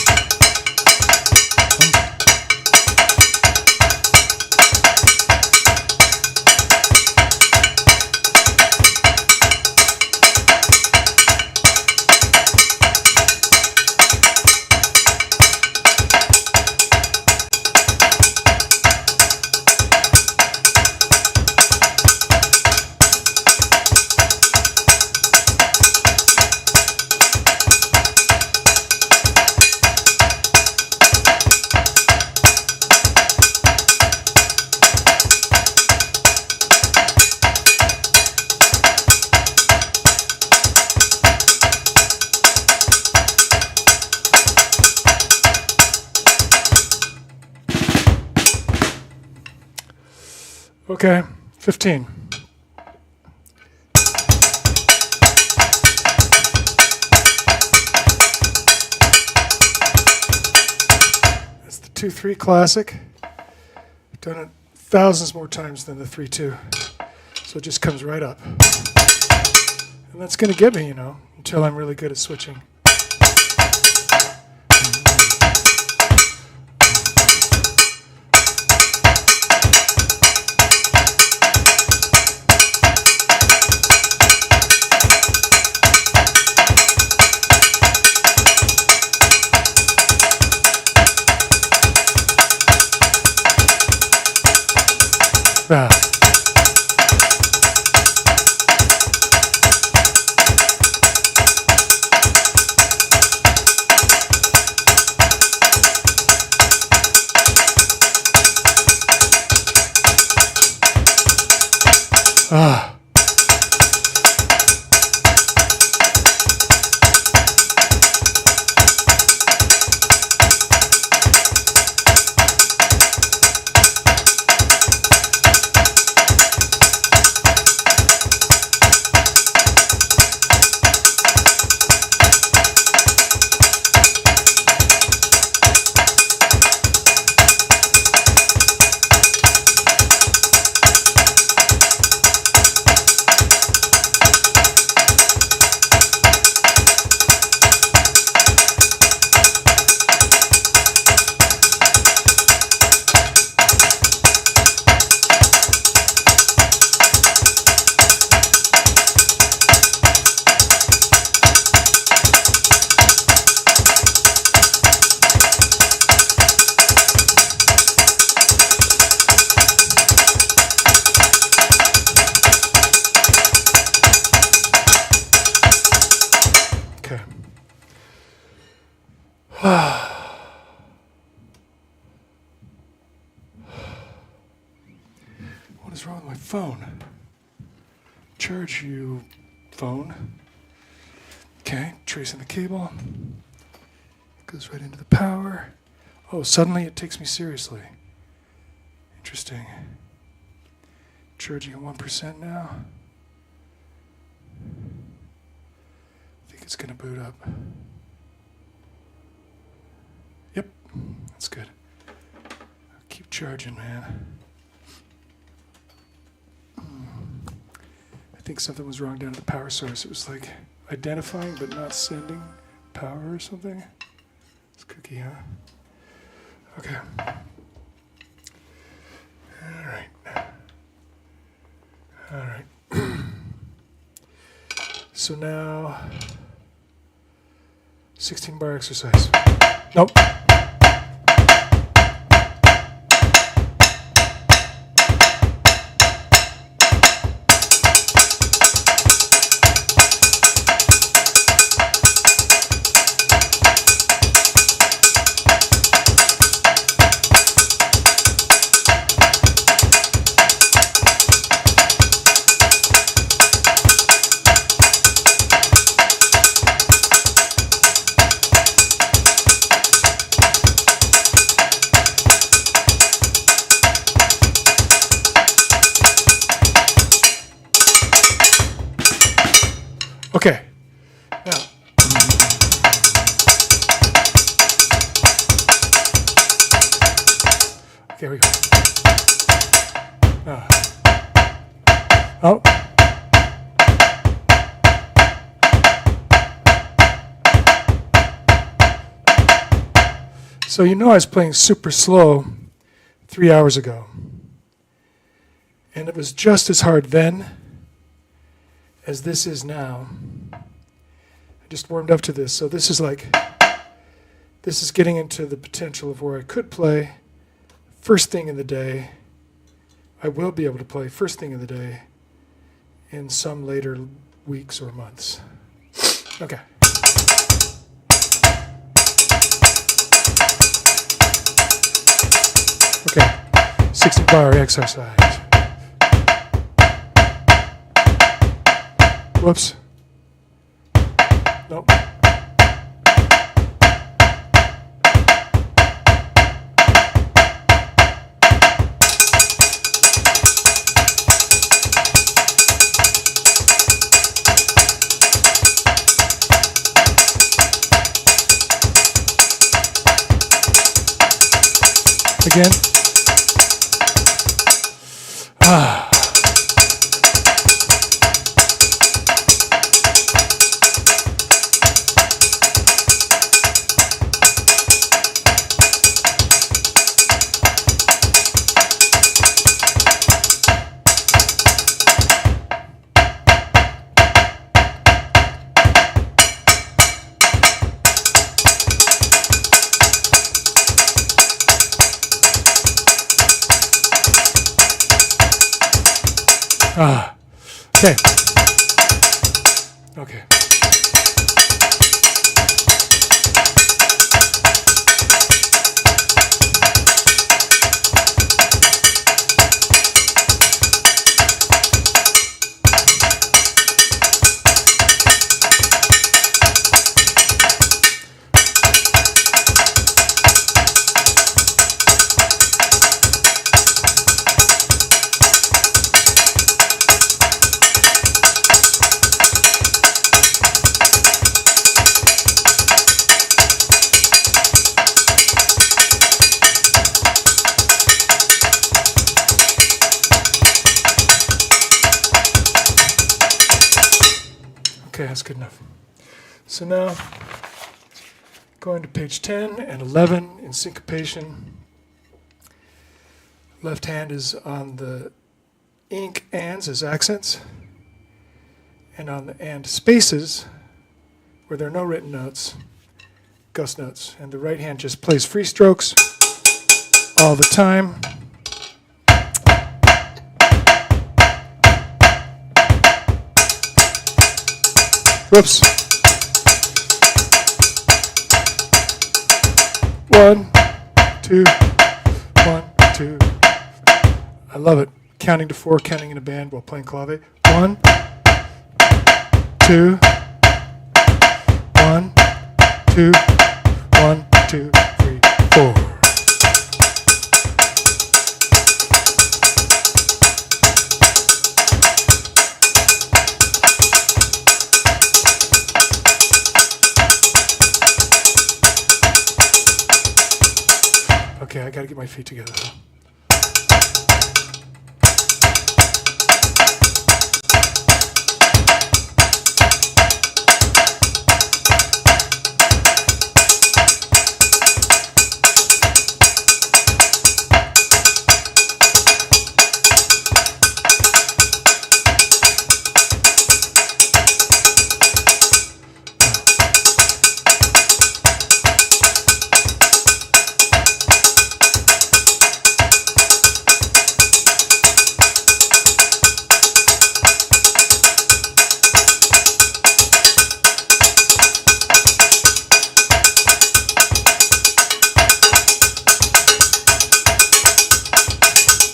Okay, 15. 3-2-3 classic. I've done it thousands more times than the 3-2. So it just comes right up. And that's going to get me, you know, until I'm really good at switching. Ah. Ah. What is wrong with my phone? Charge you, phone. Okay, tracing the cable. Goes right into the power. Oh, suddenly it takes me seriously. Interesting. Charging at 1% now. I think it's going to boot up. Yep, that's good. I'll keep charging, man. I think something was wrong down at the power source. It was like identifying but not sending power or something. It's cookie, huh? Okay. All right. So now, 16 bar exercise. Nope. Okay. Now. Okay, here we go. Oh. So you know I was playing super slow 3 hours ago. And it was just as hard then as this is now. I just warmed up to this. So this is getting into the potential of where I could play first thing in the day. I will be able to play first thing in the day in some later weeks or months. Okay. Okay, 60 bar exercise. Whoops. Nope. Again. Ah. Okay. Okay. Okay, that's good enough. So now, going to page 10 and 11 in syncopation. Left hand is on the ink ands as accents, and on the and spaces, where there are no written notes, gust notes. And the right hand just plays free strokes all the time. Whoops. 1, 2, 1, 2. I love it. Counting to 4, counting in a band while playing clave. 1, 2, 1, 2, 1, 2, 3, 4. Okay, I gotta get my feet together though.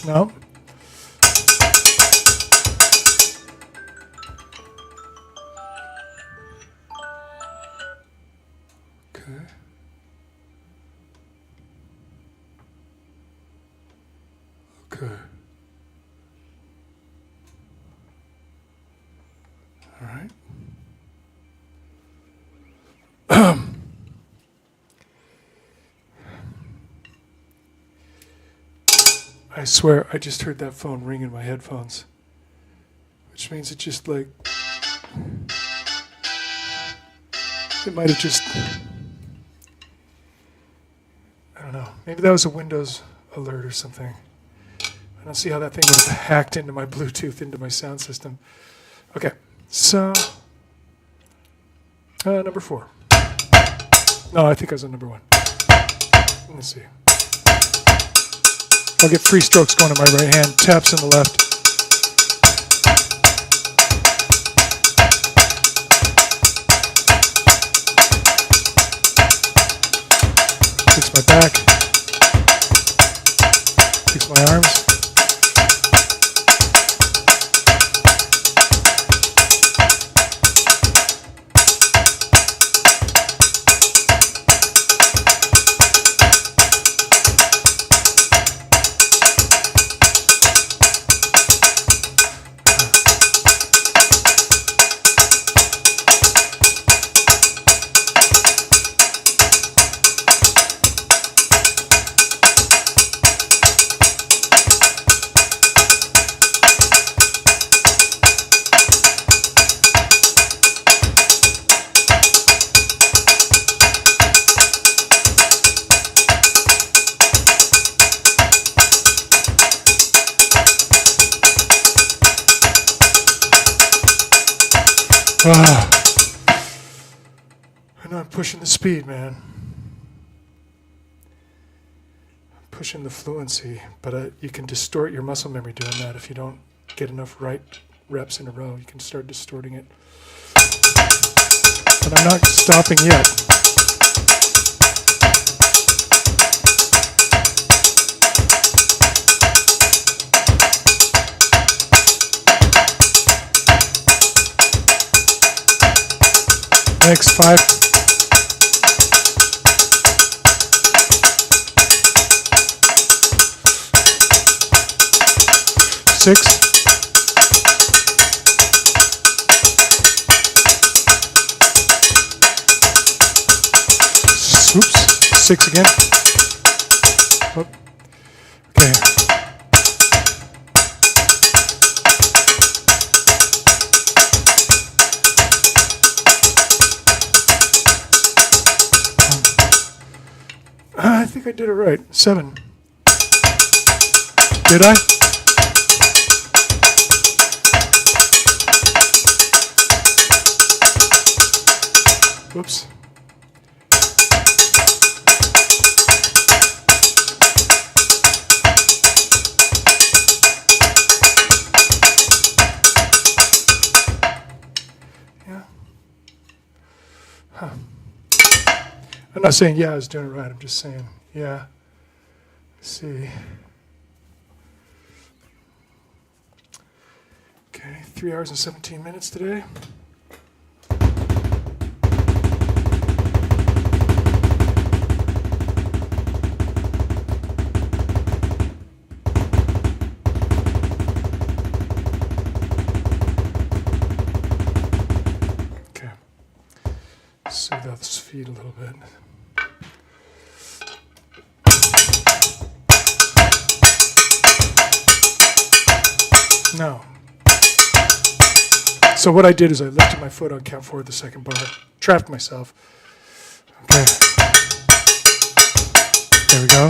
No. Okay. Okay. All right. I swear, I just heard that phone ring in my headphones, which means it just like, it might have just, I don't know, maybe that was a Windows alert or something. I don't see how that thing would have hacked into my Bluetooth, into my sound system. Okay, so, number 4. No, I think I was on number 1. Let's see. I'll get free strokes going in my right hand, taps in the left. Fix my back. Fix my arms. I know I'm pushing the speed, man. I'm pushing the fluency, but you can distort your muscle memory doing that if you don't get enough right reps in a row. You can start distorting it. But I'm not stopping yet. Next 5. 6. Oops, 6 again. Oh. Okay. I think I did it right. 7. Did I? Whoops. Huh. I'm not saying, yeah, I was doing it right. I'm just saying, yeah. Let's see. Okay, 3 hours and 17 minutes today. Smooth out this feed a little bit. No. So what I did is I lifted my foot on count 4 of the second bar, trapped myself. Okay. There we go.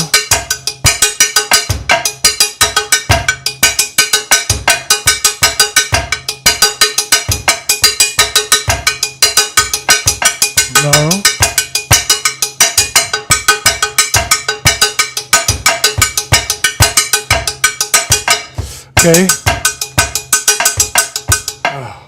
No. Okay. Oh.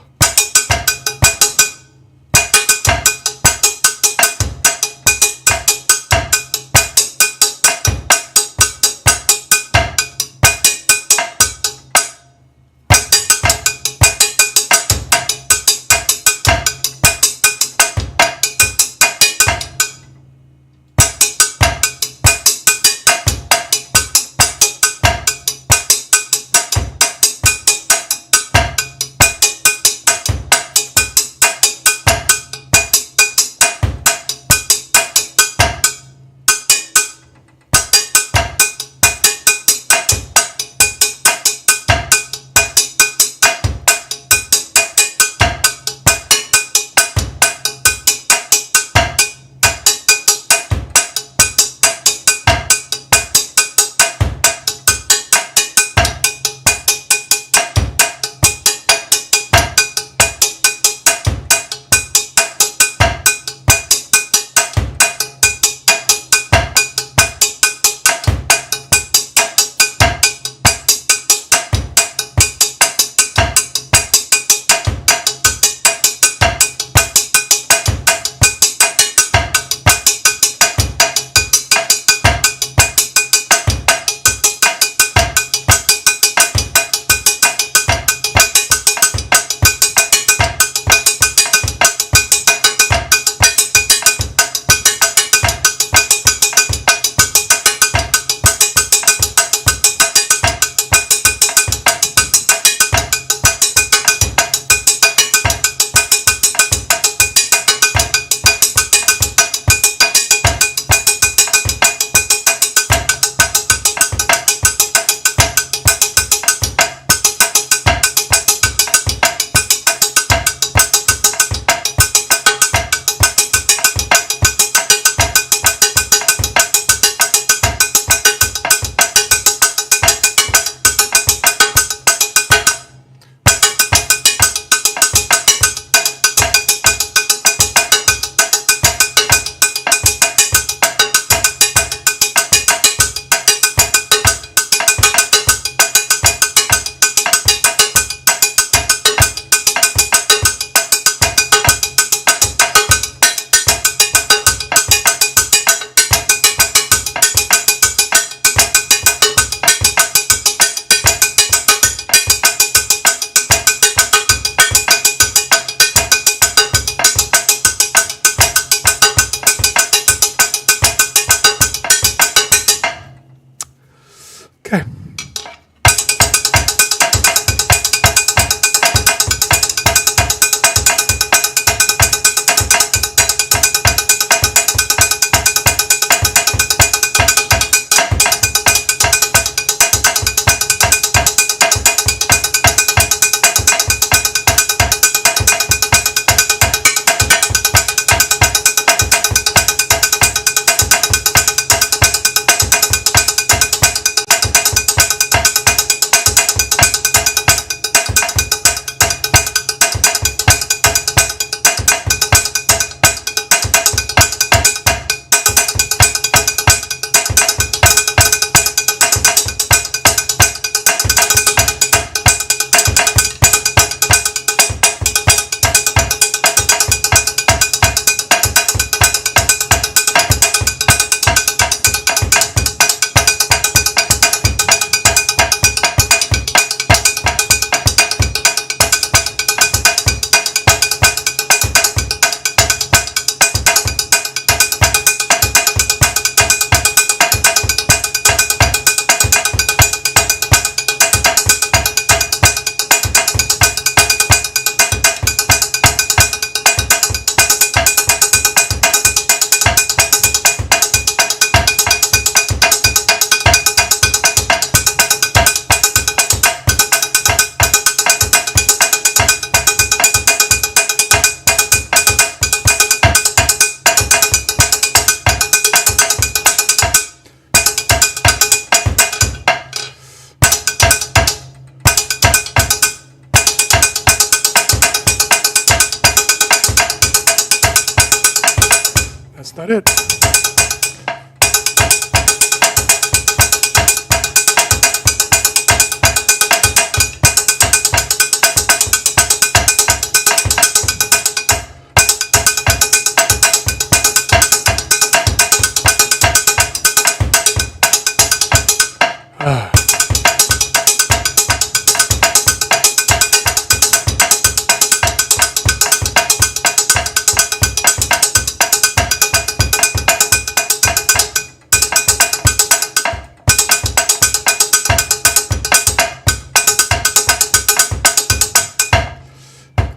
That's not it.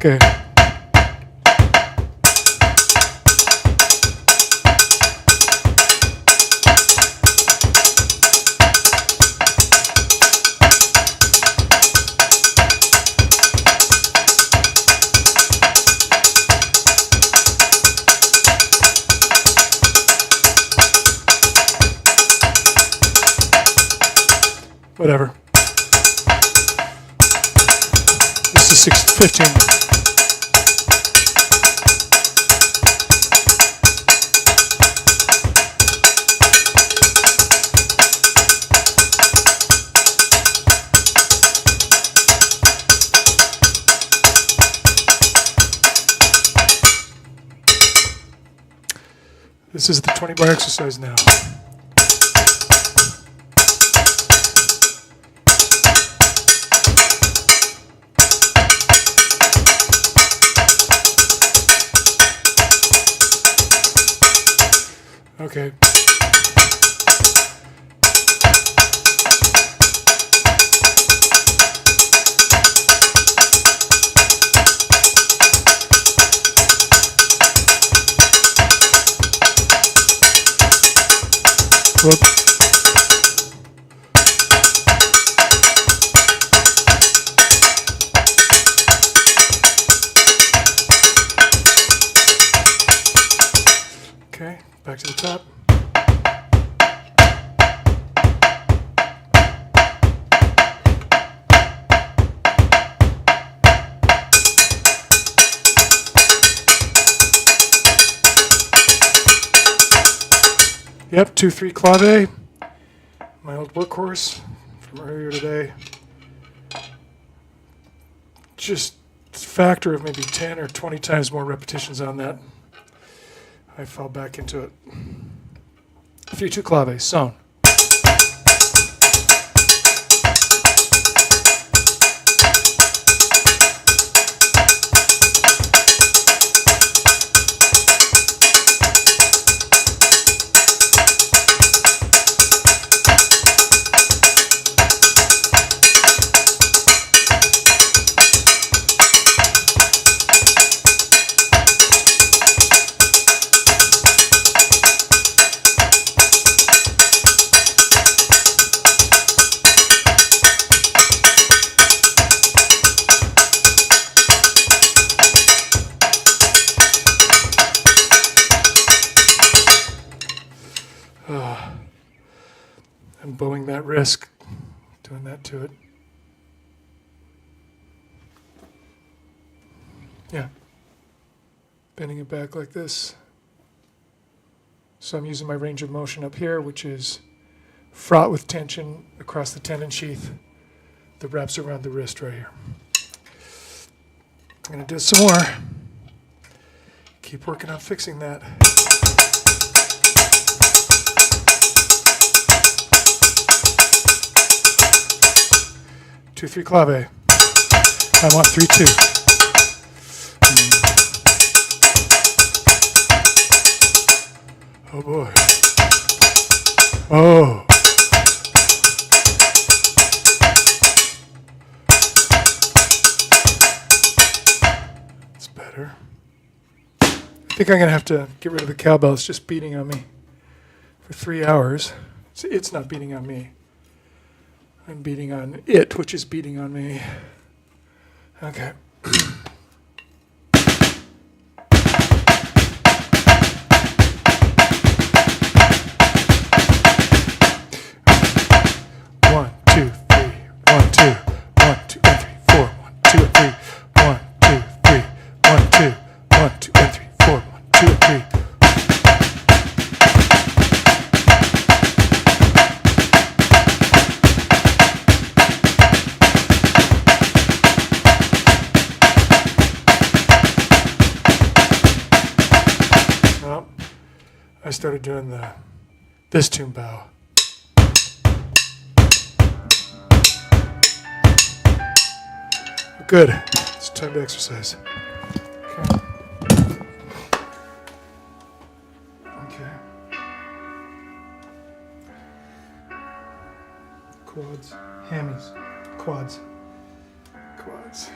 Okay. Whatever. This is 6:15. This is the 20 bar exercise now. Okay. Whoop. Okay, back to the top. Yep, 2-3 Clave, my old workhorse from earlier today. Just a factor of maybe 10 or 20 times more repetitions on that. I fell back into it. 3-2 Clave, sewn. I'm bowing that wrist, doing that to it. Yeah. Bending it back like this. So I'm using my range of motion up here, which is fraught with tension across the tendon sheath that wraps around the wrist right here. I'm going to do some more. Keep working on fixing that. Two, 3 Clave. I want 3-2. Oh boy. Oh. It's better. I think I'm going to have to get rid of the cowbell. It's just beating on me for 3 hours. It's not beating on me. I'm beating on it, which is beating on me. Okay. One, two, three. 1, 2, 1, 2, and 3, 4. 1, 2, and 3. 1, 2, 3. 1, 2, 1, 2, and 3, 4. 1, 2, and 3. I started doing this Tumbao. Good. It's time to exercise. Okay. Okay. Quads. Hammies. Quads. Quads.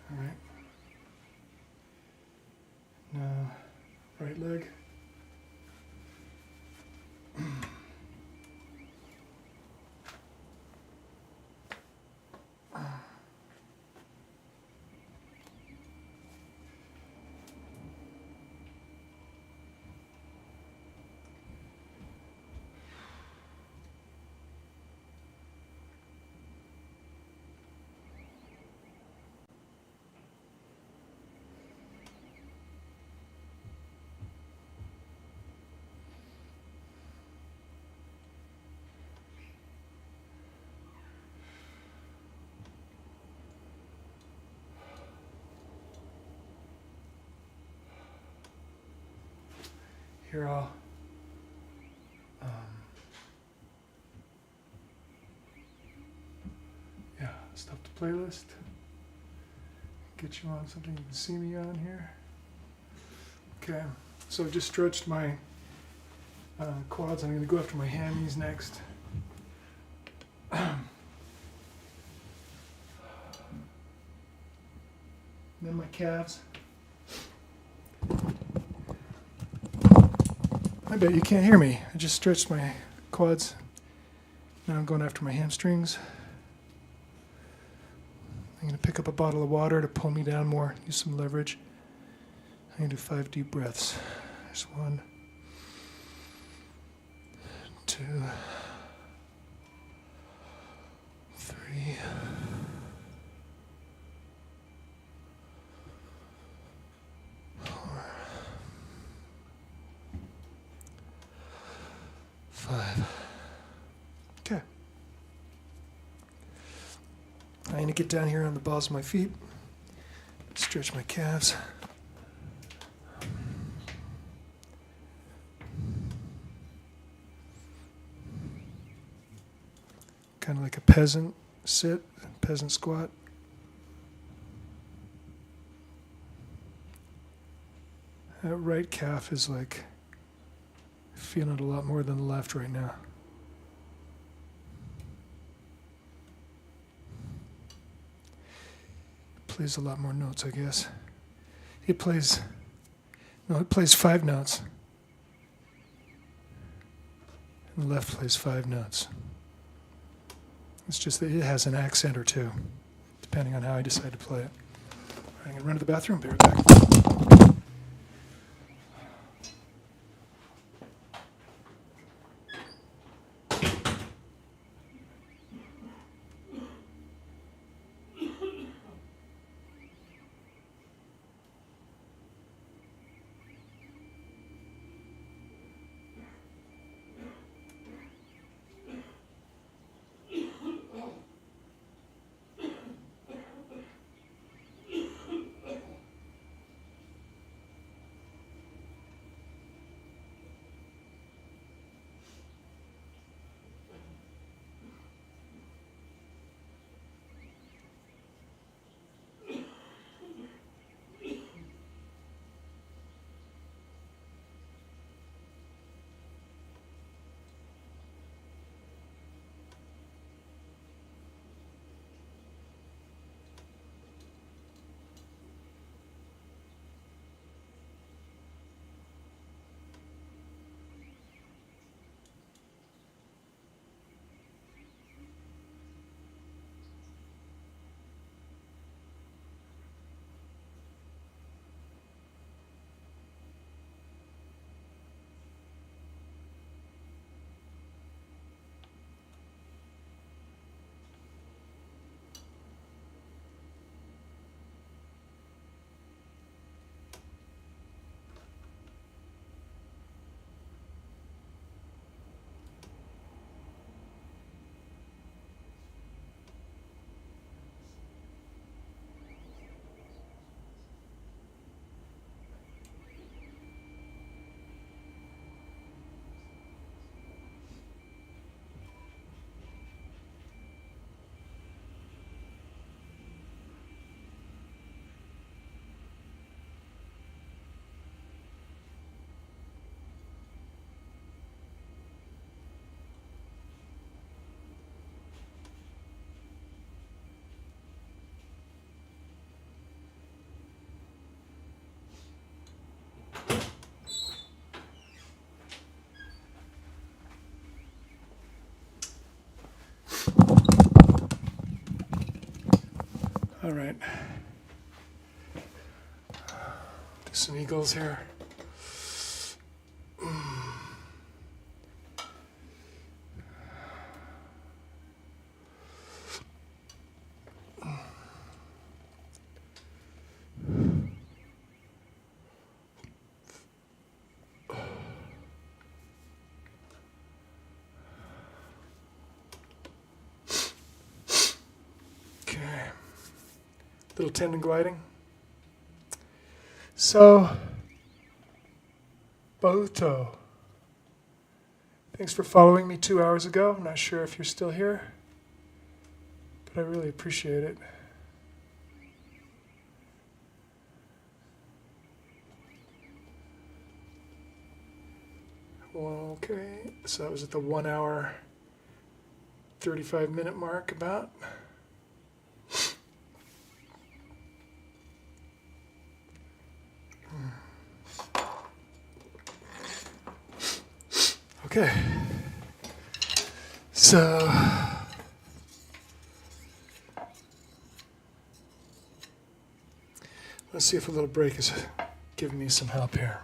All right. Now, right leg. Here I'll stop the playlist. Get you on something you can see me on here. Okay, so I've just stretched my quads. I'm going to go after my hammies next. Then my calves. I bet you can't hear me. I just stretched my quads. Now I'm going after my hamstrings. I'm going to pick up a bottle of water to pull me down more, use some leverage. I'm going to do 5 deep breaths. There's 1, 2, 3, 4, 5. Okay. I'm going to get down here on the balls of my feet, stretch my calves. Kind of like a peasant sit, peasant squat. That right calf is like feeling it a lot more than the left right now. Plays a lot more notes, I guess. It plays 5 notes. And the left plays 5 notes. It's just that it has an accent or two, depending on how I decide to play it. I'm going to run to the bathroom, be right back. All right. Do some eagles here. Little tendon gliding. So, Boto. Thanks for following me 2 hours ago. I'm not sure if you're still here, but I really appreciate it. Well, okay, so that was at the 1 hour, 35-minute mark about. Okay, so let's see if a little break is giving me some help here.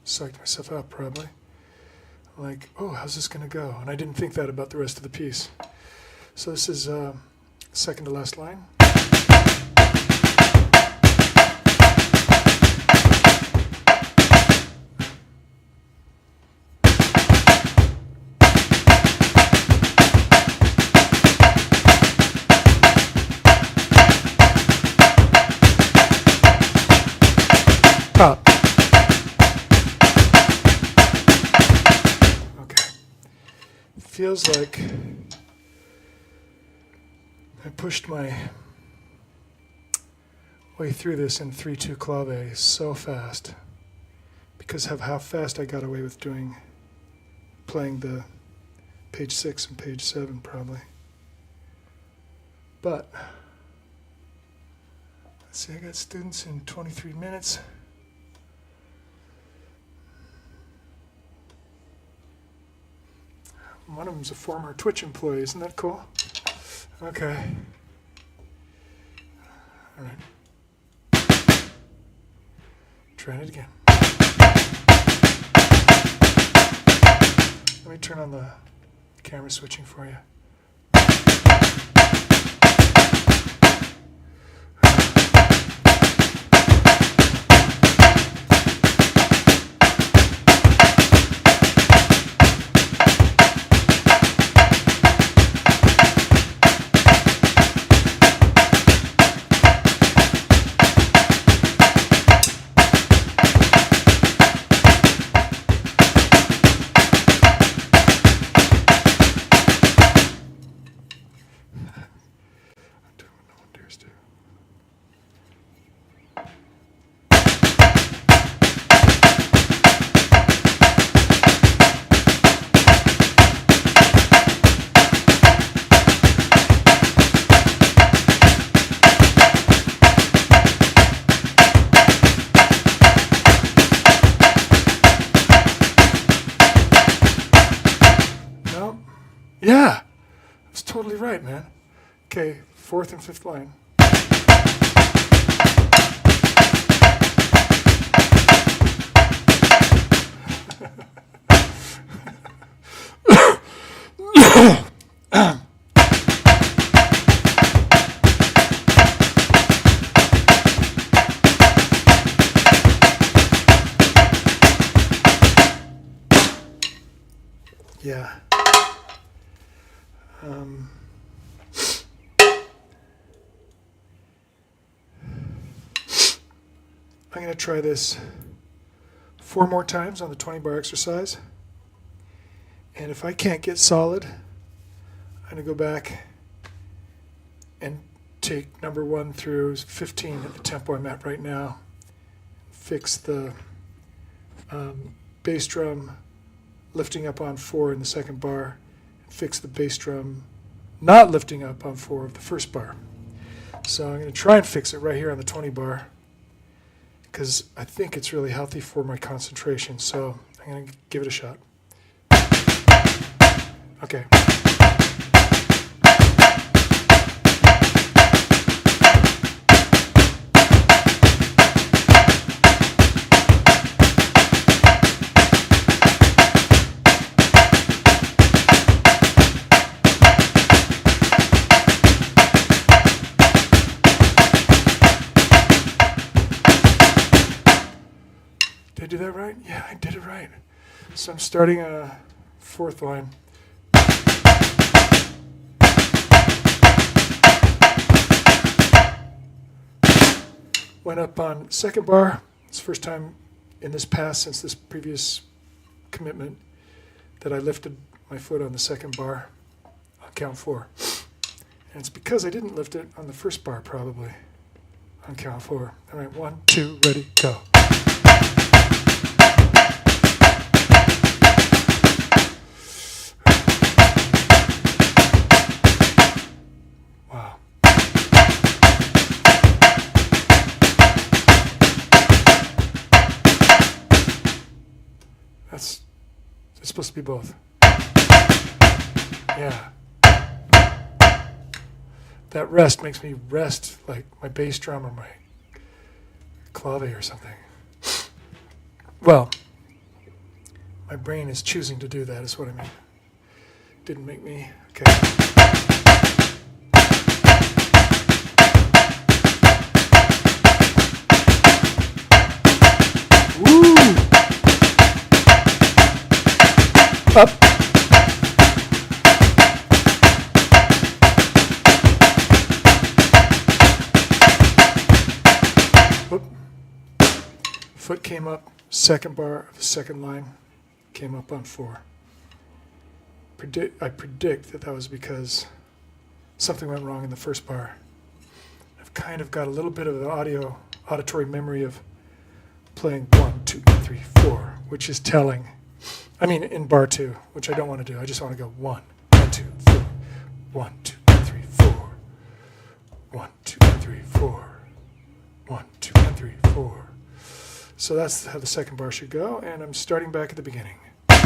Psyched myself out probably. Like, oh, how's this going to go? And I didn't think that about the rest of the piece. So this is second to last line. Pop. Feels like I pushed my way through this in 3/2 Clave so fast because of how fast I got away with playing the page 6 and page 7 probably. But let's see, I got students in 23 minutes. One of them's a former Twitch employee. Isn't that cool? Okay. All right. Trying it again. Let me turn on the camera switching for you. Yeah, that's totally right, man. Okay, 4th and 5th line. Yeah. I'm going to try this 4 more times on the 20-bar exercise. And if I can't get solid, I'm going to go back and take number 1 through 15 at the tempo I'm at right now. Fix the bass drum lifting up on 4 in the second bar, and fix the bass drum not lifting up on 4 of the first bar. So I'm going to try and fix it right here on the 20 bar because I think it's really healthy for my concentration. So I'm going to give it a shot. Okay. Did I do that right? Yeah, I did it right. So I'm starting a 4th line. Went up on 2nd bar. It's the first time in this pass since this previous commitment that I lifted my foot on the 2nd bar on count 4. And it's because I didn't lift it on the 1st bar probably on count 4. All right, 1, 2, ready, go. It's supposed to be both. Yeah. That rest makes me rest like my bass drum or my clave or something. Well, my brain is choosing to do that, is what I mean. Didn't make me. Okay. Up. Whoop. Foot came up, 2nd bar of the 2nd line, came up on 4. I predict that was because something went wrong in the 1st bar. I've kind of got a little bit of the auditory memory of playing 1, 2, 3, 4, which is telling. I mean, in bar 2, which I don't want to do. I just want to go 1, 2, 3, 1, 2, 3, 4, 1, 2, 3, 4, 1, 2, 3, 4. So that's how the 2nd bar should go, and I'm starting back at the beginning. I'm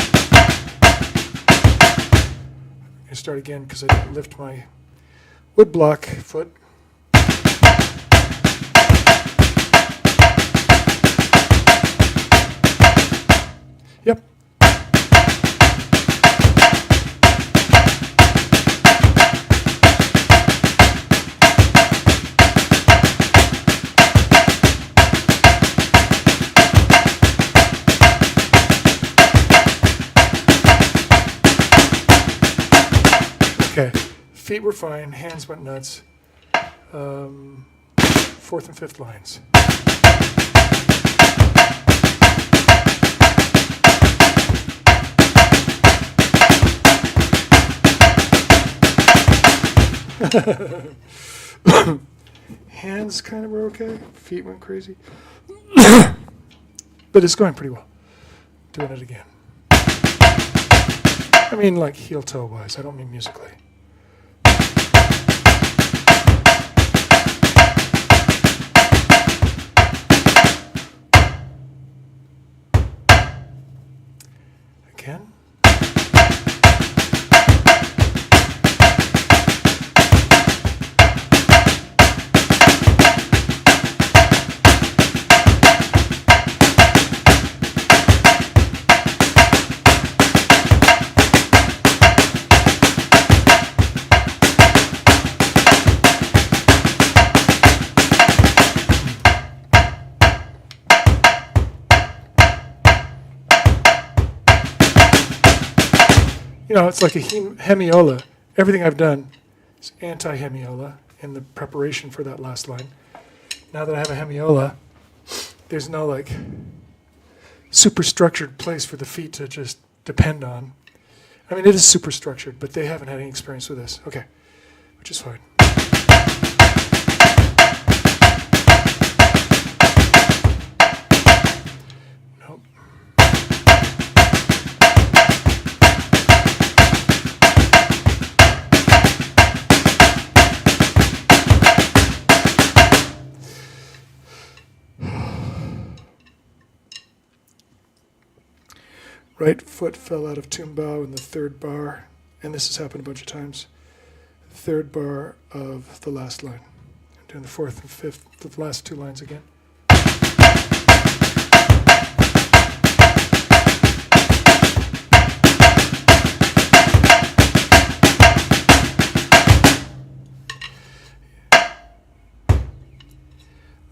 going to start again because I didn't lift my wood block foot. Yep. Okay, feet were fine, hands went nuts. 4th and 5th lines. Hands kind of were okay, feet went crazy. But it's going pretty well. Doing it again. I mean, like heel-toe wise, I don't mean musically. Again. You know, it's like a hemiola. Everything I've done is anti-hemiola in the preparation for that last line. Now that I have a hemiola, there's no like super structured place for the feet to just depend on. I mean, it is super structured, but they haven't had any experience with this. Okay, which is fine. Nope. right foot fell out of Tumbao in the third bar, and this has happened a bunch of times. Third bar of the last line. I'm doing the fourth and fifth, the last two lines again.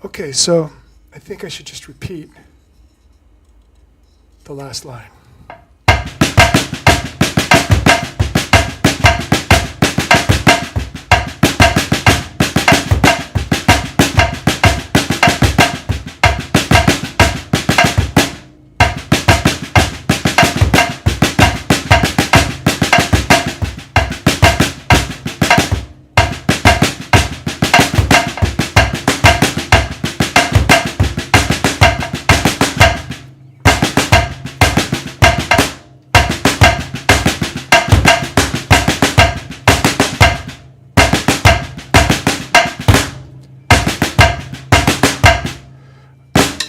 Okay, so I think I should just repeat the last line.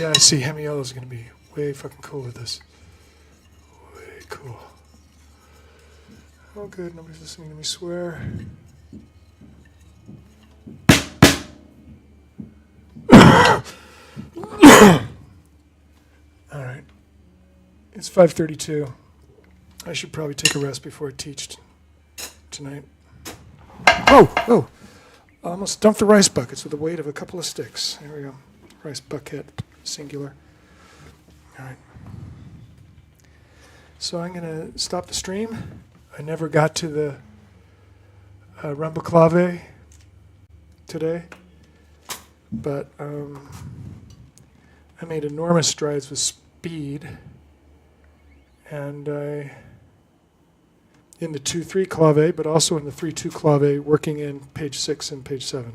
Yeah, I see Hemiela's going to be way fucking cool with this. Way cool. Oh good, nobody's listening to me swear. Alright. It's 5:32. I should probably take a rest before I teach tonight. Oh! Almost dumped the rice buckets with the weight of a couple of sticks. There we go. Rice bucket. Singular. All right. So I'm going to stop the stream. I never got to the rumba clave today, but I made enormous strides with speed, and in the 2-3 clave, but also in the 3-2 clave, working in page 6 and page 7.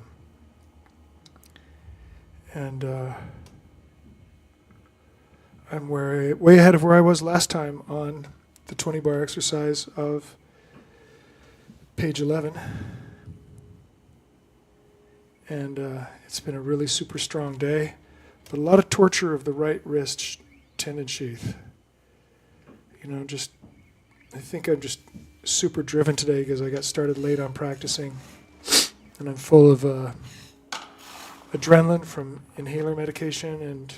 And I'm way ahead of where I was last time on the 20 bar exercise of page 11. And it's been a really super strong day, but a lot of torture of the right wrist tendon sheath. You know, I think I'm just super driven today because I got started late on practicing, and I'm full of adrenaline from inhaler medication, and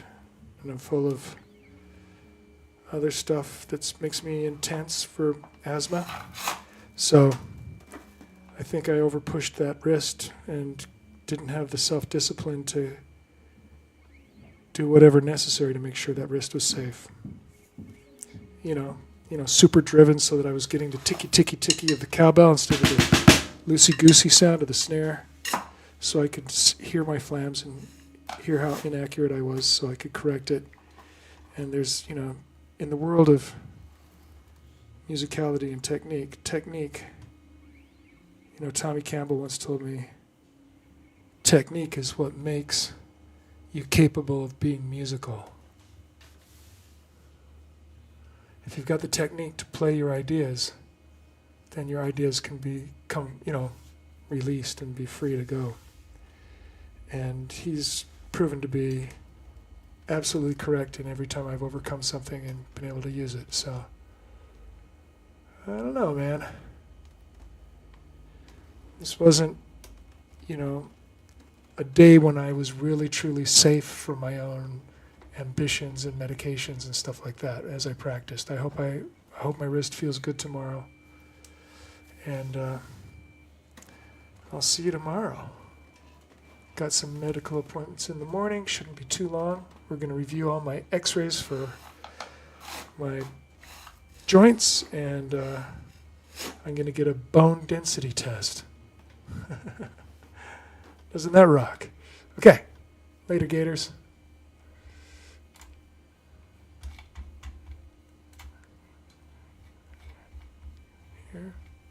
I'm full of other stuff that makes me intense for asthma. So I think I overpushed that wrist and didn't have the self-discipline to do whatever necessary to make sure that wrist was safe. You know, super driven so that I was getting the ticky of the cowbell instead of the loosey-goosey sound of the snare, so I could hear my flams and hear how inaccurate I was so I could correct it. And there's, in the world of musicality and technique, Tommy Campbell once told me, technique is what makes you capable of being musical. If you've got the technique to play your ideas, then your ideas can become, released and be free to go. And he's proven to be absolutely correct in every time I've overcome something and been able to use it. So I don't know, man. This wasn't, a day when I was really truly safe from my own ambitions and medications and stuff like that as I practiced. I hope my wrist feels good tomorrow. And I'll see you tomorrow. Got some medical appointments in the morning, shouldn't be too long. We're going to review all my x-rays for my joints, and I'm going to get a bone density test. Doesn't that rock? Okay, later, Gators.